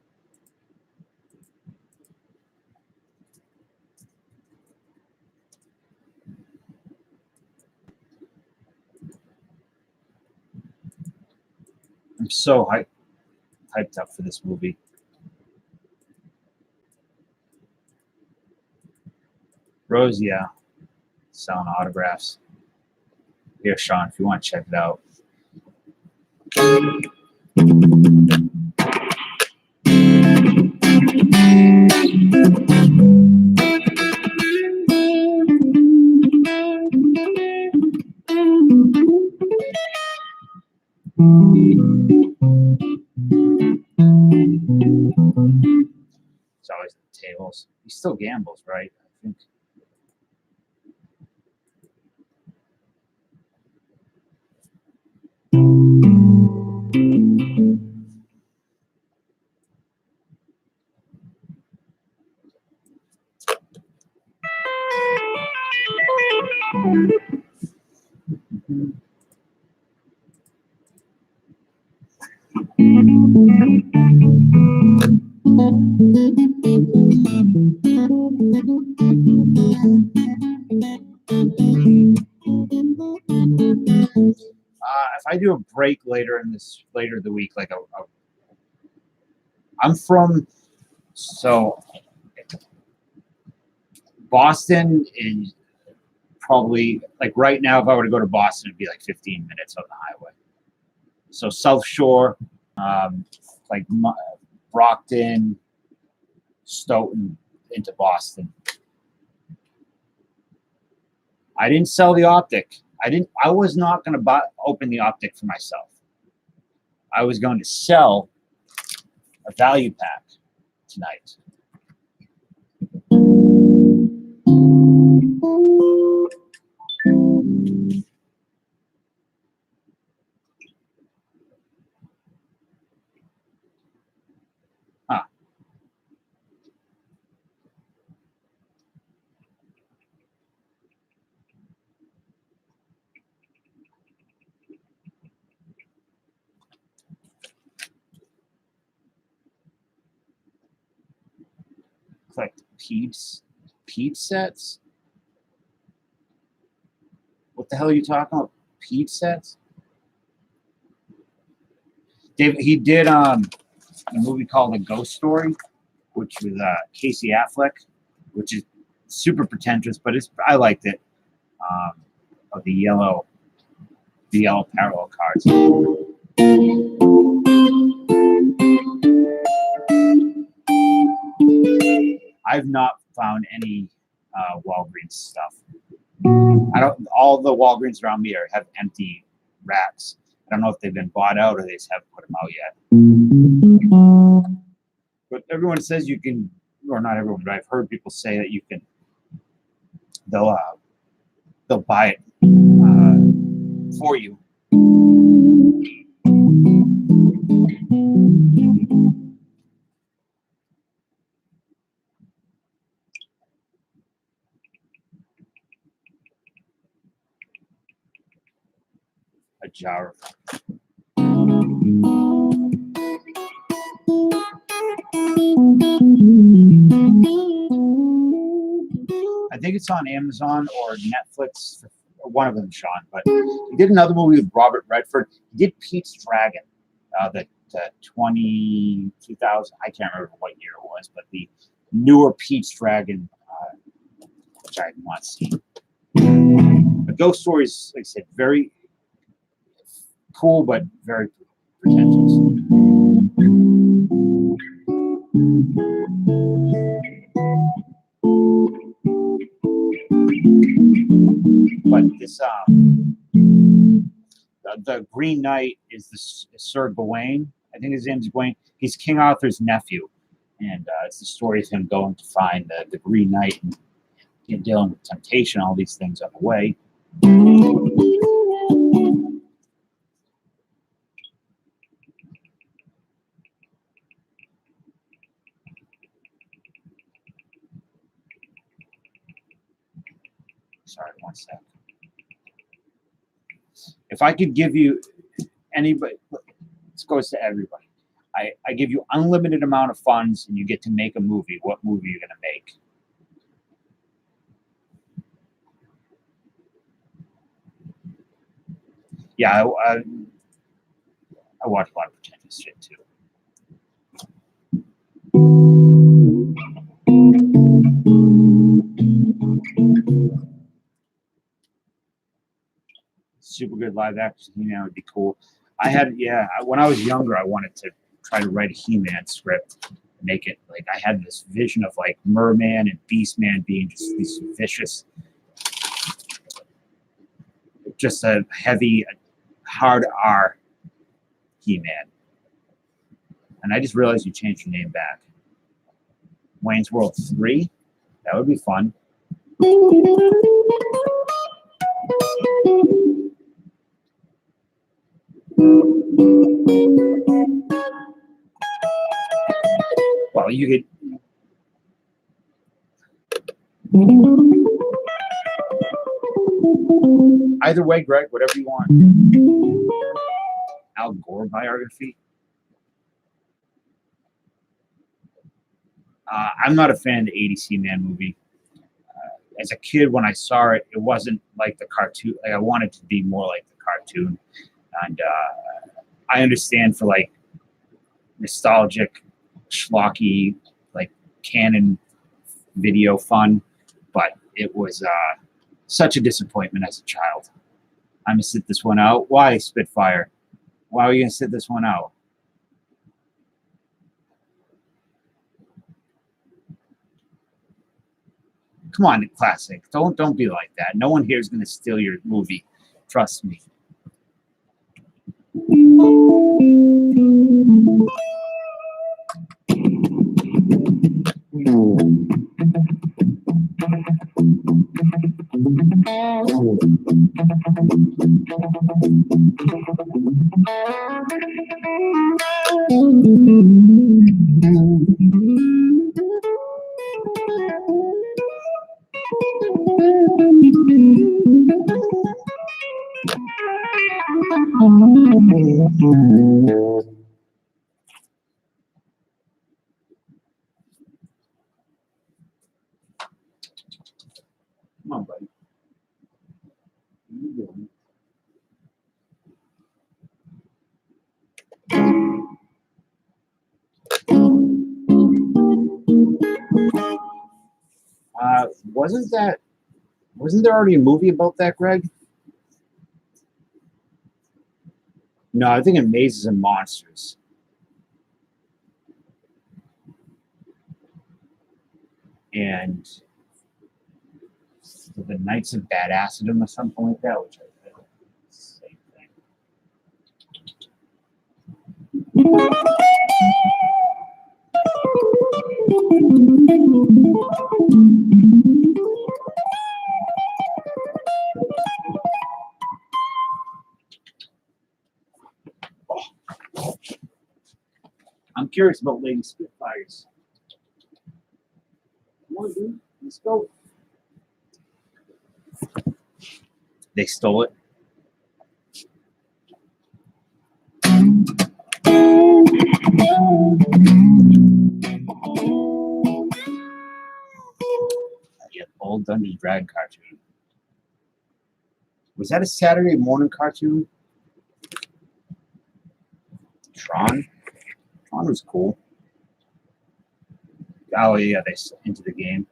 I'm so hyped up for this movie. Rose, yeah, selling autographs. Here, Sean, if you want to check it out. It's always the tables. He still gambles, right? I think. If I do a break later in the week, like I'm from, so Boston is probably like right now. If I were to go to Boston, it'd be like 15 minutes on the highway. So South Shore, like Brockton, Stoughton into Boston. I didn't sell the Optic. I was not going to open the Optic for myself. I was going to sell a value pack tonight. Huh. Collect Pete sets? What the hell are you talking about? Pete sets? He did a movie called A Ghost Story, which was Casey Affleck, which is super pretentious, but I liked it. Of the yellow parallel cards. I've not found any Walgreens stuff. All the Walgreens around me have empty racks. I don't know if they've been bought out or they just haven't put them out yet. But everyone says you can, or not everyone, but I've heard people say that you can. They'll buy it for you. A jar. I think it's on Amazon or Netflix, one of them, Sean. But he did another movie with Robert Redford. He did Pete's Dragon, the 2000, I can't remember what year it was, but the newer Pete's Dragon, which I have not seen. The Ghost Story is, like I said, very cool, but very pretentious. But this, the Green Knight is Sir Gawain. I think his name's Gawain. He's King Arthur's nephew, and it's the story of him going to find the Green Knight and dealing with temptation, all these things on the way. Sorry, one sec. If I could give you anybody, this goes to everybody. I give you unlimited amount of funds and you get to make a movie. What movie are you going to make? Yeah, I watch a lot of pretentious shit too. Super good live action He-Man would be cool. When I was younger, I wanted to try to write a He-Man script, make it like I had this vision of like Merman and Beastman being just these vicious, just a heavy, hard R He-Man. And I just realized you changed your name back. Wayne's World 3? That would be fun. Well, you could. Either way, Greg, whatever you want. Al Gore biography. I'm not a fan of the 80s He-Man movie. As a kid, when I saw it, it wasn't like the cartoon. Like I wanted it to be more like the cartoon. And I understand for like nostalgic, schlocky, like canon video fun, but it was such a disappointment as a child. I'm gonna sit this one out. Why, Spitfire? Why are you gonna sit this one out? Come on, Classic. Don't be like that. No one here is going to steal your movie. Trust me. Come on, buddy. What are you doing? Wasn't there already a movie about that, Greg? No, I think it Mazes and Monsters. And the Knights of Badassdom or something like that, which I think is the same thing. I'm curious about Lady Spitfires. Come on, dude. Let's go. They stole it. Yeah, old Dungeons Dragon cartoon. Was that a Saturday morning cartoon? Tron? Tron was cool. Oh, yeah, they into the game.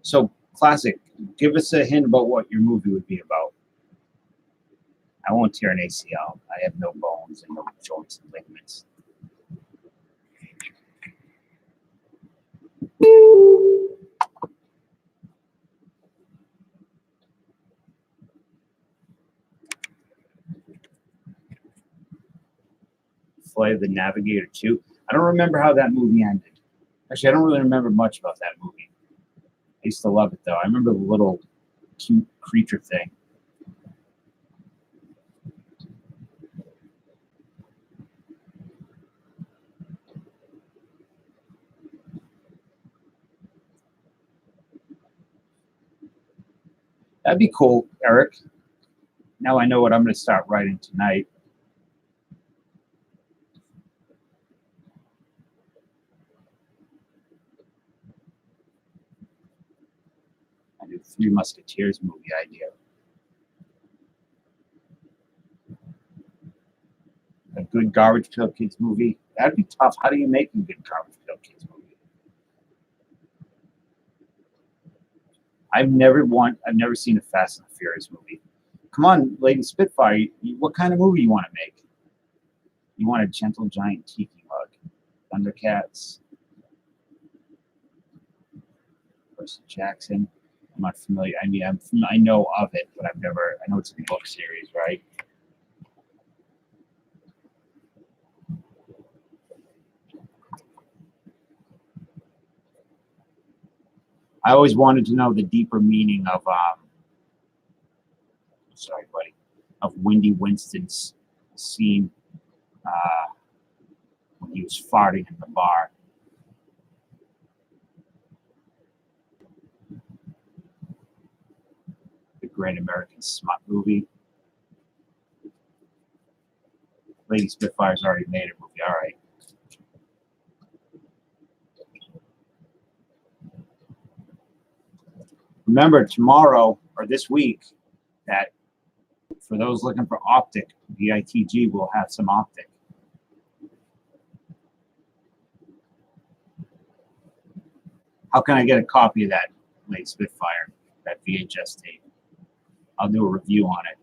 So, Classic, give us a hint about what your movie would be about. I won't tear an ACL. I have no bones and no joints and ligaments. Flight of the Navigator 2. I don't remember how that movie ended. Actually, I don't really remember much about that movie. I used to love it, though. I remember the little cute creature thing. That'd be cool, Eric. Now I know what I'm going to start writing tonight. I do Three Musketeers movie idea. A good Garbage Pail Kids movie. That'd be tough. How do you make a good Garbage Pail Kids movie? I've never seen a Fast and the Furious movie. Come on, Lady Spitfire. What kind of movie you want to make? You want a gentle giant tiki mug? Thundercats? Percy Jackson? I'm not familiar. I mean, I know of it, but I know it's a book series, right? I always wanted to know the deeper meaning of, sorry, buddy, of Wendy Winston's scene when he was farting in the bar. The Great American Smut movie. Lady Spitfire's already made a movie. All right. Remember tomorrow or this week that for those looking for Optic, VITG will have some Optic. How can I get a copy of that Lady Spitfire, that VHS tape? I'll do a review on it.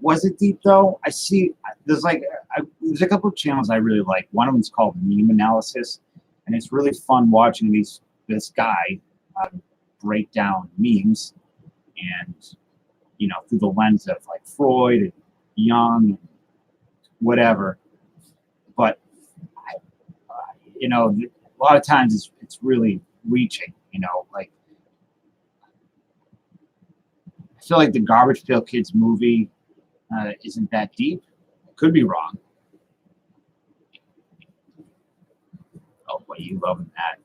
Was it deep though? I see. There's like there's a couple of channels I really like. One of them's called Meme Analysis, and it's really fun watching this guy break down memes, and through the lens of like Freud and Jung and whatever. But a lot of times it's really reaching. Like I feel like the Garbage Pail Kids movie isn't that deep. Could be wrong. Oh, what are you loving that?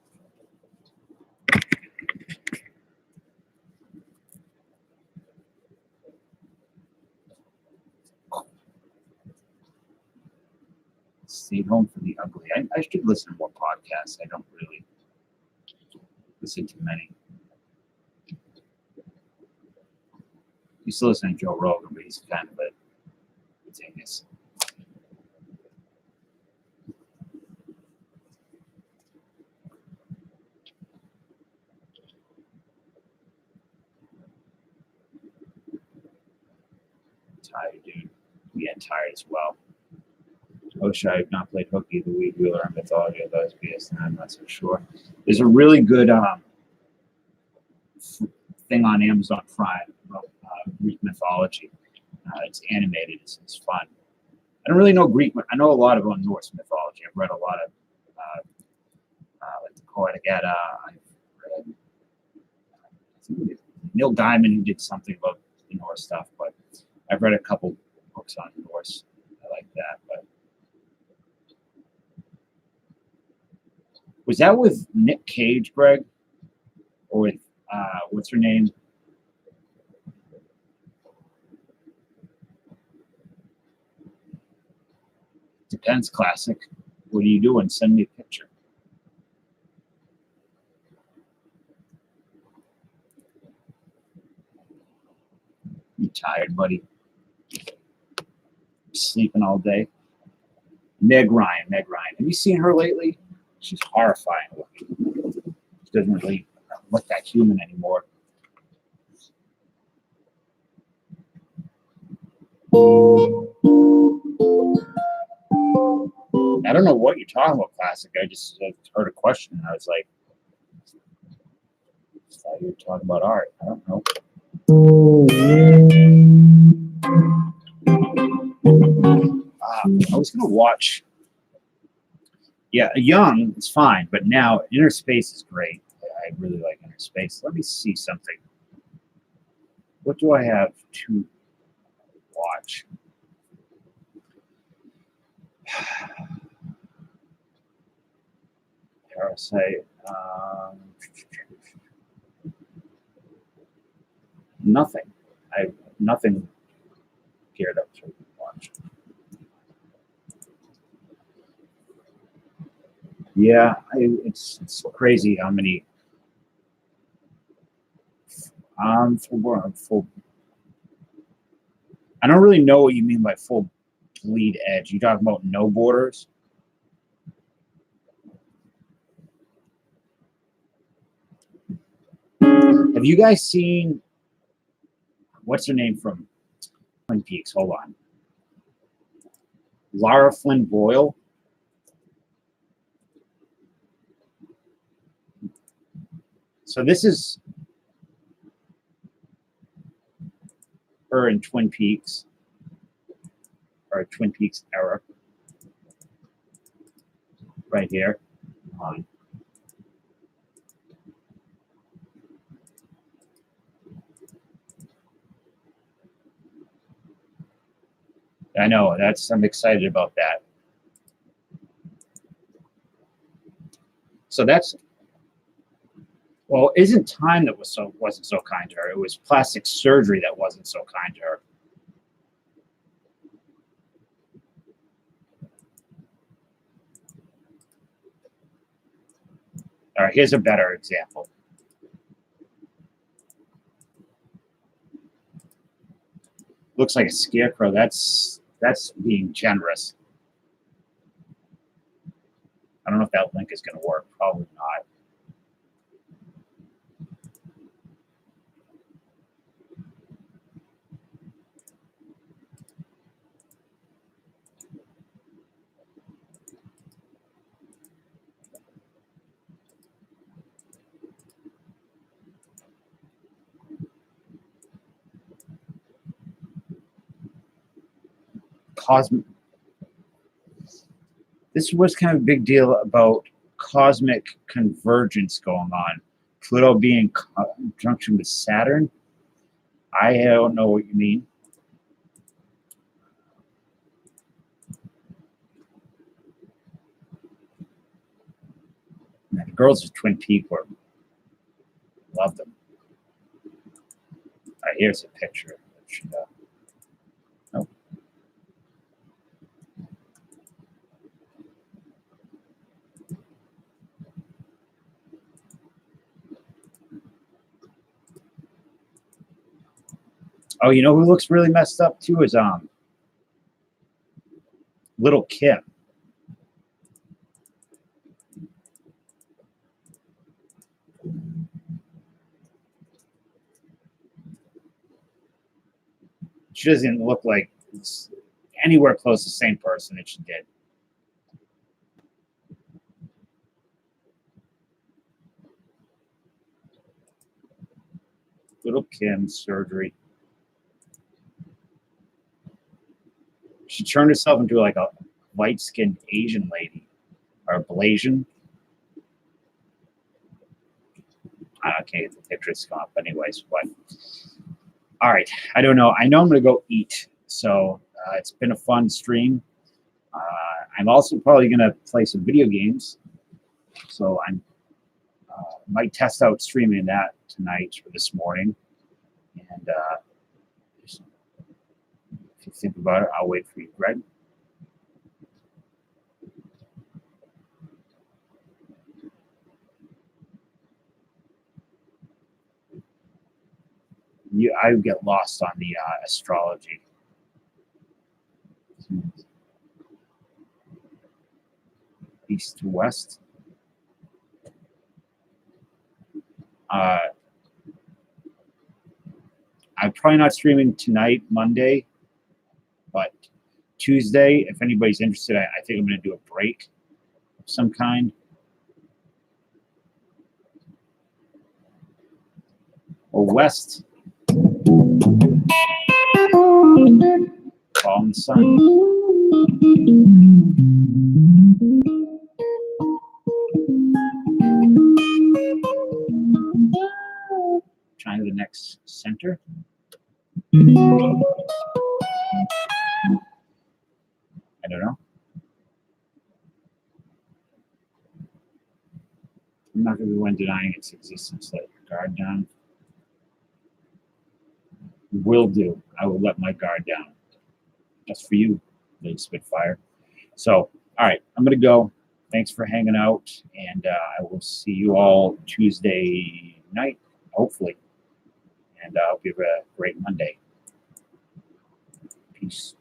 Stay home for the ugly. I should listen to more podcasts. I don't really listen to many. Used to listen to Joe Rogan, but he's kind of a genius. Tired, dude. I'm getting tired as well. I wish I had not played hooky, the weed wheeler, and mythology of those BS, and I'm not so sure. There's a really good thing on Amazon Prime about Greek mythology. It's animated. It's fun. I don't really know Greek. I know a lot about Norse mythology. I've read a lot of like the Poetic Edda. I've read Neil Gaiman, who did something about the Norse stuff, but I've read a couple books on Norse. I like that. But was that with Nick Cage, Greg, or with what's her name? Depends. Classic. What are you doing? Send me a picture. You tired, buddy? Sleeping all day. Meg Ryan. Have you seen her lately? She's horrifying looking. She doesn't really look that human anymore. I don't know what you're talking about, Classic. I just heard a question and I was like, I thought you were talking about art. I don't know. I was going to watch. Yeah, Young is fine, but now Inner Space is great. I really like Inner Space. Let me see something. What do I have to watch? Parasite. Nothing. I have nothing geared up to watch. Yeah, it's crazy how many. Full. I don't really know what you mean by full bleed edge. You talking about no borders? Have you guys seen what's her name from Twin Peaks? Hold on. Lara Flynn Boyle. So this is her in Twin Peaks, or Twin Peaks era, right here. I know I'm excited about that. So well, isn't time that wasn't so kind to her? It was plastic surgery that wasn't so kind to her. All right, here's a better example. Looks like a scarecrow. That's being generous. I don't know if that link is going to work. Probably not. cosmic. This was kind of a big deal about cosmic convergence going on. Pluto being in conjunction with Saturn. I don't know what you mean. The girls of Twin Peaks were love them. All right, here's a picture. Nope. Oh, you know who looks really messed up too is Little Kim. She doesn't look like anywhere close to the same person that she did. Little Kim surgery. She turned herself into like a light-skinned Asian lady, or Blasian. I can't get the pictures come up anyways, but all right. I don't know. I know I'm going to go eat. So it's been a fun stream. I'm also probably going to play some video games. So I might test out streaming that tonight or this morning. And if you think about it, I'll wait for you, Greg. I get lost on the astrology. East to west. I'm probably not streaming tonight, Monday, but Tuesday, if anybody's interested, I think I'm going to do a break of some kind. Or west. Calm sun. Trying the next center. I don't know. I'm not going to be one denying its existence. Let your guard down. Will do. I will let my guard down. That's for you, little Spitfire. So, all right, I'm going to go. Thanks for hanging out, and I will see you all Tuesday night, hopefully. And I hope you have a great Monday. Peace.